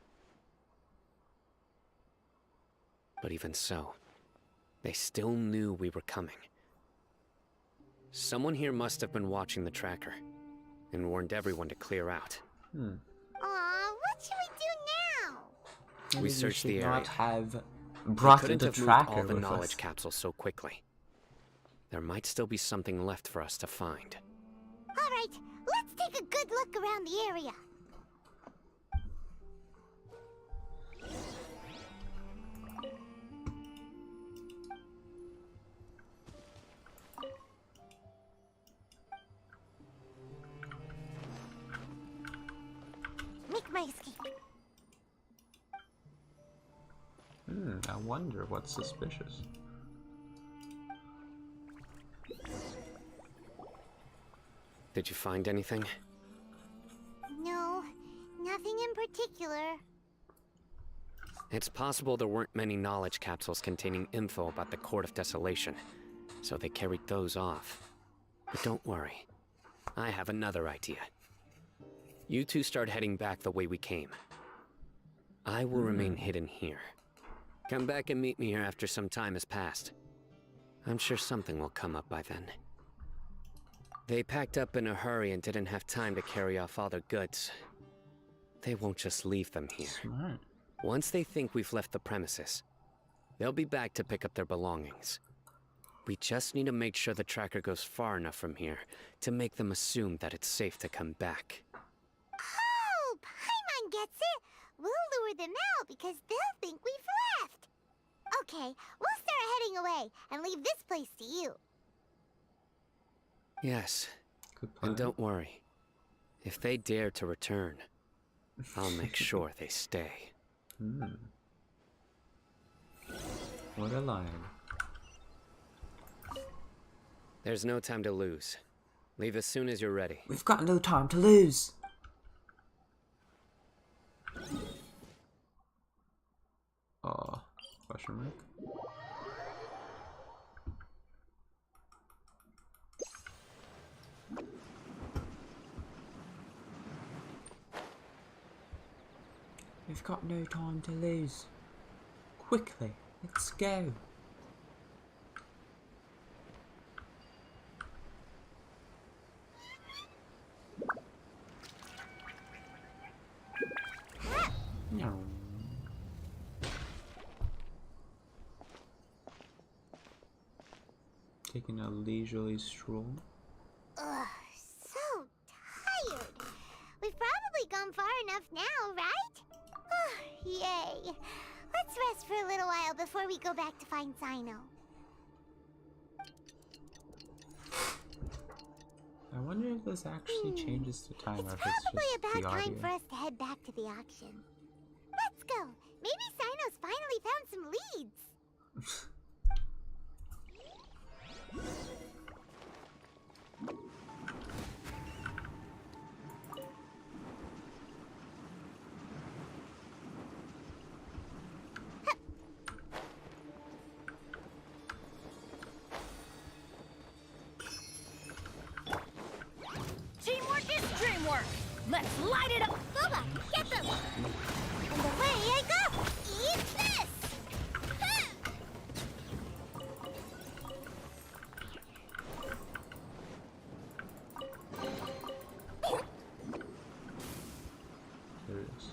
But even so, they still knew we were coming. Someone here must have been watching the tracker and warned everyone to clear out. Aw, what should we do now? We searched the area. Not have We brought couldn't the have moved tracker all the with knowledge us. capsules so quickly. There might still be something left for us to find. Alright, let's take a good look around the area. Make my escape. I wonder what's suspicious. Did you find anything? No, nothing in particular. It's possible there weren't many knowledge capsules containing info about the Court of Desolation, so they carried those off. But don't worry. I have another idea. You two start heading back the way we came. I will remain hidden here. Come back and meet me here after some time has passed. I'm sure something will come up by then. They packed up in a hurry and didn't have time to carry off all their goods. They won't just leave them here. Smart. Once they think we've left the premises, they'll be back to pick up their belongings. We just need to make sure the tracker goes far enough from here to make them assume that it's safe to come back. Oh, Paimon gets it. We'll lure them out because they'll think we've left. Okay, we'll start heading away and leave this place to you. Yes. And don't worry. If they dare to return, I'll make sure they stay. What a line. There's no time to lose. Leave as soon as you're ready. We've got no time to lose. Question mark? We've got no time to lose. Quickly, let's go. No. Taking a leisurely stroll. Ugh, so tired. We've probably gone far enough now, right? Yay. Let's rest for a little while before we go back to find Sino. I wonder if this actually changes the time or if it's Probably just about the time audio. for us to head back to the auction. Let's go. Maybe Sino's finally found some leads. Teamwork is dreamwork. Let's light it up. Boba, get them. And away I go. Eat this. There it is.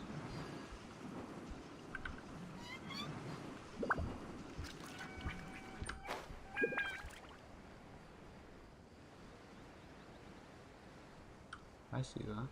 I see that.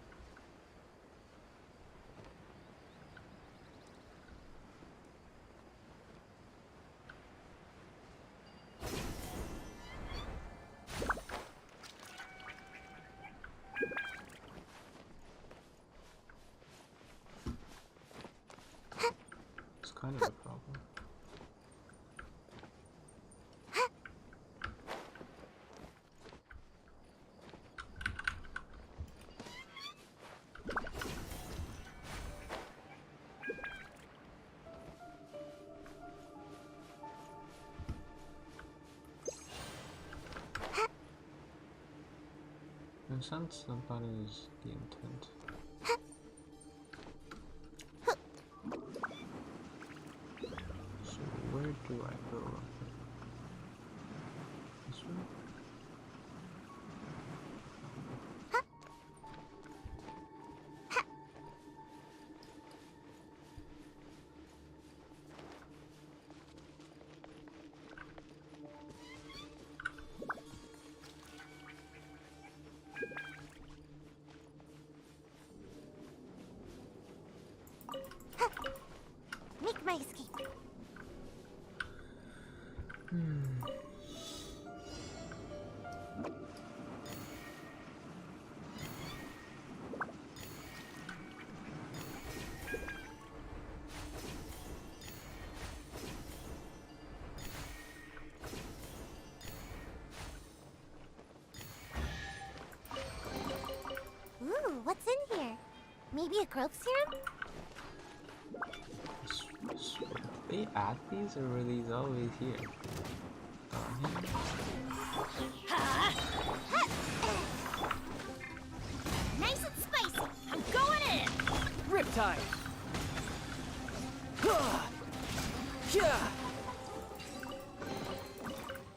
It's kind of a problem. In a sense, that is the intent. So where do I go? This way? Make my escape. Ooh, what's in here? Maybe a growth serum? They add these or were these always here? Riptide! Yeah!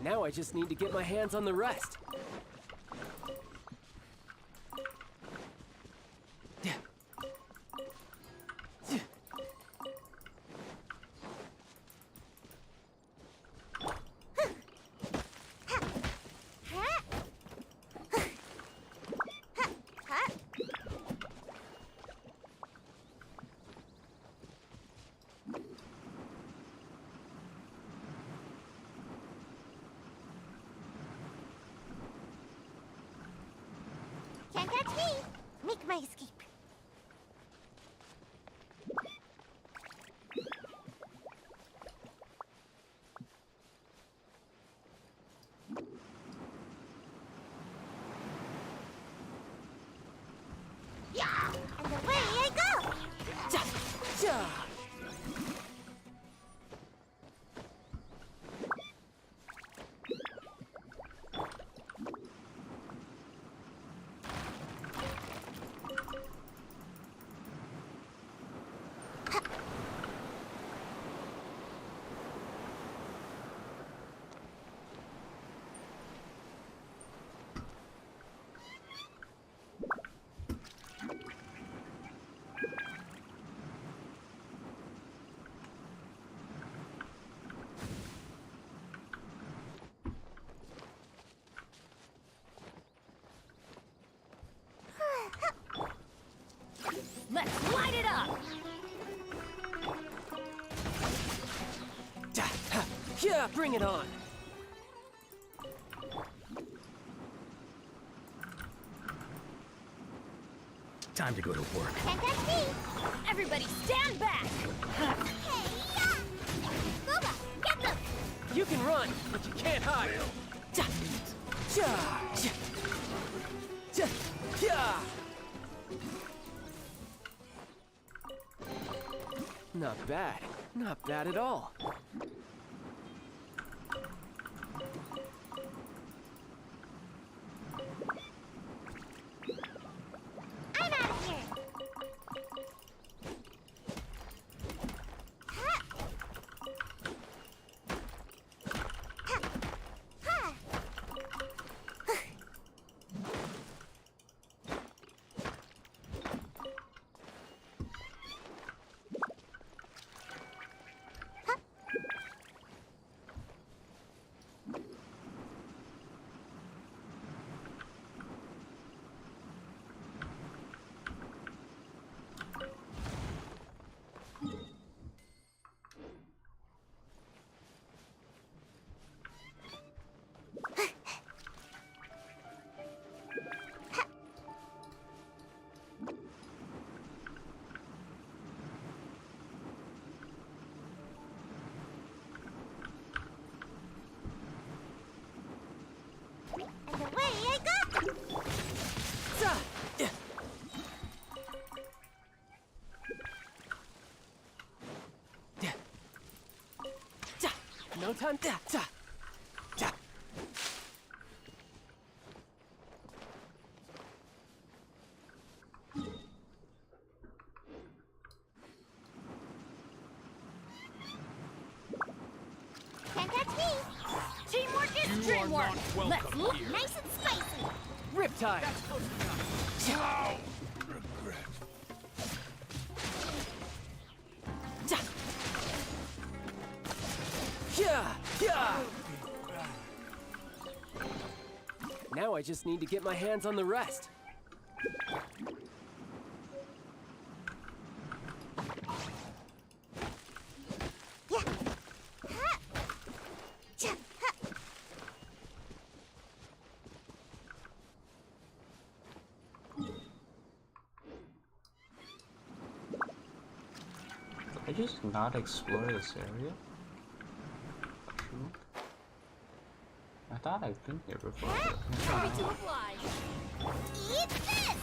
Now I just need to get my hands on the rest. Can't catch me! Make my escape. Yeah! And away I go! Ja! Let's light it up! Yeah, bring it on! Time to go to work. Can't catch me! Everybody stand back! Hey, yeah! Boba, get them! You can run, but you can't hide! Ja! Ja! Ja! Ja! Not bad. Not bad at all. I'm out of here! Ha! Ha! Ha! And away I go! Ja! Ja! Ja! Ja! No time. Ja! Ja! Ja! Can't catch me! Teamwork is dreamwork! Let's look Nice and spicy! Riptide! No regret. Ja! Yeah! Yeah! Now I just need to get my hands on the rest. Yeah! Ha! Ja! Ha! Did I just not explore this area? True. I thought I'd been here before. Ready to apply! Eat this!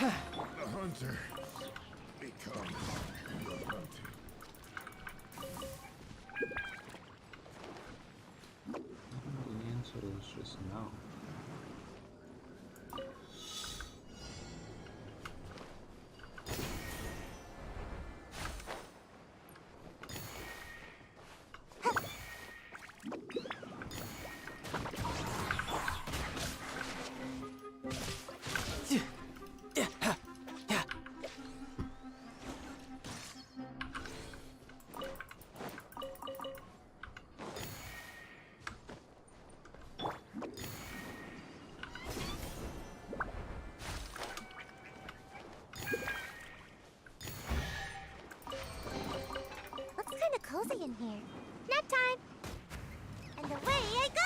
The hunter becomes the hunted. The answer is just no. cozy in here. Nap time! And away I go!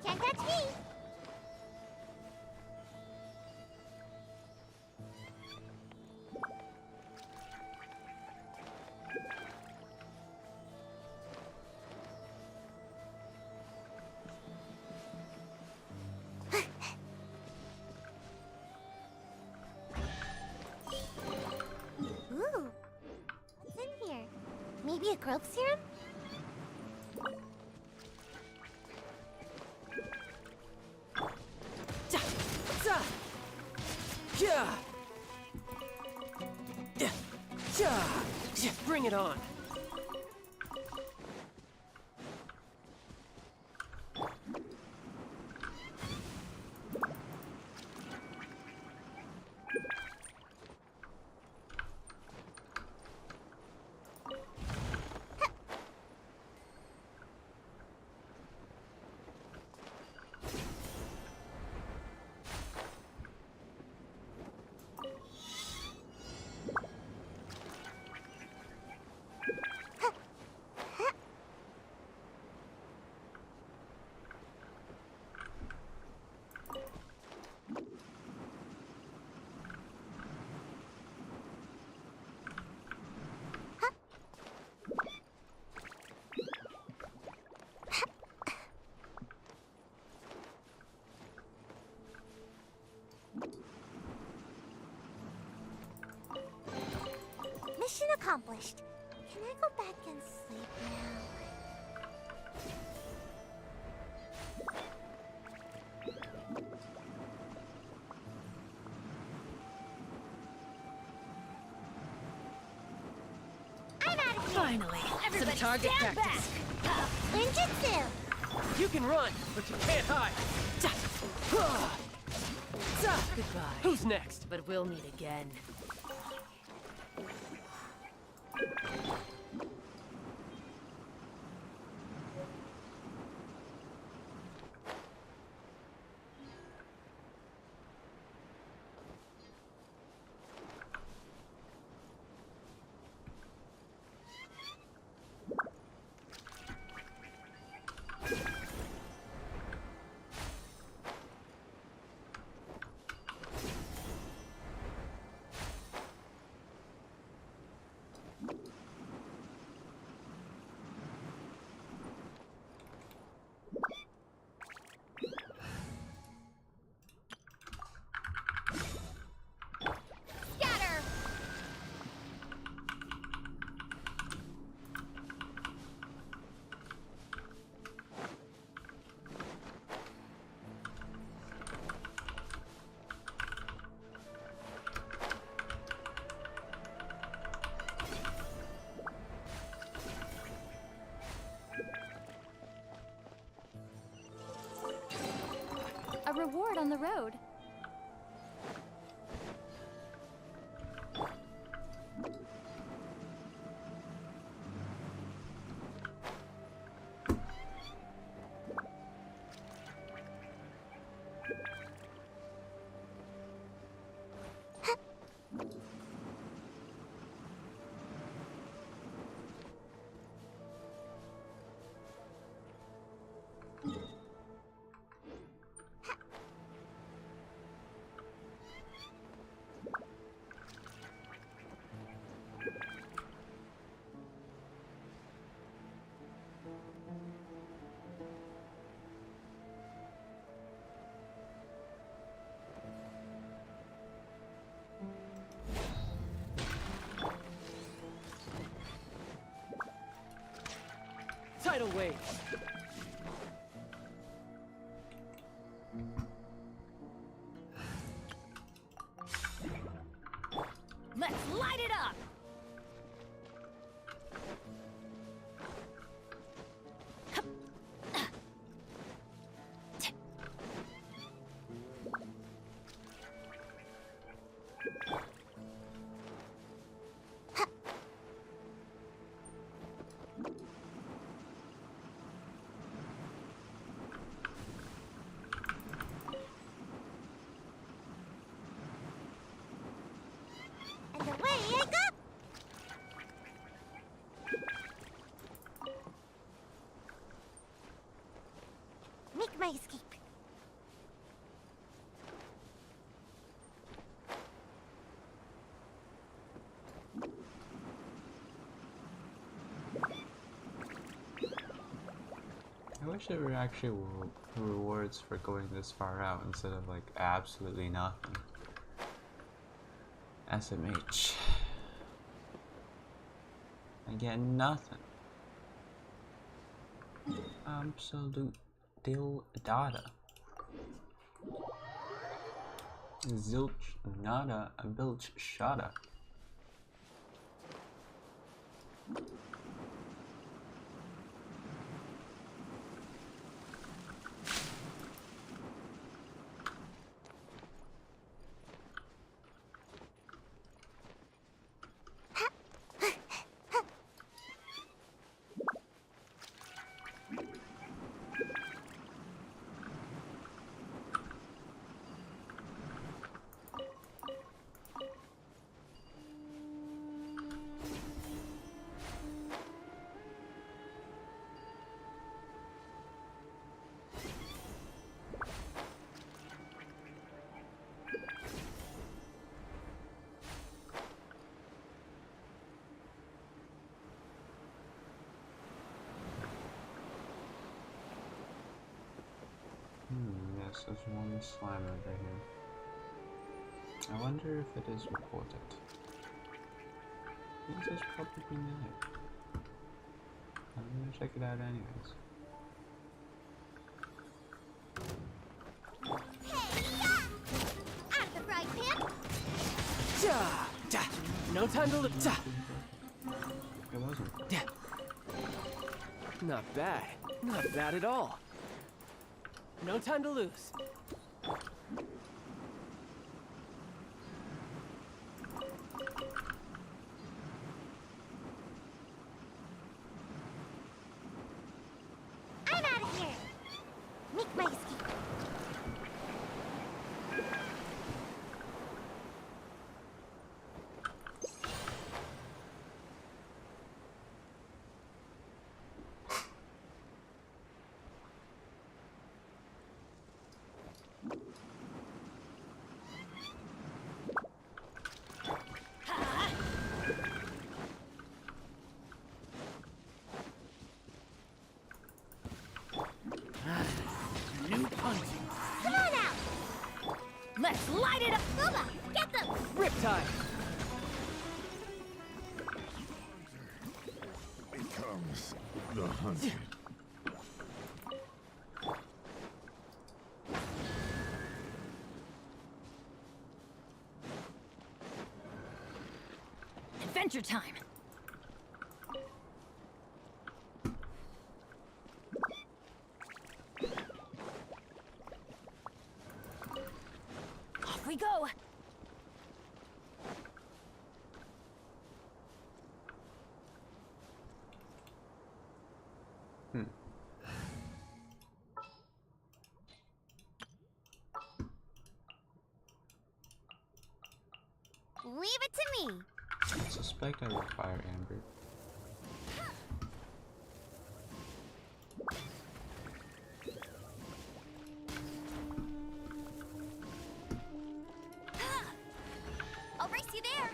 Can't catch me! Ooh, what's in here? Maybe a growth serum? Bring it on. Mission accomplished. Can I go back and sleep now? I'm out of here! Finally, Everybody some target stand practice. back! Ninjutsu! You can run, but you can't hide. Goodbye. Who's next? But we'll meet again. Scatter! A reward on the road. tidal wave. Let's light it up! And away I go! Make my escape. I wish there were actually rewards for going this far out instead of like absolutely nothing. SMH. I get nothing. Absolute dill data. Zilch nada a bilch shada. Yes, there's one slime over here. I wonder if it is reported. Yes, it's probably not. I'm gonna check it out anyways. Out of the frying pan! No time to look. It wasn't. Not bad. Not bad at all. No time to lose. I'm out of here! Make my escape. New punch. Come on out! Let's light it up! Booba, get them! Riptide. Becomes the hunted. Adventure time! Off we go! Leave it to me! I suspect I require Amber. I'll race you there!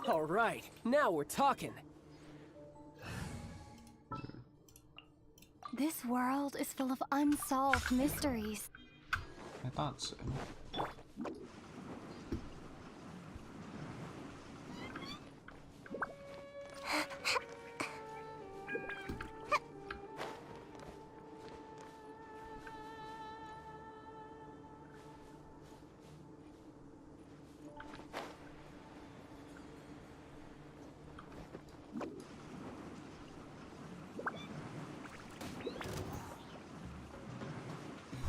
All right, now we're talking. This world is full of unsolved mysteries. I thought so.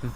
And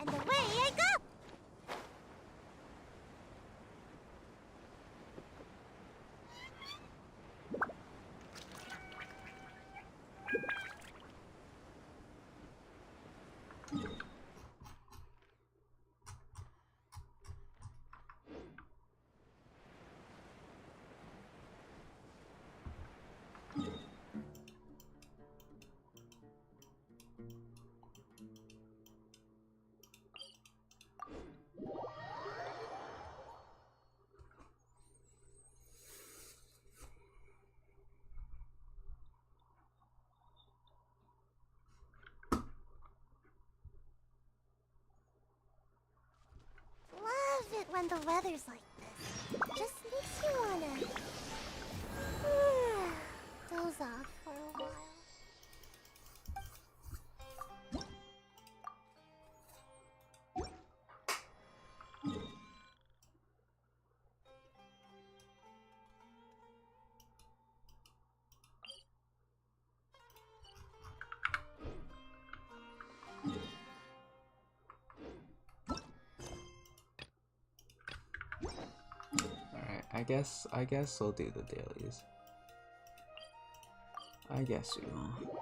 away I go! Love it when the weather's like this. Just makes you wanna doze off for a while. Alright, I guess we'll do the dailies. I guess we will.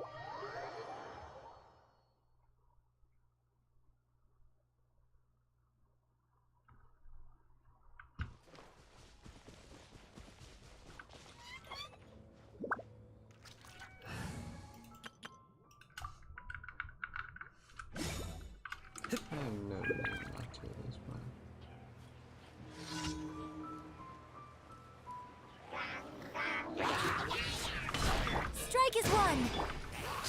I have no reason not to at this point. Strike is one!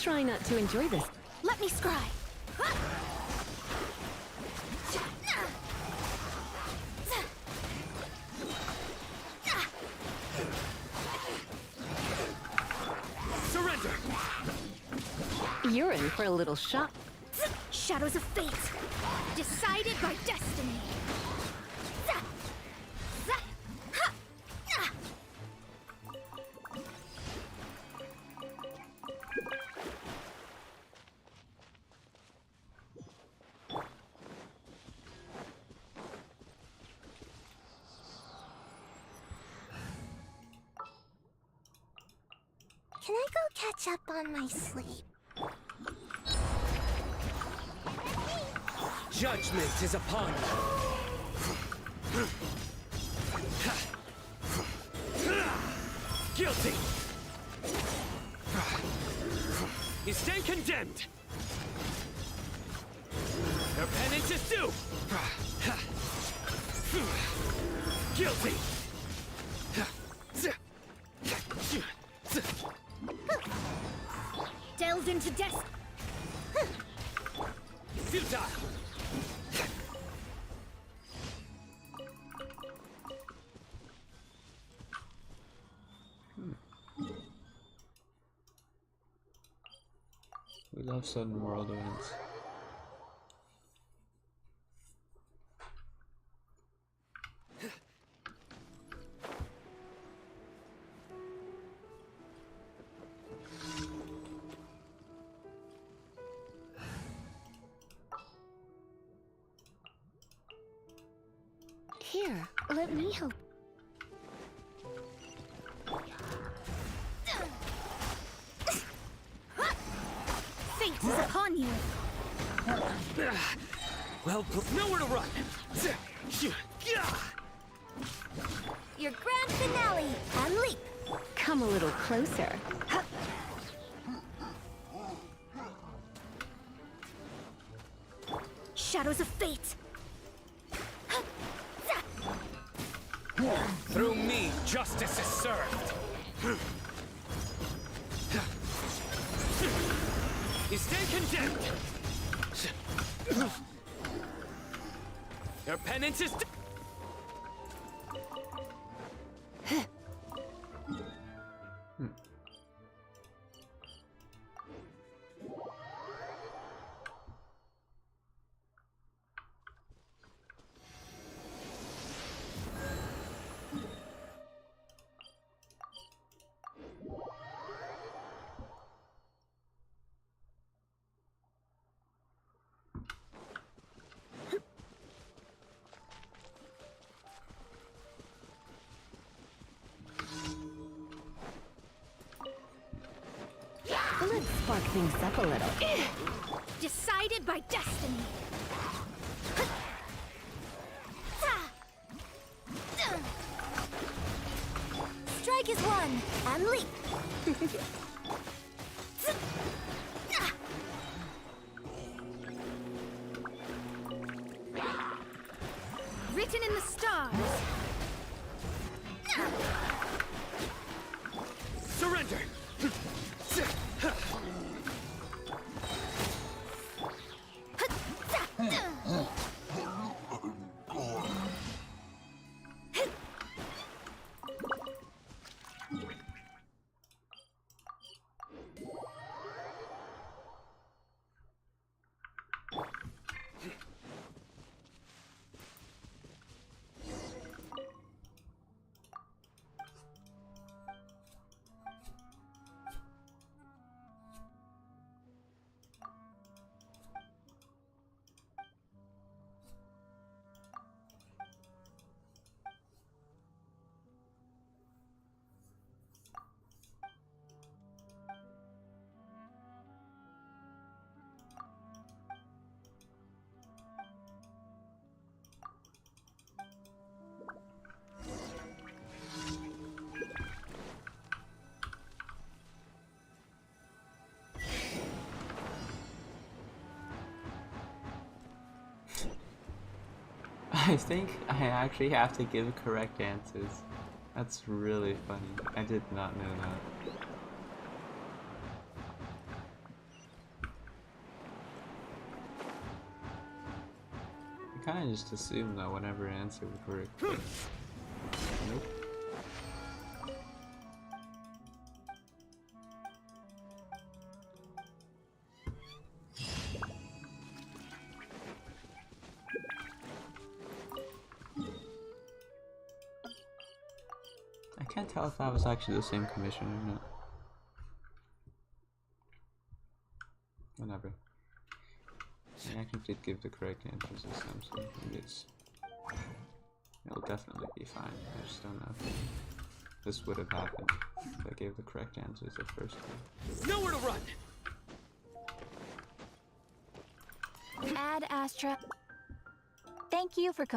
Try not to enjoy this. Let me scry! Surrender! You're in for a little shock. Shadows of fate! Decided by destiny! Can I go catch up on my sleep? Judgment is upon you. Guilty! You stand condemned! Your penance is due! Guilty! Delve into death! Futile! We love sudden world events. Here, let me help. Fate is upon you! Well, nowhere to run! Your grand finale, and leap! Come a little closer. shadows of fate. Through me, justice is served. You stand condemned. Your penance is. Let's spark things up a little. Decided by destiny. Strike is one, and leap. Written in the stars. Surrender! I think I actually have to give correct answers. That's really funny. I did not know that. I kinda just assumed that whenever I answered correctly. Nope. I can't tell if that was actually the same commission or not. Whatever. I actually did give the correct answers this time, so it'll definitely be fine. I just don't know if this would have happened if I gave the correct answers at first time. Nowhere to run! Ad Astra. Thank you for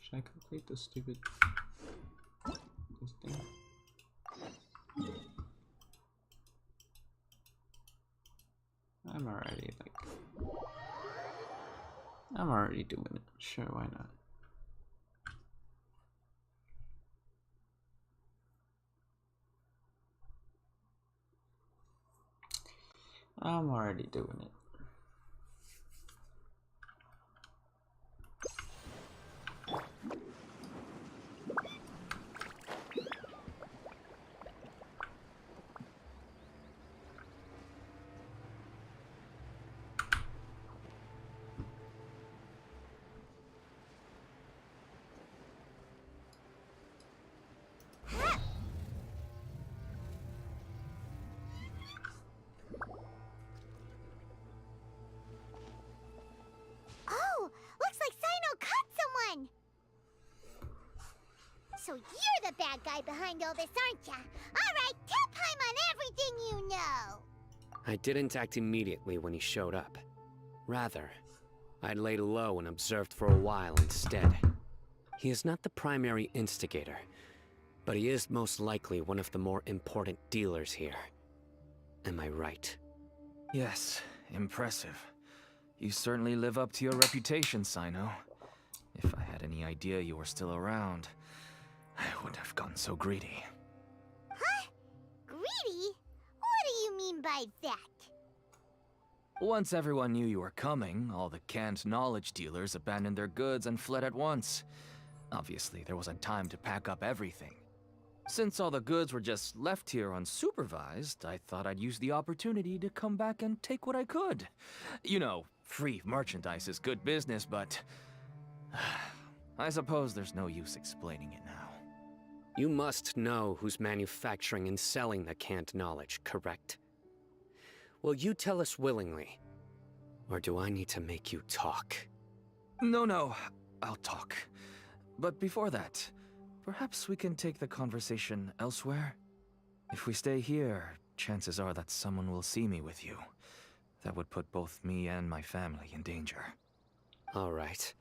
Should I complete this stupid this thing? I'm already doing it. Sure, why not? I'm already doing it. Oh, looks like Sino caught someone! So you're the bad guy behind all this, aren't ya? Alright, tell Paimon everything you know! I didn't act immediately when he showed up. Rather, I laid low and observed for a while instead. He is not the primary instigator, but he is most likely one of the more important dealers here. Am I right? Yes, impressive. You certainly live up to your reputation, Sino. If I had any idea you were still around, I wouldn't have gotten so greedy. Huh? Greedy? What do you mean by that? Once everyone knew you were coming, all the canned knowledge dealers abandoned their goods and fled at once. Obviously, there wasn't time to pack up everything. Since all the goods were just left here unsupervised, I thought I'd use the opportunity to come back and take what I could. You know, free merchandise is good business, but I suppose there's no use explaining it now. You must know who's manufacturing and selling the canned knowledge, correct? Will you tell us willingly? Or do I need to make you talk? No, I'll talk. But before that, perhaps we can take the conversation elsewhere? If we stay here, chances are that someone will see me with you. That would put both me and my family in danger. All right.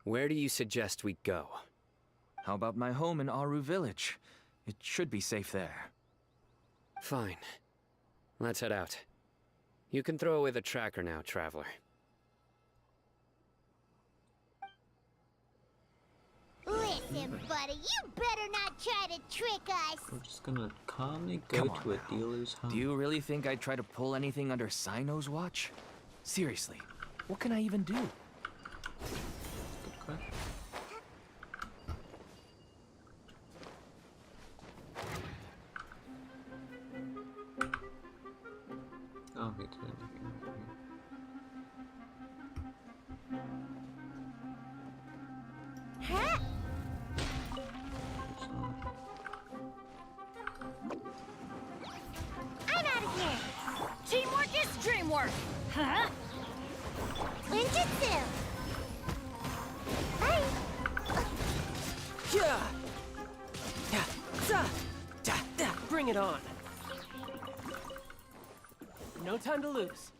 Where do you suggest we go? How about my home in Aru Village? It should be safe there. Fine. Let's head out. You can throw away the tracker now, Traveler. Listen, buddy, you better not try to trick us. We're just gonna calmly go to a dealer's home. Do you really think I'd try to pull anything under Sino's watch? Seriously, what can I even do? Good question. Oh, me too. Huh? I'm out of here. Teamwork is dreamwork! Huh? Ninjutsu. Bye. Yeah. Yeah. Bring it on. No time to lose.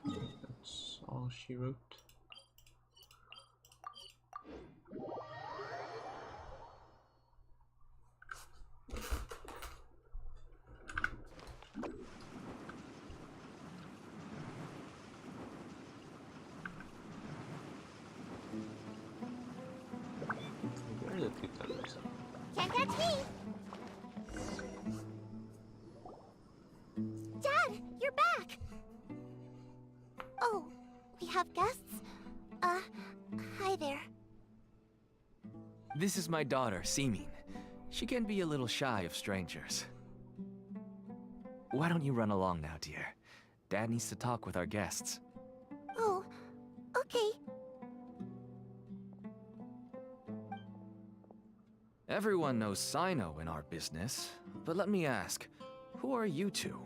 That's all she wrote. Where are the two feathers? Can't catch me. Dad, you're back. Oh, we have guests? Hi there. This is my daughter, Simin. She can be a little shy of strangers. Why don't you run along now, dear? Dad needs to talk with our guests. Oh, okay. Everyone knows Sino in our business, but let me ask, who are you two?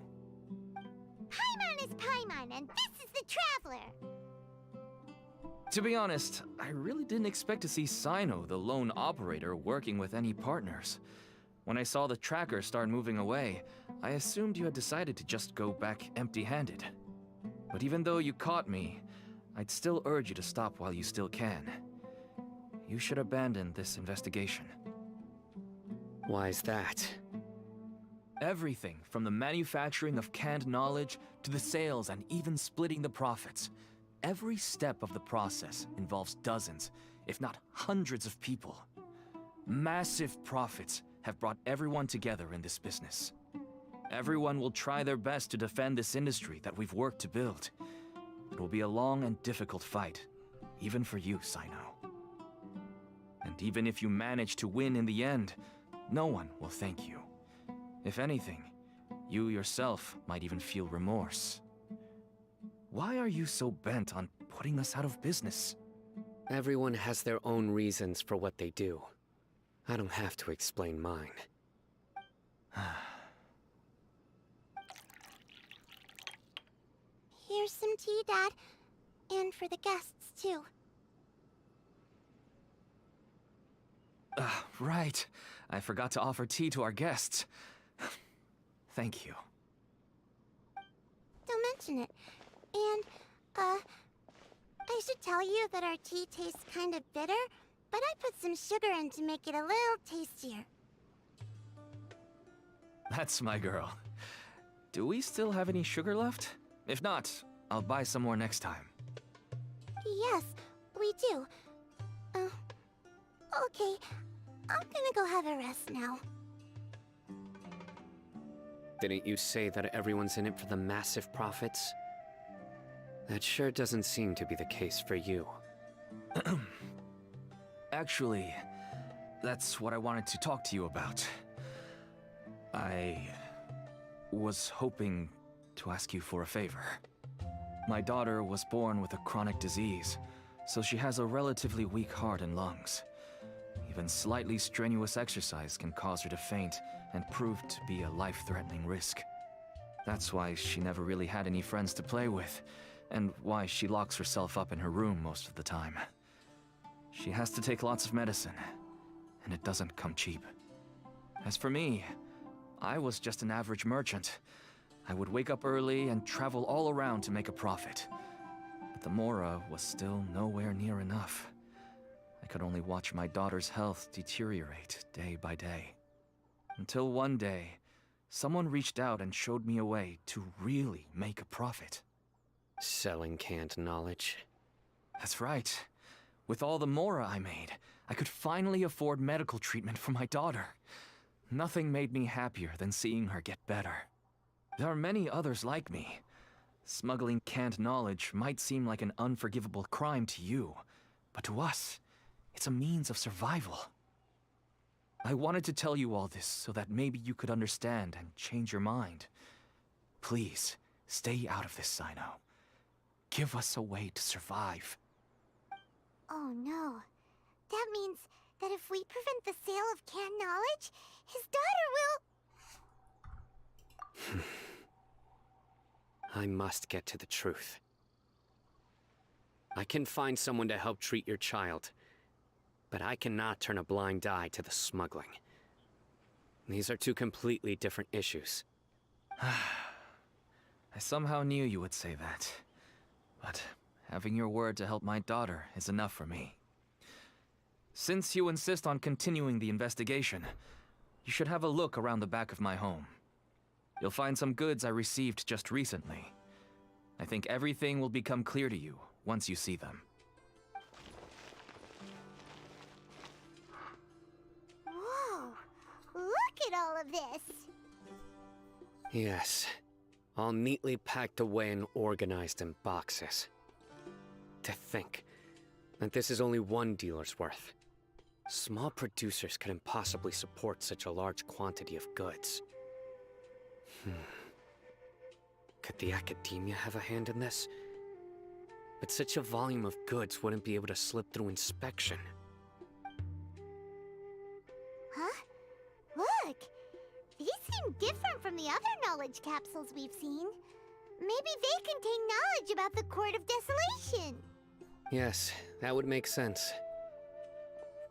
Paimon is Paimon, and this is the Traveler. To be honest, I really didn't expect to see Sino, the lone operator, working with any partners. When I saw the tracker start moving away, I assumed you had decided to just go back empty-handed. But even though you caught me, I'd still urge you to stop while you still can. You should abandon this investigation. Why is that? Everything from the manufacturing of canned knowledge to the sales and even splitting the profits. Every step of the process involves dozens, if not hundreds of people. Massive profits have brought everyone together in this business. Everyone will try their best to defend this industry that we've worked to build. It will be a long and difficult fight, even for you, Sino. And even if you manage to win in the end, no one will thank you. If anything, you yourself might even feel remorse. Why are you so bent on putting us out of business? Everyone has their own reasons for what they do. I don't have to explain mine. Here's some tea, Dad. And for the guests, too. Right. I forgot to offer tea to our guests. Thank you. Don't mention it. And, I should tell you that our tea tastes kind of bitter, but I put some sugar in to make it a little tastier. That's my girl. Do we still have any sugar left? If not, I'll buy some more next time. Yes, we do. Okay. I'm gonna go have a rest now. Didn't you say that everyone's in it for the massive profits? That sure doesn't seem to be the case for you. Actually, that's what I wanted to talk to you about. I was hoping to ask you for a favor. My daughter was born with a chronic disease, so she has a relatively weak heart and lungs. Even slightly strenuous exercise can cause her to faint and prove to be a life-threatening risk. That's why she never really had any friends to play with, and why she locks herself up in her room most of the time. She has to take lots of medicine, and it doesn't come cheap. As for me, I was just an average merchant. I would wake up early and travel all around to make a profit. But the Mora was still nowhere near enough. I could only watch my daughter's health deteriorate day by day. Until one day, someone reached out and showed me a way to really make a profit. Selling canned knowledge? That's right. With all the Mora I made, I could finally afford medical treatment for my daughter. Nothing made me happier than seeing her get better. There are many others like me. Smuggling canned knowledge might seem like an unforgivable crime to you, but to us, it's a means of survival. I wanted to tell you all this so that maybe you could understand and change your mind. Please, stay out of this, Sino. Give us a way to survive. Oh no. That means that if we prevent the sale of canned knowledge, his daughter will... I must get to the truth. I can find someone to help treat your child, but I cannot turn a blind eye to the smuggling. These are two completely different issues. I somehow knew you would say that. But having your word to help my daughter is enough for me. Since you insist on continuing the investigation, you should have a look around the back of my home. You'll find some goods I received just recently. I think everything will become clear to you once you see them. Whoa! Look at all of this! Yes, all neatly packed away and organized in boxes. To think that this is only one dealer's worth. Small producers couldn't possibly support such a large quantity of goods. Could the academia have a hand in this? But such a volume of goods wouldn't be able to slip through inspection. Huh? Look! These seem different from the other knowledge capsules we've seen. Maybe they contain knowledge about the Court of Desolation. Yes, that would make sense.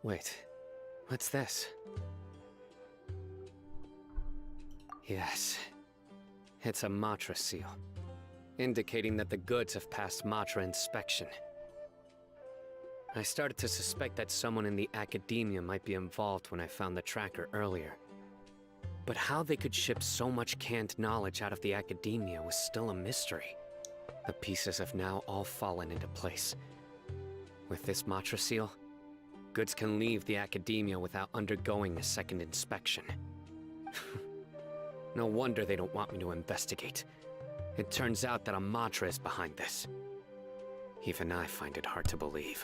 Wait, what's this? Yes, it's a Matra seal, indicating that the goods have passed Matra inspection. I started to suspect that someone in the academia might be involved when I found the tracker earlier. But how they could ship so much canned knowledge out of the academia was still a mystery. The pieces have now all fallen into place. With this Matra seal, goods can leave the academia without undergoing a second inspection. No wonder they don't want me to investigate. It turns out that a Matra is behind this. Even I find it hard to believe.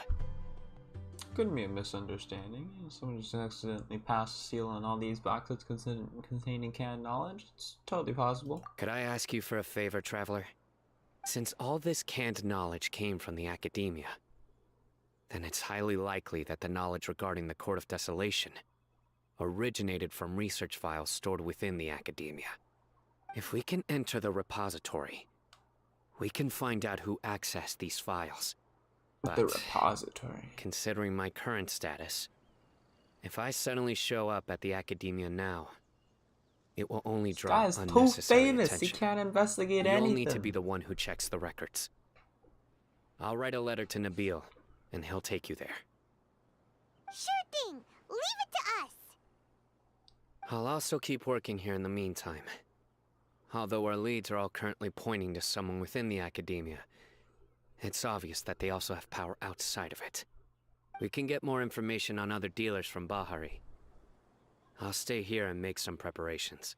Couldn't be a misunderstanding. Someone just accidentally passed a seal on all these boxes containing canned knowledge. It's totally possible. Could I ask you for a favor, Traveler? Since all this canned knowledge came from the academia, then it's highly likely that the knowledge regarding the Court of Desolation originated from research files stored within the academia. If we can enter the repository, We can find out who accessed these files. The repository. Considering my current status, if I suddenly show up at the academia now, it will only draw This guy's too unnecessary famous. attention. He can't investigate You'll anything. need to be the one who checks the records. I'll write a letter to Nabil, and he'll take you there. Sure thing. Leave it to us. I'll also keep working here in the meantime. Although our leads are all currently pointing to someone within the academia, it's obvious that they also have power outside of it. We can get more information on other dealers from Bahari. I'll stay here and make some preparations.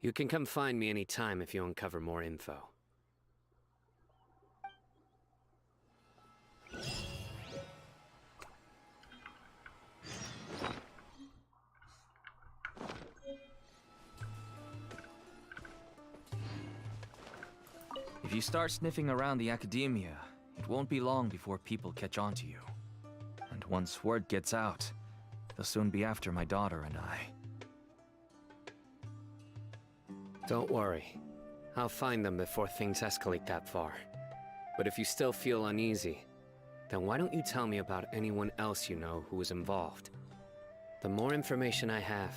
You can come find me anytime if you uncover more info. If you start sniffing around the academia, it won't be long before people catch on to you. And once word gets out, they'll soon be after my daughter and I. Don't worry. I'll find them before things escalate that far. But if you still feel uneasy, then why don't you tell me about anyone else you know who was involved? The more information I have,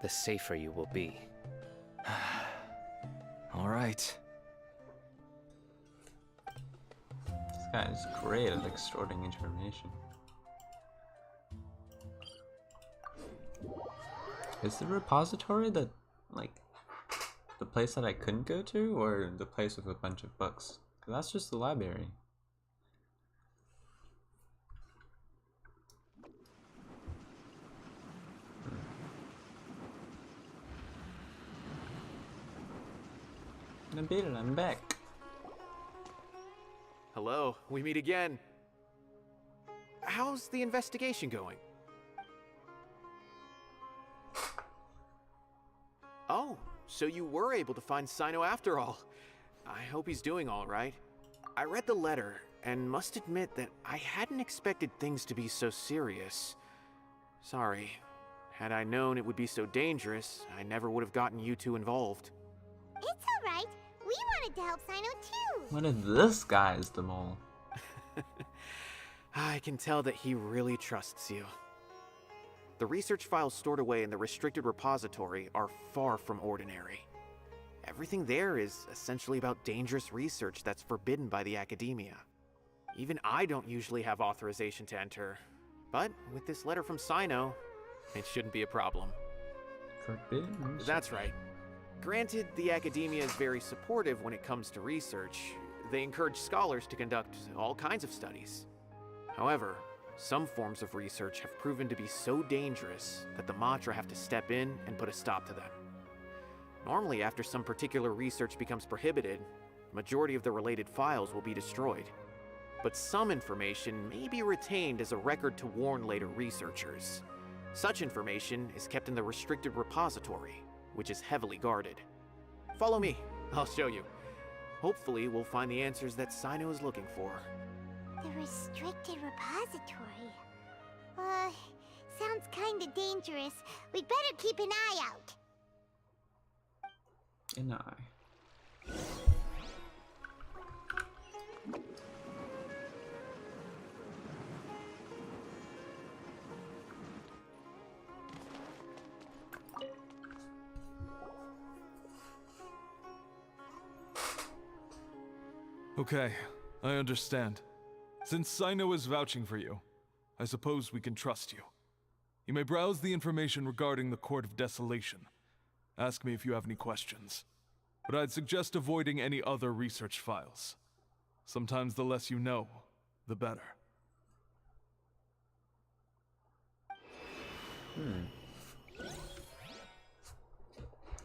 the safer you will be. All right. This guy is great at extorting information. Is the repository the, like, the place that I couldn't go to, or the place with a bunch of books? 'Cause that's just the library. Nabil, I'm back. Hello, we meet again. How's the investigation going? Oh, so you were able to find Sino after all. I hope he's doing all right. I read the letter and must admit that I hadn't expected things to be so serious. Sorry. Had I known it would be so dangerous, I never would have gotten you two involved. It's alright. We wanted to help Sino too. What if this guy is the mole? I can tell that he really trusts you. The research files stored away in the restricted repository are far from ordinary. Everything there is essentially about dangerous research that's forbidden by the academia. Even I don't usually have authorization to enter, but with this letter from Sino, it shouldn't be a problem. Forbidden? That's right. Granted, the academia is very supportive when it comes to research. They encourage scholars to conduct all kinds of studies. However, some forms of research have proven to be so dangerous that the Matra have to step in and put a stop to them. Normally, after some particular research becomes prohibited, the majority of the related files will be destroyed. But some information may be retained as a record to warn later researchers. Such information is kept in the restricted repository, which is heavily guarded. Follow me, I'll show you. Hopefully, we'll find the answers that Sino is looking for. The restricted repository. Sounds kinda dangerous. We'd better keep an eye out. An eye. Okay, I understand. Since Sino is vouching for you, I suppose we can trust you. You may browse the information regarding the Court of Desolation. Ask me if you have any questions. But I'd suggest avoiding any other research files. Sometimes the less you know, the better.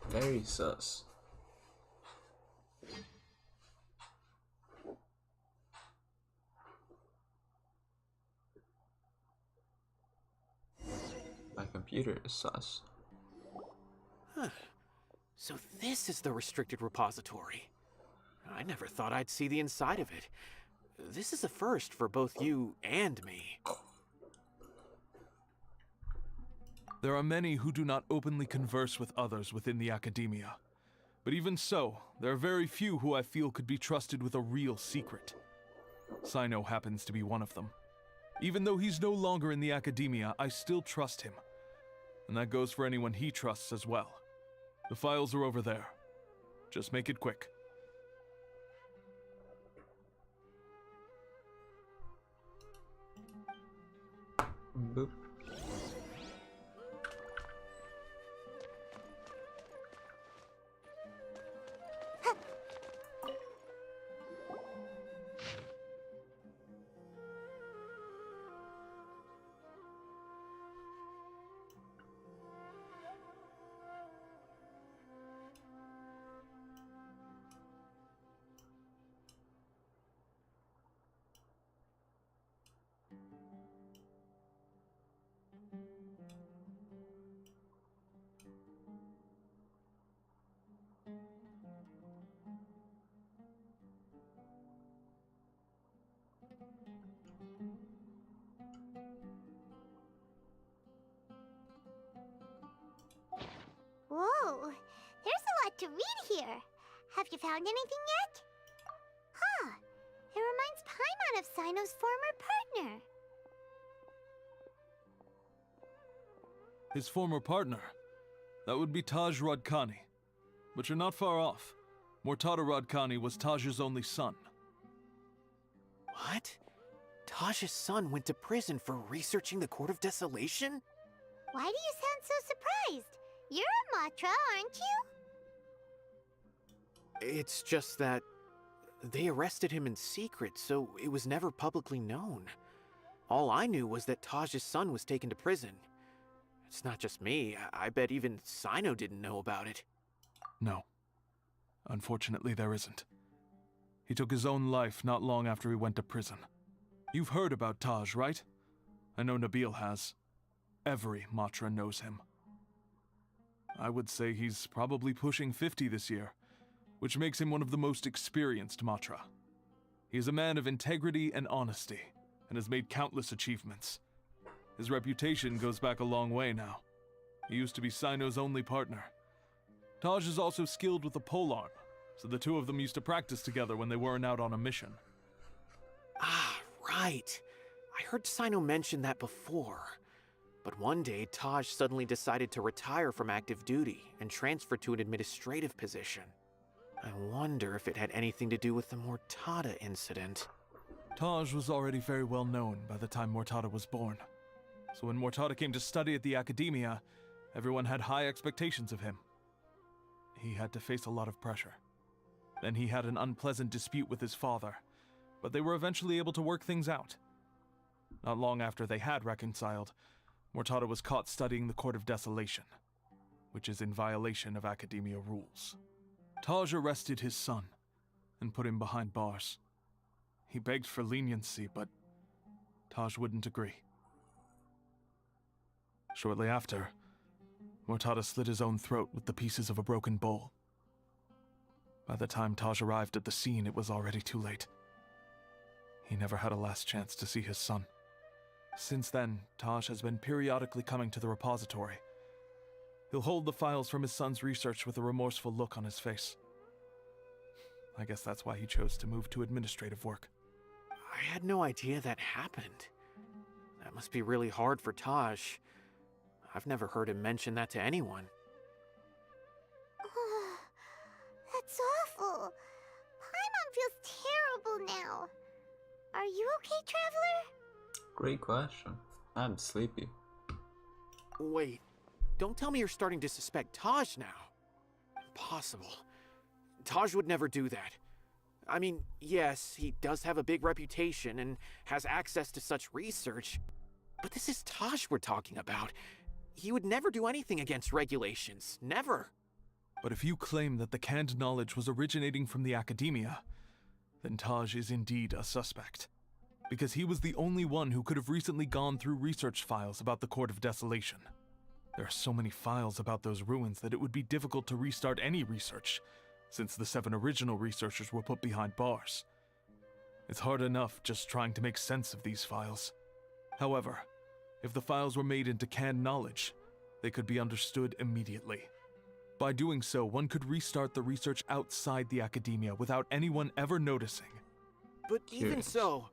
Very sus. My computer is sus. Huh. So this is the restricted repository. I never thought I'd see the inside of it. This is a first for both you and me. There are many who do not openly converse with others within the academia. But even so, there are very few who I feel could be trusted with a real secret. Sino happens to be one of them. Even though he's no longer in the academia, I still trust him. And that goes for anyone he trusts as well. The files are over there. Just make it quick. Boop. Whoa, there's a lot to read here. Have you found anything yet? Huh, it reminds Paimon of Sino's former partner. His former partner? That would be Taj Radkani. But you're not far off. Mortada Radkani was Taj's only son. What? Taj's son went to prison for researching the Court of Desolation? Why do you sound so surprised? You're a Matra, aren't you? It's just that they arrested him in secret, so it was never publicly known. All I knew was that Taj's son was taken to prison. It's not just me. I bet even Sino didn't know about it. No. Unfortunately, there isn't. He took his own life not long after he went to prison. You've heard about Taj, right? I know Nabil has. Every Matra knows him. I would say he's probably pushing 50 this year, which makes him one of the most experienced Matra. He is a man of integrity and honesty, and has made countless achievements. His reputation goes back a long way now. He used to be Sino's only partner. Taj is also skilled with the polearm, so the two of them used to practice together when they weren't out on a mission. Ah, right. I heard Sino mention that before. But one day, Taj suddenly decided to retire from active duty and transfer to an administrative position. I wonder if it had anything to do with the Mortada incident. Taj was already very well known by the time Mortada was born. So when Mortada came to study at the academia, everyone had high expectations of him. He had to face a lot of pressure. Then he had an unpleasant dispute with his father, but they were eventually able to work things out. Not long after they had reconciled, Mortada was caught studying the Court of Desolation, which is in violation of academia rules. Taj arrested his son and put him behind bars. He begged for leniency, but Taj wouldn't agree. Shortly after, Mortada slit his own throat with the pieces of a broken bowl. By the time Taj arrived at the scene, it was already too late. He never had a last chance to see his son. Since then, Taj has been periodically coming to the repository. He'll hold the files from his son's research with a remorseful look on his face. I guess that's why he chose to move to administrative work. I had no idea that happened. That must be really hard for Taj. I've never heard him mention that to anyone. That's awful. Paimon feels terrible now. Are you okay, Traveler? Great question. I'm sleepy. Wait, don't tell me you're starting to suspect Taj now. Impossible. Taj would never do that. I mean, yes, he does have a big reputation and has access to such research, but this is Taj we're talking about. He would never do anything against regulations. Never. But if you claim that the canned knowledge was originating from the academia, then Taj is indeed a suspect. Because he was the only one who could have recently gone through research files about the Court of Desolation. There are so many files about those ruins that it would be difficult to restart any research, since the 7 original researchers were put behind bars. It's hard enough just trying to make sense of these files. However, if the files were made into canned knowledge, they could be understood immediately. By doing so, one could restart the research outside the academia without anyone ever noticing. But even so...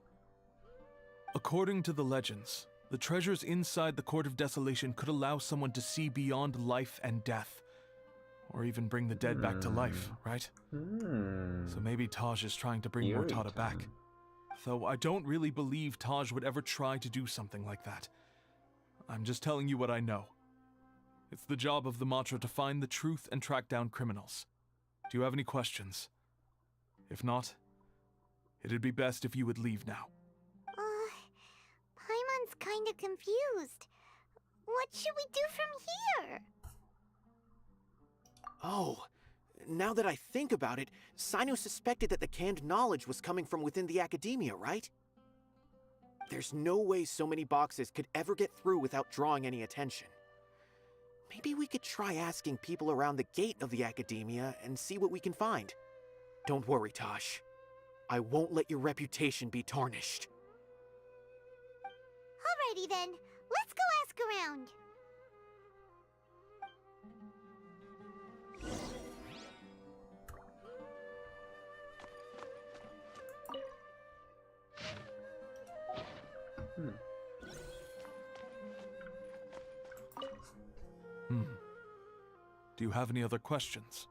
According to the legends, the treasures inside the Court of Desolation could allow someone to see beyond life and death. Or even bring the dead back to life, right? So maybe Taj is trying to bring Mortada back. Though I don't really believe Taj would ever try to do something like that. I'm just telling you what I know. It's the job of the Matra to find the truth and track down criminals. Do you have any questions? If not, it'd be best if you would leave now. Paimon's kinda confused. What should we do from here? Oh, now that I think about it, Sino suspected that the canned knowledge was coming from within the academia, right? There's no way so many boxes could ever get through without drawing any attention. Maybe we could try asking people around the gate of the academia and see what we can find. Don't worry, Tosh. I won't let your reputation be tarnished. Alrighty then, let's go ask around. Do you have any other questions?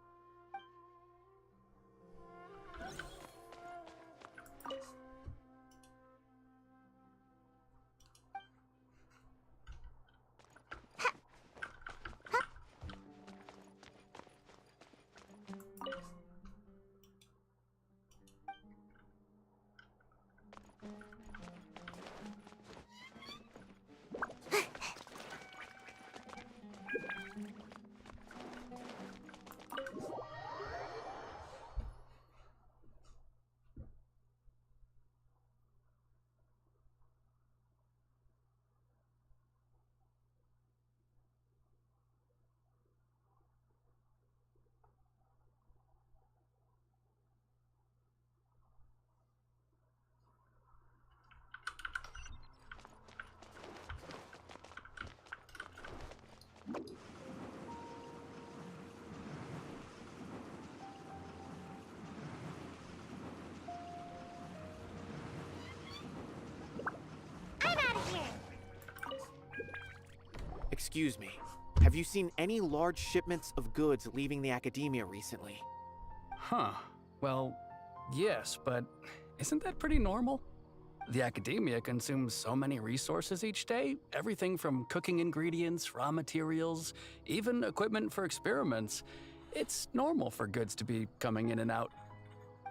Excuse me, have you seen any large shipments of goods leaving the academia recently? Huh. Well, yes, but isn't that pretty normal? The academia consumes so many resources each day, everything from cooking ingredients, raw materials, even equipment for experiments. It's normal for goods to be coming in and out.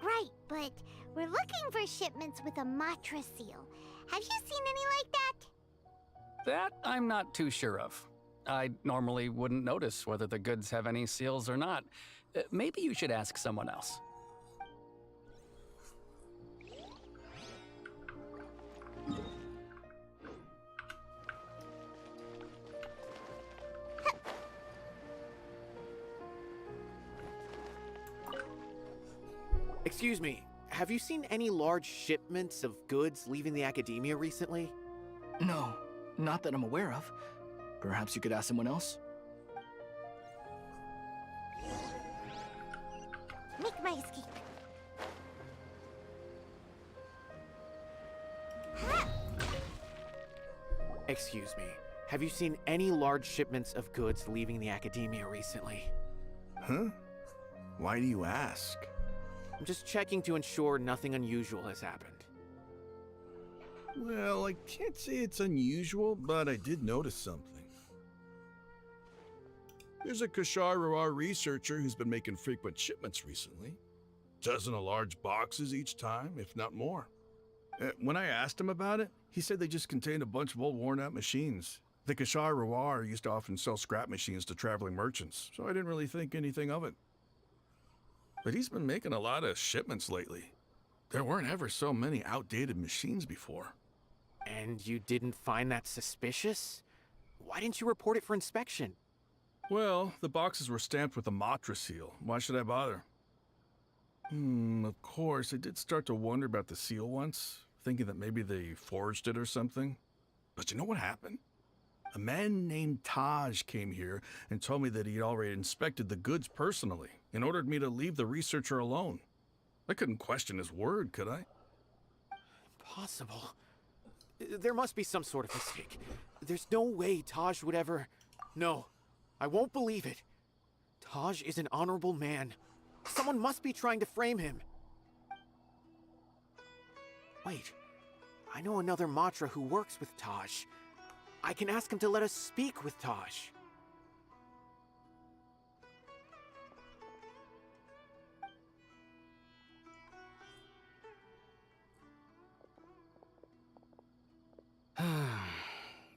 Right, but we're looking for shipments with a Matra seal. Have you seen any like that? That I'm not too sure of. I normally wouldn't notice whether the goods have any seals or not. Maybe you should ask someone else. Excuse me, have you seen any large shipments of goods leaving the academia recently? No, not that I'm aware of. Perhaps you could ask someone else? Make my escape. Excuse me, have you seen any large shipments of goods leaving the academia recently? Huh? Why do you ask? I'm just checking to ensure nothing unusual has happened. Well, I can't say it's unusual, but I did notice something. There's a Kashar researcher who's been making frequent shipments recently. Dozen of large boxes each time, if not more. When I asked him about it, he said they just contained a bunch of old worn-out machines. The Kashar used to often sell scrap machines to traveling merchants, so I didn't really think anything of it. But he's been making a lot of shipments lately. There weren't ever so many outdated machines before. And you didn't find that suspicious? Why didn't you report it for inspection? Well, the boxes were stamped with a Matra seal. Why should I bother? Of course, I did start to wonder about the seal once, thinking that maybe they forged it or something. But you know what happened? A man named Taj came here and told me that he'd already inspected the goods personally and ordered me to leave the researcher alone. I couldn't question his word, could I? Impossible. There must be some sort of mistake. There's no way Taj would ever... No, I won't believe it. Taj is an honorable man. Someone must be trying to frame him. Wait, I know another Matra who works with Taj. I can ask him to let us speak with Taj.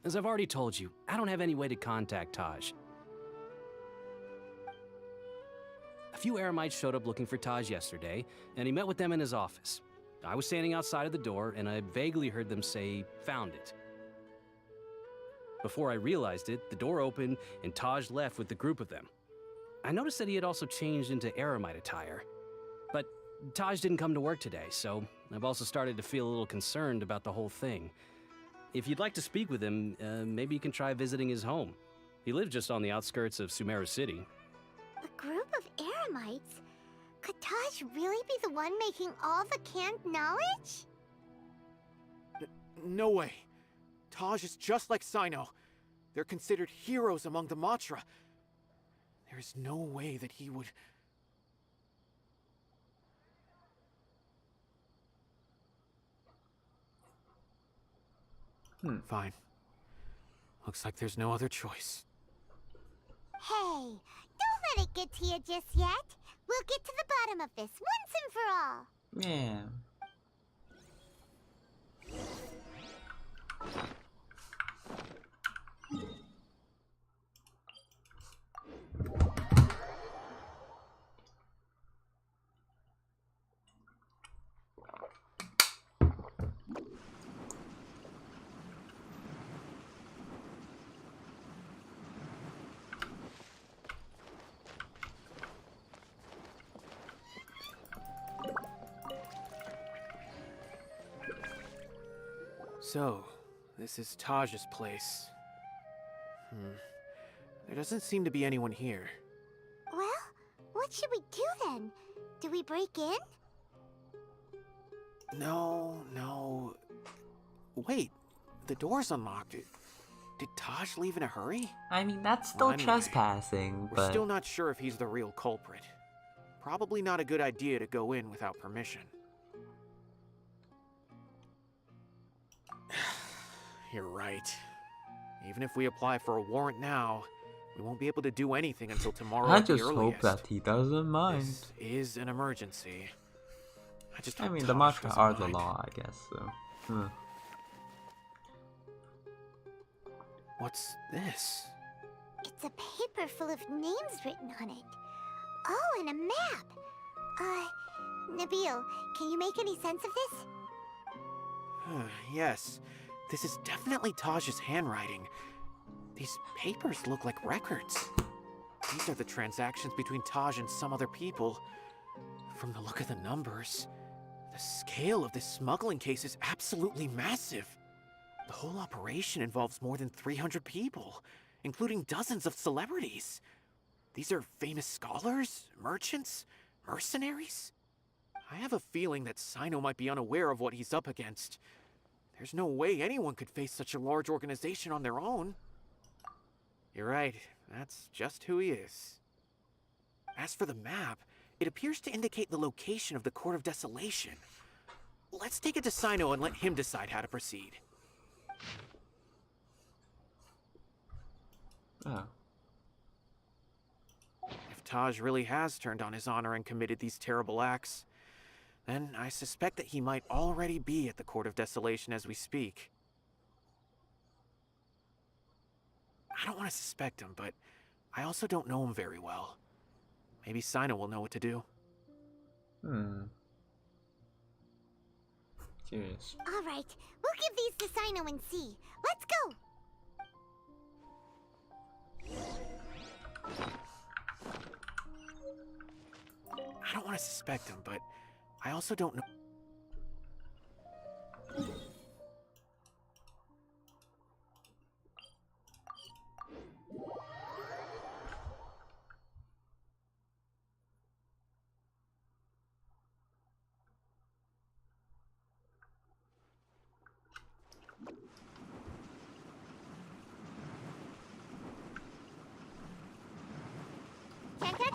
As I've already told you, I don't have any way to contact Taj. A few Eremites showed up looking for Taj yesterday, and he met with them in his office. I was standing outside of the door, and I vaguely heard them say, "Found it." Before I realized it, the door opened, and Taj left with the group of them. I noticed that he had also changed into Eremite attire. But Taj didn't come to work today, so I've also started to feel a little concerned about the whole thing. If you'd like to speak with him, maybe you can try visiting his home. He lives just on the outskirts of Sumeru City. A group of Eremites? Could Taj really be the one making all the canned knowledge? No way. Taj is just like Sino. They're considered heroes among the Matra. There is no way that he would... Fine. Looks like there's no other choice. Hey, don't let it get to you just yet. We'll get to the bottom of this once and for all. Yeah. So, this is Taj's place. There doesn't seem to be anyone here. Well, what should we do then? Do we break in? No. Wait, the door's unlocked. Did Taj leave in a hurry? I mean, that's still Well, anyway, trespassing, We're but... still not sure if he's the real culprit. Probably not a good idea to go in without permission. You're right. Even if we apply for a warrant now, we won't be able to do anything until tomorrow I at the just hope earliest. that he doesn't mind. This is an emergency. I mean, the Taj Matra doesn't are the mind. law, I guess, so... What's this? It's a paper full of names written on it. Oh, and a map. Nabil, can you make any sense of this? Yes, this is definitely Taj's handwriting. These papers look like records. These are the transactions between Taj and some other people. From the look of the numbers, the scale of this smuggling case is absolutely massive. The whole operation involves more than 300 people, including dozens of celebrities. These are famous scholars, merchants, mercenaries. I have a feeling that Sino might be unaware of what he's up against. There's no way anyone could face such a large organization on their own. You're right, that's just who he is. As for the map, it appears to indicate the location of the Court of Desolation. Let's take it to Sino and let him decide how to proceed. Oh. If Taj really has turned on his honor and committed these terrible acts, then I suspect that he might already be at the Court of Desolation as we speak. I don't want to suspect him, but I also don't know him very well. Maybe Sino will know what to do. Curious. All right, we'll give these to Sino and see. Let's go. I don't want to suspect him, but I also don't know.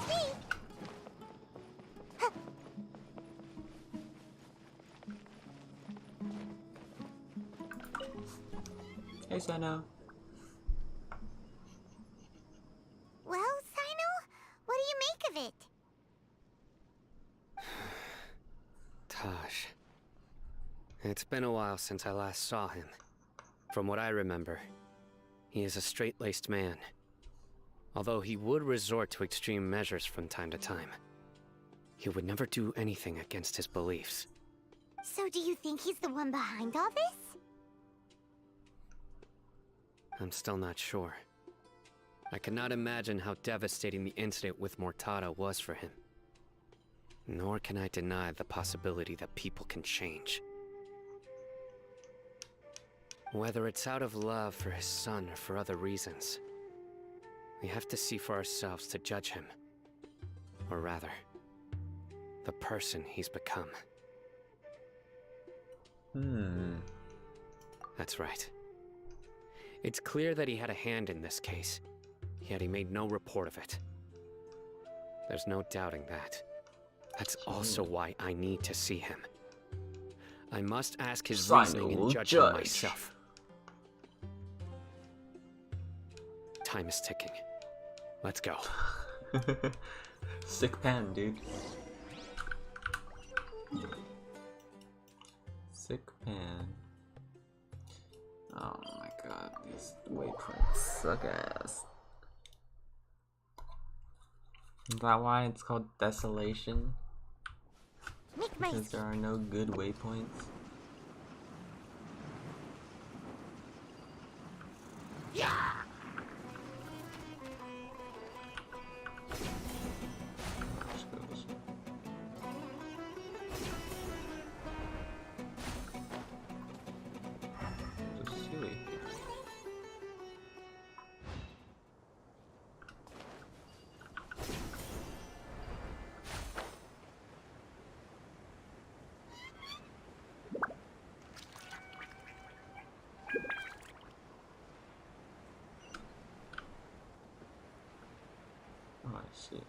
me. Hey, Sino. Well, Sino, what do you make of it? Taj. It's been a while since I last saw him. From what I remember, he is a straight-laced man. Although he would resort to extreme measures from time to time. He would never do anything against his beliefs. So do you think he's the one behind all this? I'm still not sure. I cannot imagine how devastating the incident with Mortada was for him. Nor can I deny the possibility that people can change. Whether it's out of love for his son or for other reasons, we have to see for ourselves to judge him. Or rather, the person he's become. That's right. It's clear that he had a hand in this case, yet he made no report of it. There's no doubting that. That's also why I need to see him. I must ask his reasoning and judge him myself. Time is ticking. Let's go. Sick pen, dude. Sick pen. Oh my god, these waypoints suck ass. Is that why it's called Desolation? Because there are no good waypoints? Yeah! Oh shit.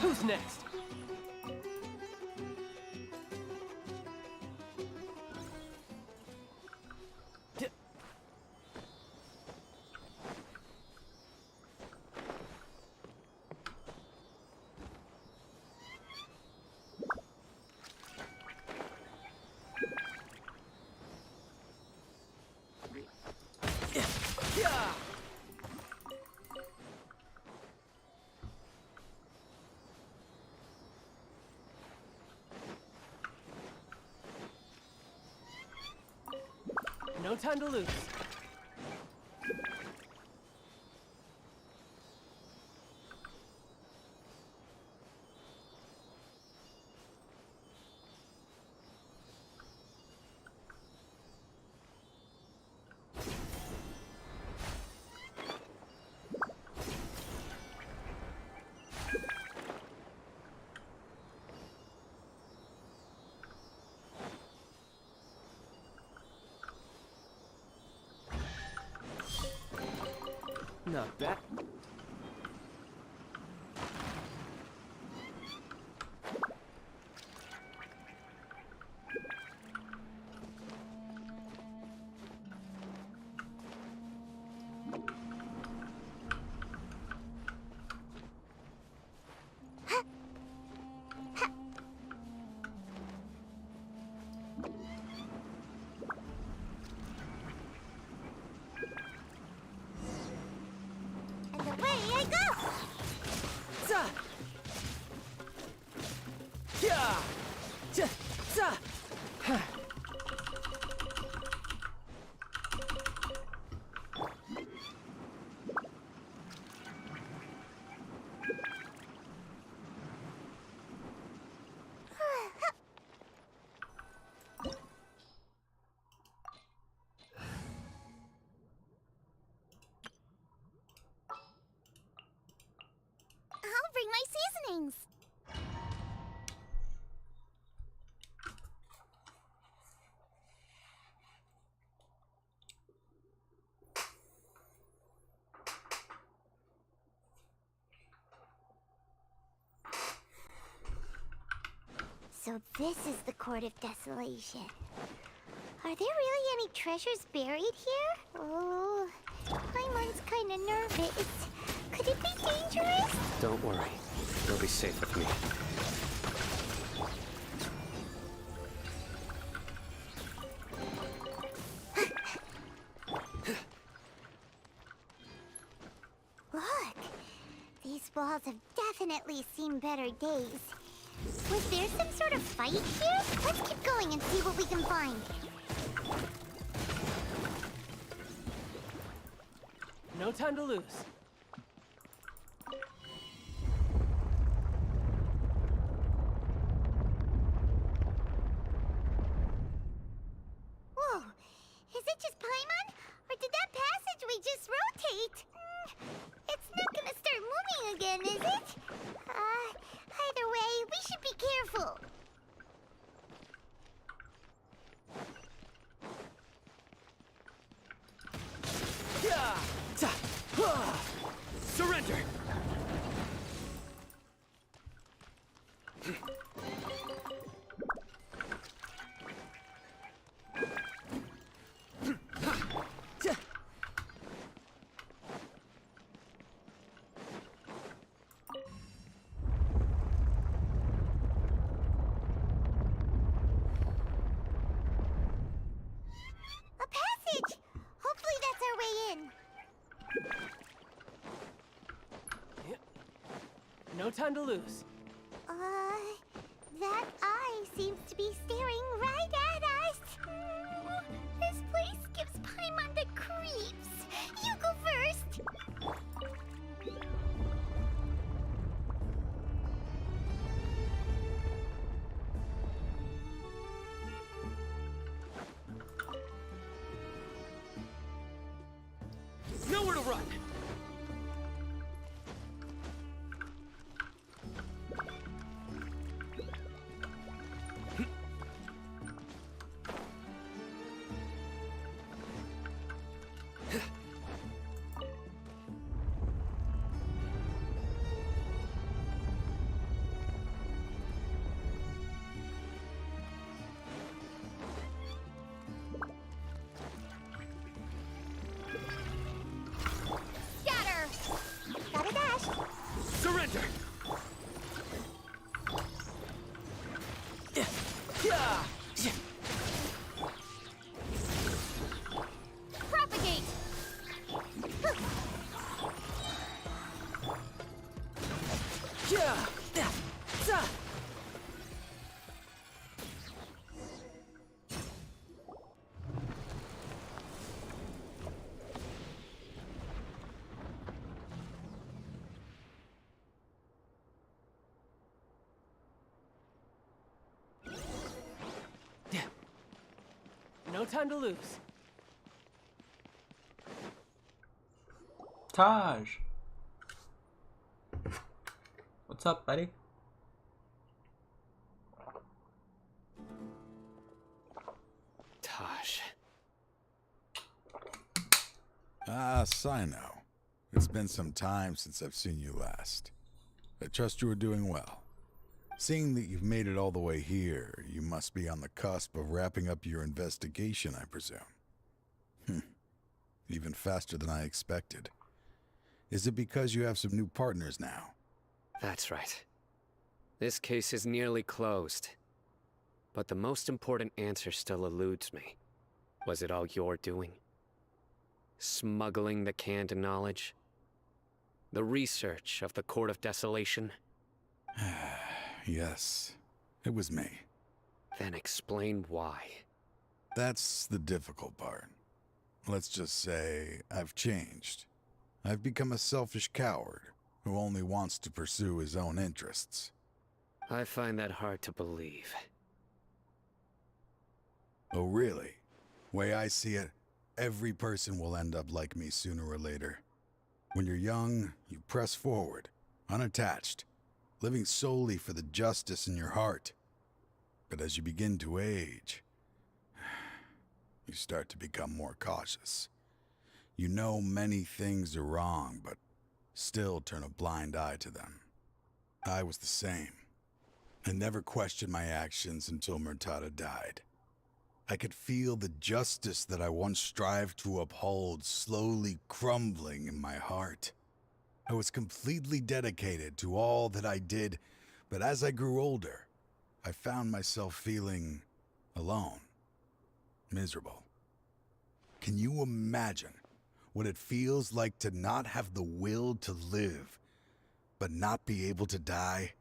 Who's next? No time to lose. Not bad. things. So this is the Court of Desolation. Are there really any treasures buried here? Oh, Paimon's kinda nervous. Could it be dangerous? Don't worry. You'll be safe with me. Look, these walls have definitely seen better days. Was there some sort of fight here? Let's keep going and see what we can find. No time to lose. Whoa, is it just Paimon? Or did that passageway just rotate? It's not gonna start moving again, is it? Either way, we should be careful. Surrender! A passage! Hopefully that's our way in. No time to lose. That eye seems to be staring right at us. This place gives Paimon the creeps. You go first. Nowhere to run! Scatter! Gotta dash. Surrender! Propagate! No time to lose. Taj! What's up, buddy? Taj. Ah, Sino. It's been some time since I've seen you last. I trust you are doing well. Seeing that you've made it all the way here, you must be on the cusp of wrapping up your investigation, I presume. Even faster than I expected. Is it because you have some new partners now? That's right. This case is nearly closed. But the most important answer still eludes me. Was it all your doing? Smuggling the canned knowledge? The research of the Court of Desolation? Yes, it was me. Then explain why. That's the difficult part. Let's just say I've changed. I've become a selfish coward who only wants to pursue his own interests. I find that hard to believe. Oh, really? Way I see it, every person will end up like me sooner or later. When you're young, you press forward, unattached, living solely for the justice in your heart. But as you begin to age, you start to become more cautious. You know many things are wrong, but still turn a blind eye to them. I was the same. I never questioned my actions until Murtada died. I could feel the justice that I once strived to uphold slowly crumbling in my heart. I was completely dedicated to all that I did, but as I grew older, I found myself feeling alone, miserable. Can you imagine what it feels like to not have the will to live, but not be able to die?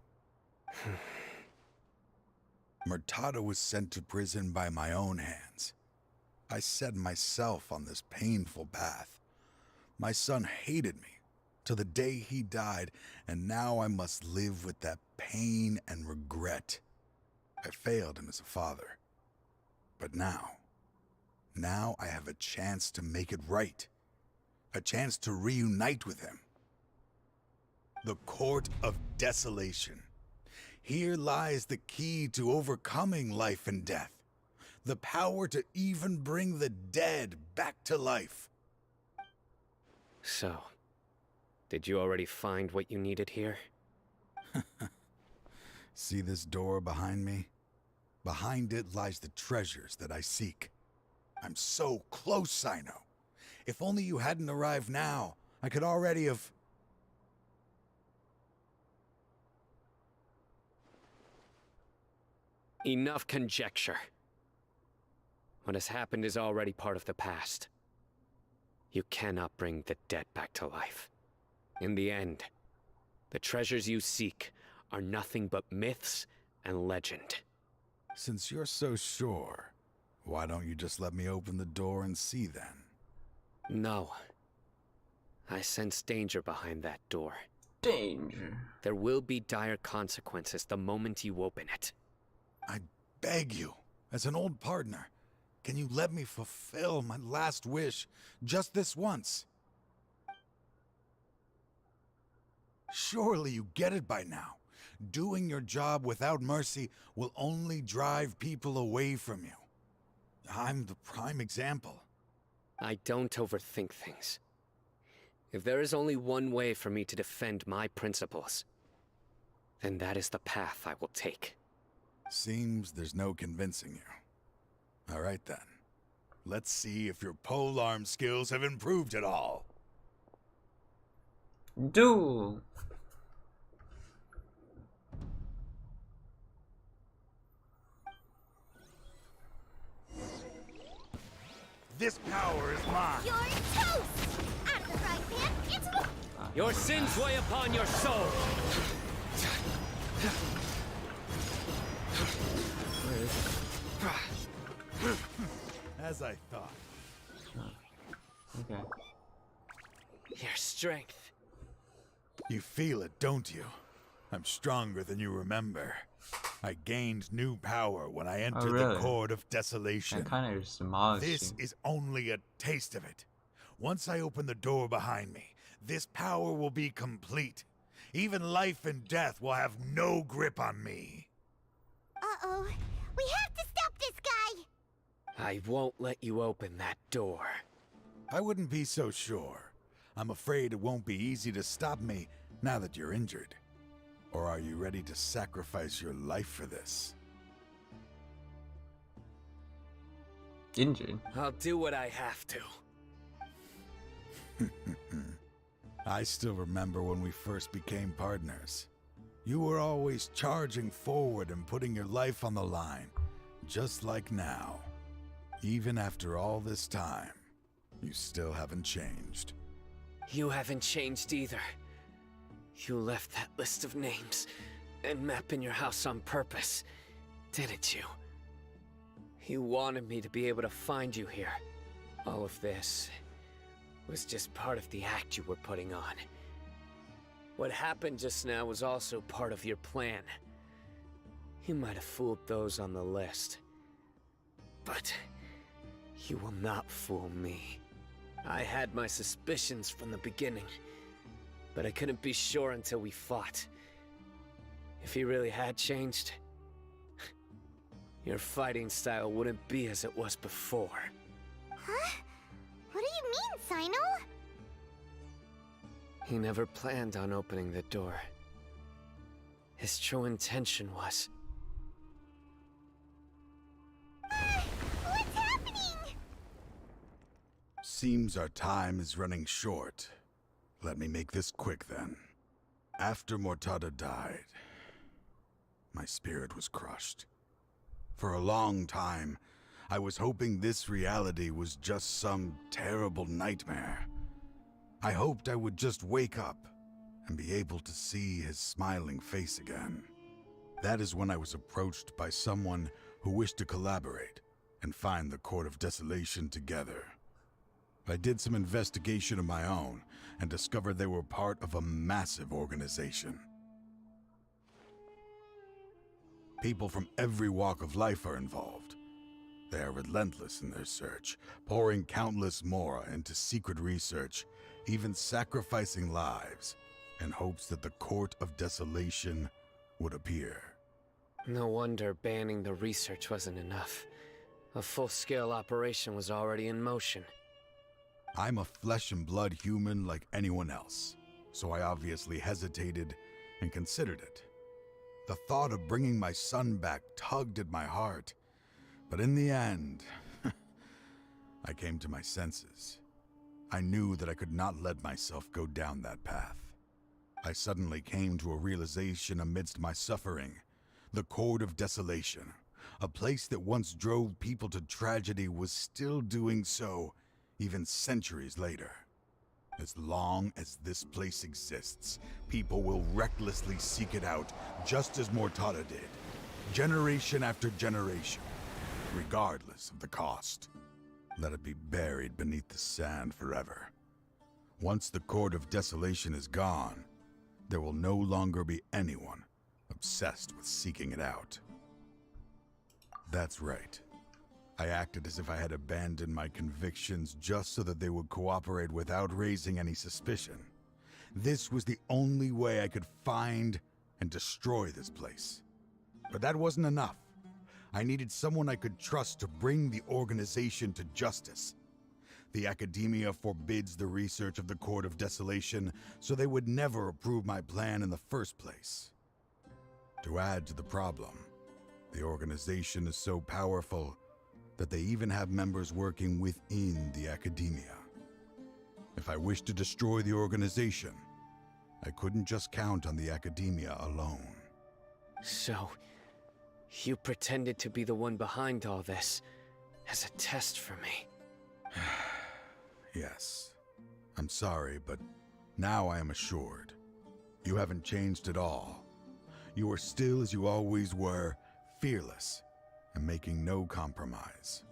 Murtada was sent to prison by my own hands. I set myself on this painful path. My son hated me till the day he died, and now I must live with that pain and regret. I failed him as a father. But now I have a chance to make it right. A chance to reunite with him. The Court of Desolation. Here lies the key to overcoming life and death. The power to even bring the dead back to life. So, did you already find what you needed here? See this door behind me? Behind it lies the treasures that I seek. I'm so close, Sino. If only you hadn't arrived now, I could already have... Enough conjecture. What has happened is already part of the past. You cannot bring the dead back to life. In the end, the treasures you seek are nothing but myths and legend. Since you're so sure, why don't you just let me open the door and see then? No. I sense danger behind that door. Danger. There will be dire consequences the moment you open it. I beg you, as an old partner, can you let me fulfill my last wish just this once? Surely you get it by now. Doing your job without mercy will only drive people away from you. I'm the prime example. I don't overthink things. If there is only one way for me to defend my principles, then that is the path I will take. Seems there's no convincing you. All right then. Let's see if your polearm skills have improved at all. Duel. This power is mine. You're toast! Out of the frying pan, into the... Your sins weigh upon your soul! As I thought. Okay. Your strength. You feel it, don't you? I'm stronger than you remember. I gained new power when I entered the Court of Desolation. That kind of just demolished This you. is only a taste of it. Once I open the door behind me, this power will be complete. Even life and death will have no grip on me. Uh-oh. We have to stop this guy! I won't let you open that door. I wouldn't be so sure. I'm afraid it won't be easy to stop me now that you're injured. Or are you ready to sacrifice your life for this? Injured? I'll do what I have to. I still remember when we first became partners. You were always charging forward and putting your life on the line, just like now. Even after all this time, you still haven't changed. You haven't changed either. You left that list of names and map in your house on purpose, didn't you? You wanted me to be able to find you here. All of this was just part of the act you were putting on. What happened just now was also part of your plan. You might have fooled those on the list, but you will not fool me. I had my suspicions from the beginning, but I couldn't be sure until we fought. If he really had changed, your fighting style wouldn't be as it was before. Huh? What do you mean, Sino? He never planned on opening the door. His true intention was... What's happening? Seems our time is running short. Let me make this quick then. After Mortada died, my spirit was crushed. For a long time, I was hoping this reality was just some terrible nightmare. I hoped I would just wake up and be able to see his smiling face again. That is when I was approached by someone who wished to collaborate and find the Court of Desolation together. I did some investigation of my own and discovered they were part of a massive organization. People from every walk of life are involved. They are relentless in their search, pouring countless mora into secret research, even sacrificing lives in hopes that the Court of Desolation would appear. No wonder banning the research wasn't enough. A full-scale operation was already in motion. I'm a flesh and blood human like anyone else, so I obviously hesitated and considered it. The thought of bringing my son back tugged at my heart, but in the end, I came to my senses. I knew that I could not let myself go down that path. I suddenly came to a realization amidst my suffering. The Court of Desolation, a place that once drove people to tragedy, was still doing so even centuries later. As long as this place exists, people will recklessly seek it out, just as Mortada did, generation after generation, regardless of the cost. Let it be buried beneath the sand forever. Once the Court of Desolation is gone, there will no longer be anyone obsessed with seeking it out. That's right. I acted as if I had abandoned my convictions just so that they would cooperate without raising any suspicion. This was the only way I could find and destroy this place. But that wasn't enough. I needed someone I could trust to bring the organization to justice. The Academia forbids the research of the Court of Desolation, so they would never approve my plan in the first place. To add to the problem, the organization is so powerful that they even have members working within the Academia. If I wished to destroy the organization, I couldn't just count on the Academia alone. So, you pretended to be the one behind all this, as a test for me. Yes. I'm sorry, but now I am assured. You haven't changed at all. You are still as you always were, fearless, and making no compromise.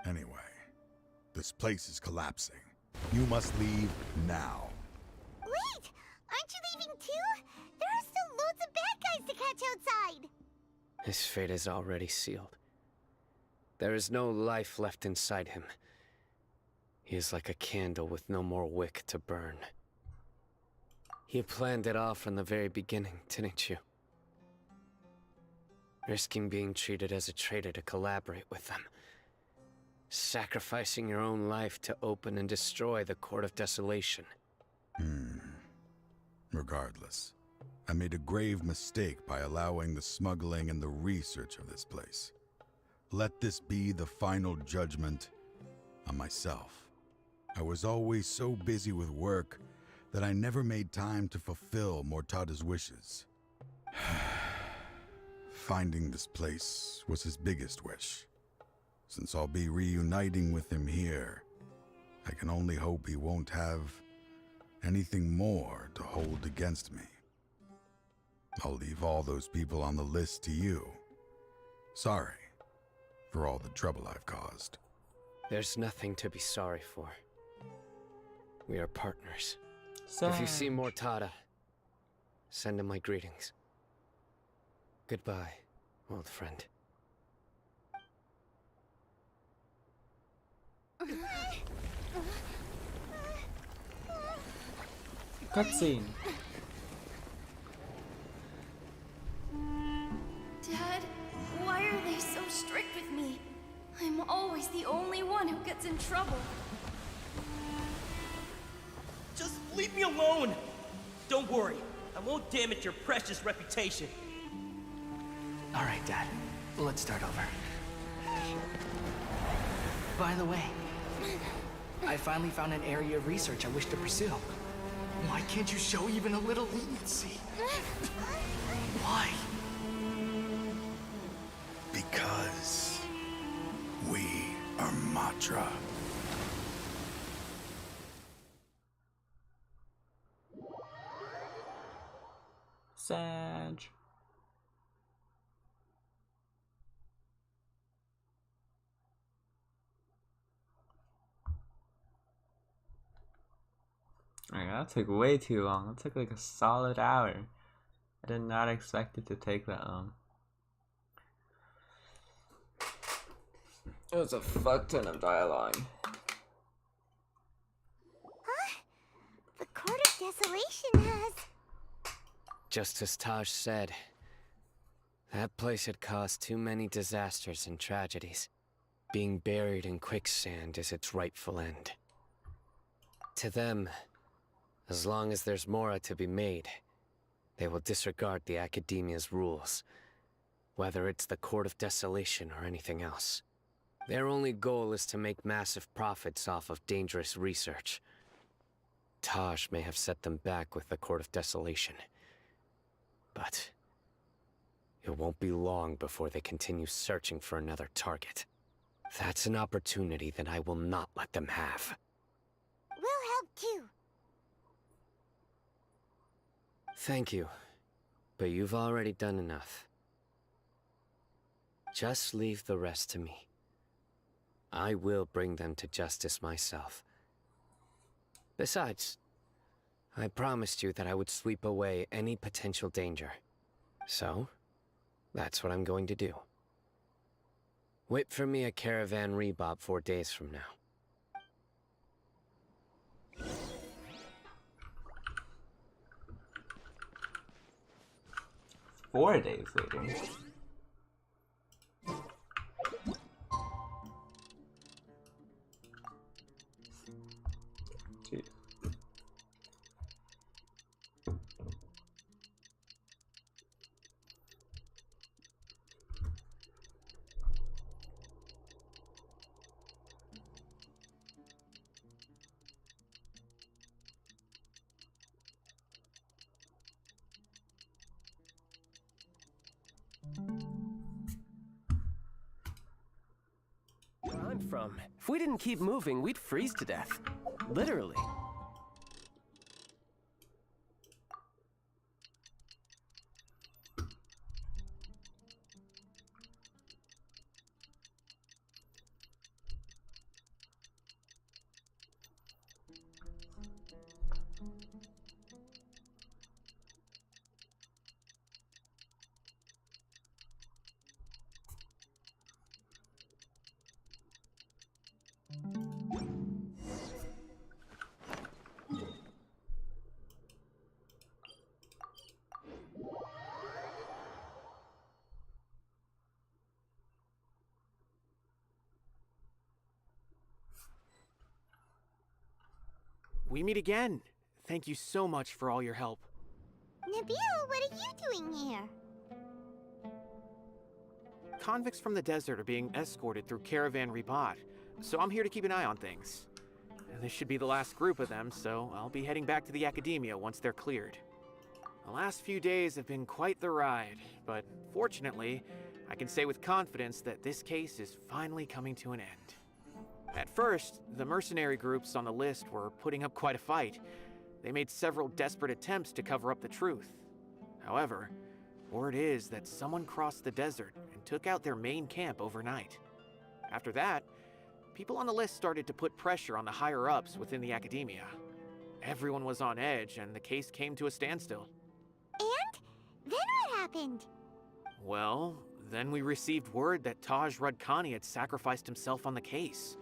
Anyway, this place is collapsing. You must leave now. Wait! Aren't you leaving too? There are still loads of bad guys to catch outside! His fate is already sealed. There is no life left inside him. He is like a candle with no more wick to burn. You planned it all from the very beginning, didn't you? Risking being treated as a traitor to collaborate with them. Sacrificing your own life to open and destroy the Court of Desolation. Regardless, I made a grave mistake by allowing the smuggling and the research of this place. Let this be the final judgment on myself. I was always so busy with work that I never made time to fulfill Mortada's wishes. Finding this place was his biggest wish. Since I'll be reuniting with him here, I can only hope he won't have anything more to hold against me. I'll leave all those people on the list to you. Sorry for all the trouble I've caused. There's nothing to be sorry for. We are partners. So... If you see Mortada, send him my greetings. Goodbye, old friend. Cutscene. gets in trouble. Just leave me alone! Don't worry, I won't damage your precious reputation. All right, Dad. Let's start over. By the way, I finally found an area of research I wish to pursue. Why can't you show even a little leniency? Why? Because we are Matra. Sag. Alright, that took way too long. That took like a solid hour. I did not expect it to take that long. It was a fuck ton of dialogue. Huh? The Court of Desolation has... Just as Taj said, that place had caused too many disasters and tragedies. Being buried in quicksand is its rightful end. To them, as long as there's Mora to be made, they will disregard the Academia's rules, whether it's the Court of Desolation or anything else. Their only goal is to make massive profits off of dangerous research. Taj may have set them back with the Court of Desolation, but it won't be long before they continue searching for another target. That's an opportunity that I will not let them have. We'll help too. Thank you, but you've already done enough. Just leave the rest to me. I will bring them to justice myself. Besides, I promised you that I would sweep away any potential danger. So, that's what I'm going to do. Wait for me a caravan rebob 4 days from now. 4 days later. Jeez. Where I'm from, if we didn't keep moving, we'd freeze to death. Literally. We meet again. Thank you so much for all your help. Nabil, what are you doing here? Convicts from the desert are being escorted through Caravan Ribat, so I'm here to keep an eye on things. And this should be the last group of them, so I'll be heading back to the Academia once they're cleared. The last few days have been quite the ride, but fortunately, I can say with confidence that this case is finally coming to an end. At first, the mercenary groups on the list were putting up quite a fight. They made several desperate attempts to cover up the truth. However, word is that someone crossed the desert and took out their main camp overnight. After that, people on the list started to put pressure on the higher-ups within the Academia. Everyone was on edge, and the case came to a standstill. And? Then what happened? Well, then we received word that Taj Rudkani had sacrificed himself on the case.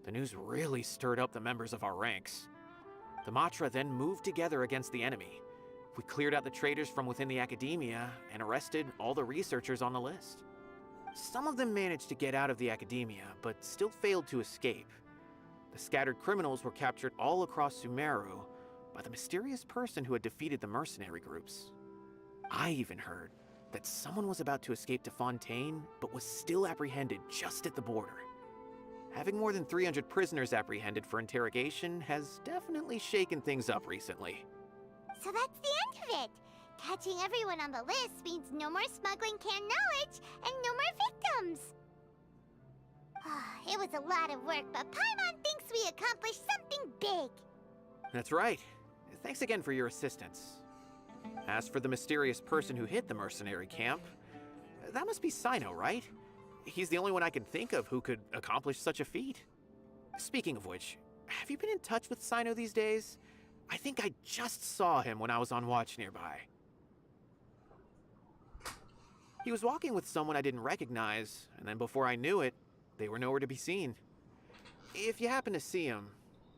The news really stirred up the members of our ranks. The Matra then moved together against the enemy. We cleared out the traitors from within the Academia and arrested all the researchers on the list. Some of them managed to get out of the academia, but still failed to escape. The scattered criminals were captured all across Sumeru by the mysterious person who had defeated the mercenary groups. I even heard that someone was about to escape to Fontaine, but was still apprehended just at the border. Having more than 300 prisoners apprehended for interrogation has definitely shaken things up recently. So that's the end of it. Catching everyone on the list means no more smuggling canned knowledge and no more victims. It was a lot of work, but Paimon thinks we accomplished something big. That's right. Thanks again for your assistance. As for the mysterious person who hit the mercenary camp, that must be Sino, right? He's the only one I can think of who could accomplish such a feat. Speaking of which, have you been in touch with Sino these days? I think I just saw him when I was on watch nearby. He was walking with someone I didn't recognize, and then before I knew it, they were nowhere to be seen. If you happen to see him,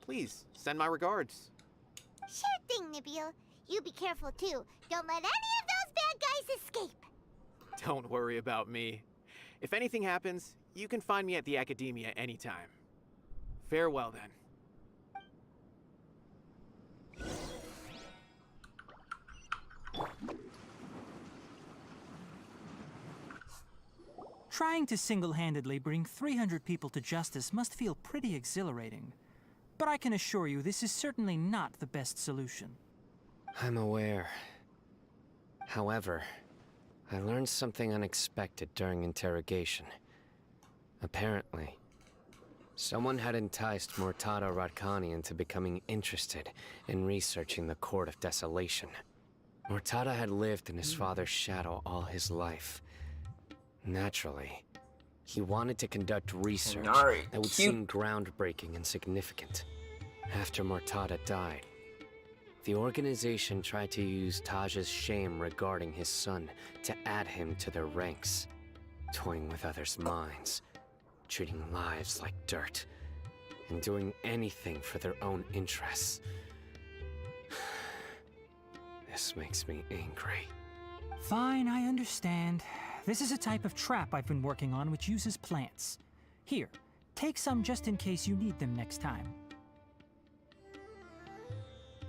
please send my regards. Sure thing, Nabil. You be careful too. Don't let any of those bad guys escape. Don't worry about me. If anything happens, you can find me at the Academia anytime. Farewell then. Trying to single-handedly bring 300 people to justice must feel pretty exhilarating. But I can assure you this is certainly not the best solution. I'm aware. However, I learned something unexpected during interrogation. Apparently, someone had enticed Mortada Radkani into becoming interested in researching the Court of Desolation. Mortada had lived in his father's shadow all his life. Naturally, he wanted to conduct research that would seem groundbreaking and significant. After Mortada died, the organization tried to use Taj's shame regarding his son to add him to their ranks, toying with others' minds, treating lives like dirt, and doing anything for their own interests. This makes me angry. Fine, I understand. This is a type of trap I've been working on which uses plants. Here, take some just in case you need them next time.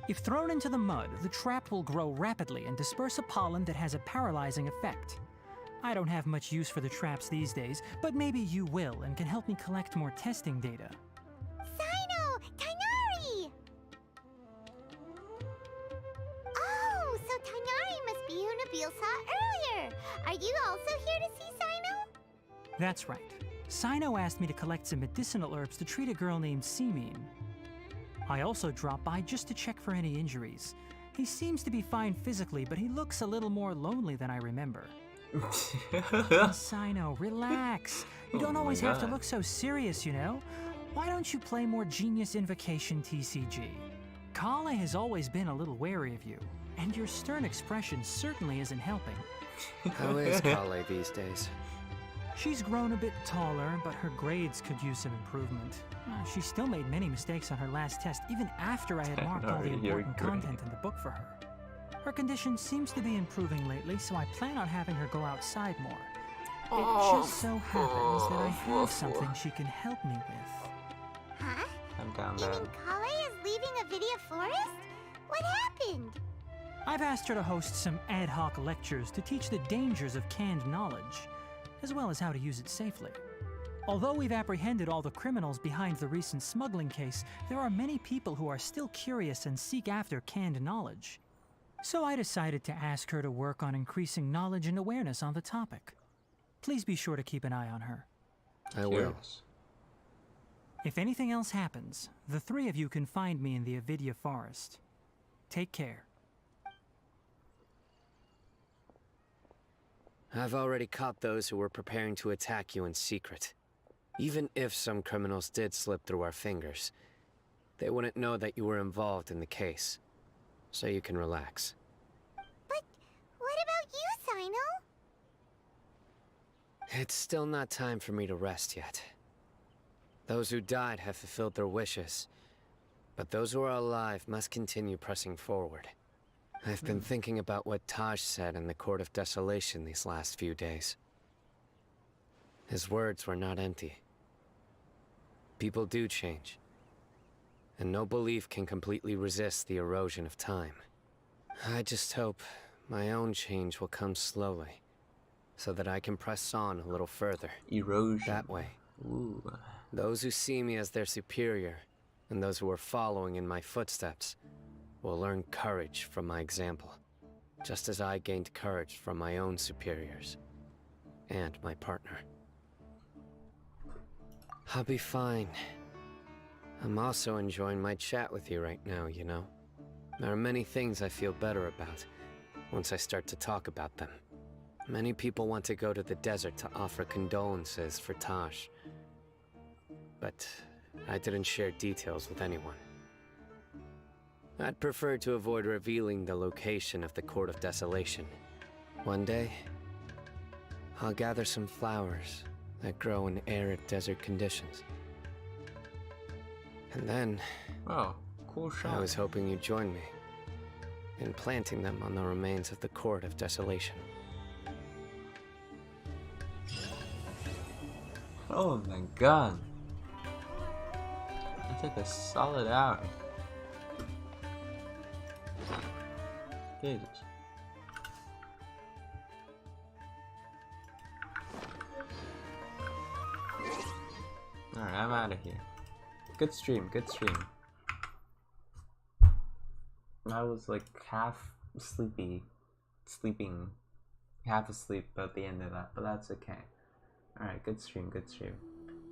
If thrown into the mud, the trap will grow rapidly and disperse a pollen that has a paralyzing effect. I don't have much use for the traps these days, but maybe you will and can help me collect more testing data. Sino! Tainari! Oh, so Tainari must be who Nabil saw earlier. Are you also here to see Sino? That's right. Sino asked me to collect some medicinal herbs to treat a girl named Seemine. I also dropped by just to check for any injuries. He seems to be fine physically, but he looks a little more lonely than I remember. Sino, relax. You don't always have to look so serious, you know? Why don't you play more Genius Invocation TCG? Kale has always been a little wary of you, and your stern expression certainly isn't helping. How is Kale these days? She's grown a bit taller, but her grades could use some improvement. She still made many mistakes on her last test, even after I had marked all the important content in the book for her. Her condition seems to be improving lately, so I plan on having her go outside more. It just so happens that I have something she can help me with. Huh? I'm down You bad. mean Kale is leaving Avidia Forest? What happened? I've asked her to host some ad hoc lectures to teach the dangers of canned knowledge, as well as how to use it safely. Although we've apprehended all the criminals behind the recent smuggling case, there are many people who are still curious and seek after canned knowledge. So I decided to ask her to work on increasing knowledge and awareness on the topic. Please be sure to keep an eye on her. I will. If anything else happens, the three of you can find me in the Avidia Forest. Take care. I've already caught those who were preparing to attack you in secret. Even if some criminals did slip through our fingers, they wouldn't know that you were involved in the case. So you can relax. But what about you, Sino? It's still not time for me to rest yet. Those who died have fulfilled their wishes, but those who are alive must continue pressing forward. I've been thinking about what Taj said in the Court of Desolation these last few days. His words were not empty. People do change, and no belief can completely resist the erosion of time. I just hope my own change will come slowly, so that I can press on a little further. Erosion. That way. Ooh. Those who see me as their superior, and those who are following in my footsteps, will learn courage from my example, just as I gained courage from my own superiors, and my partner. I'll be fine. I'm also enjoying my chat with you right now, you know? There are many things I feel better about once I start to talk about them. Many people want to go to the desert to offer condolences for Taj, but I didn't share details with anyone. I'd prefer to avoid revealing the location of the Court of Desolation. One day, I'll gather some flowers that grow in arid desert conditions. And then, oh, cool shot. I was hoping you'd join me in planting them on the remains of the Court of Desolation. Oh my god. It took a solid hour. Jesus. Alright, I'm out of here. Good stream, good stream. I was like half sleeping, half asleep at the end of that, but that's okay. Alright, good stream, good stream.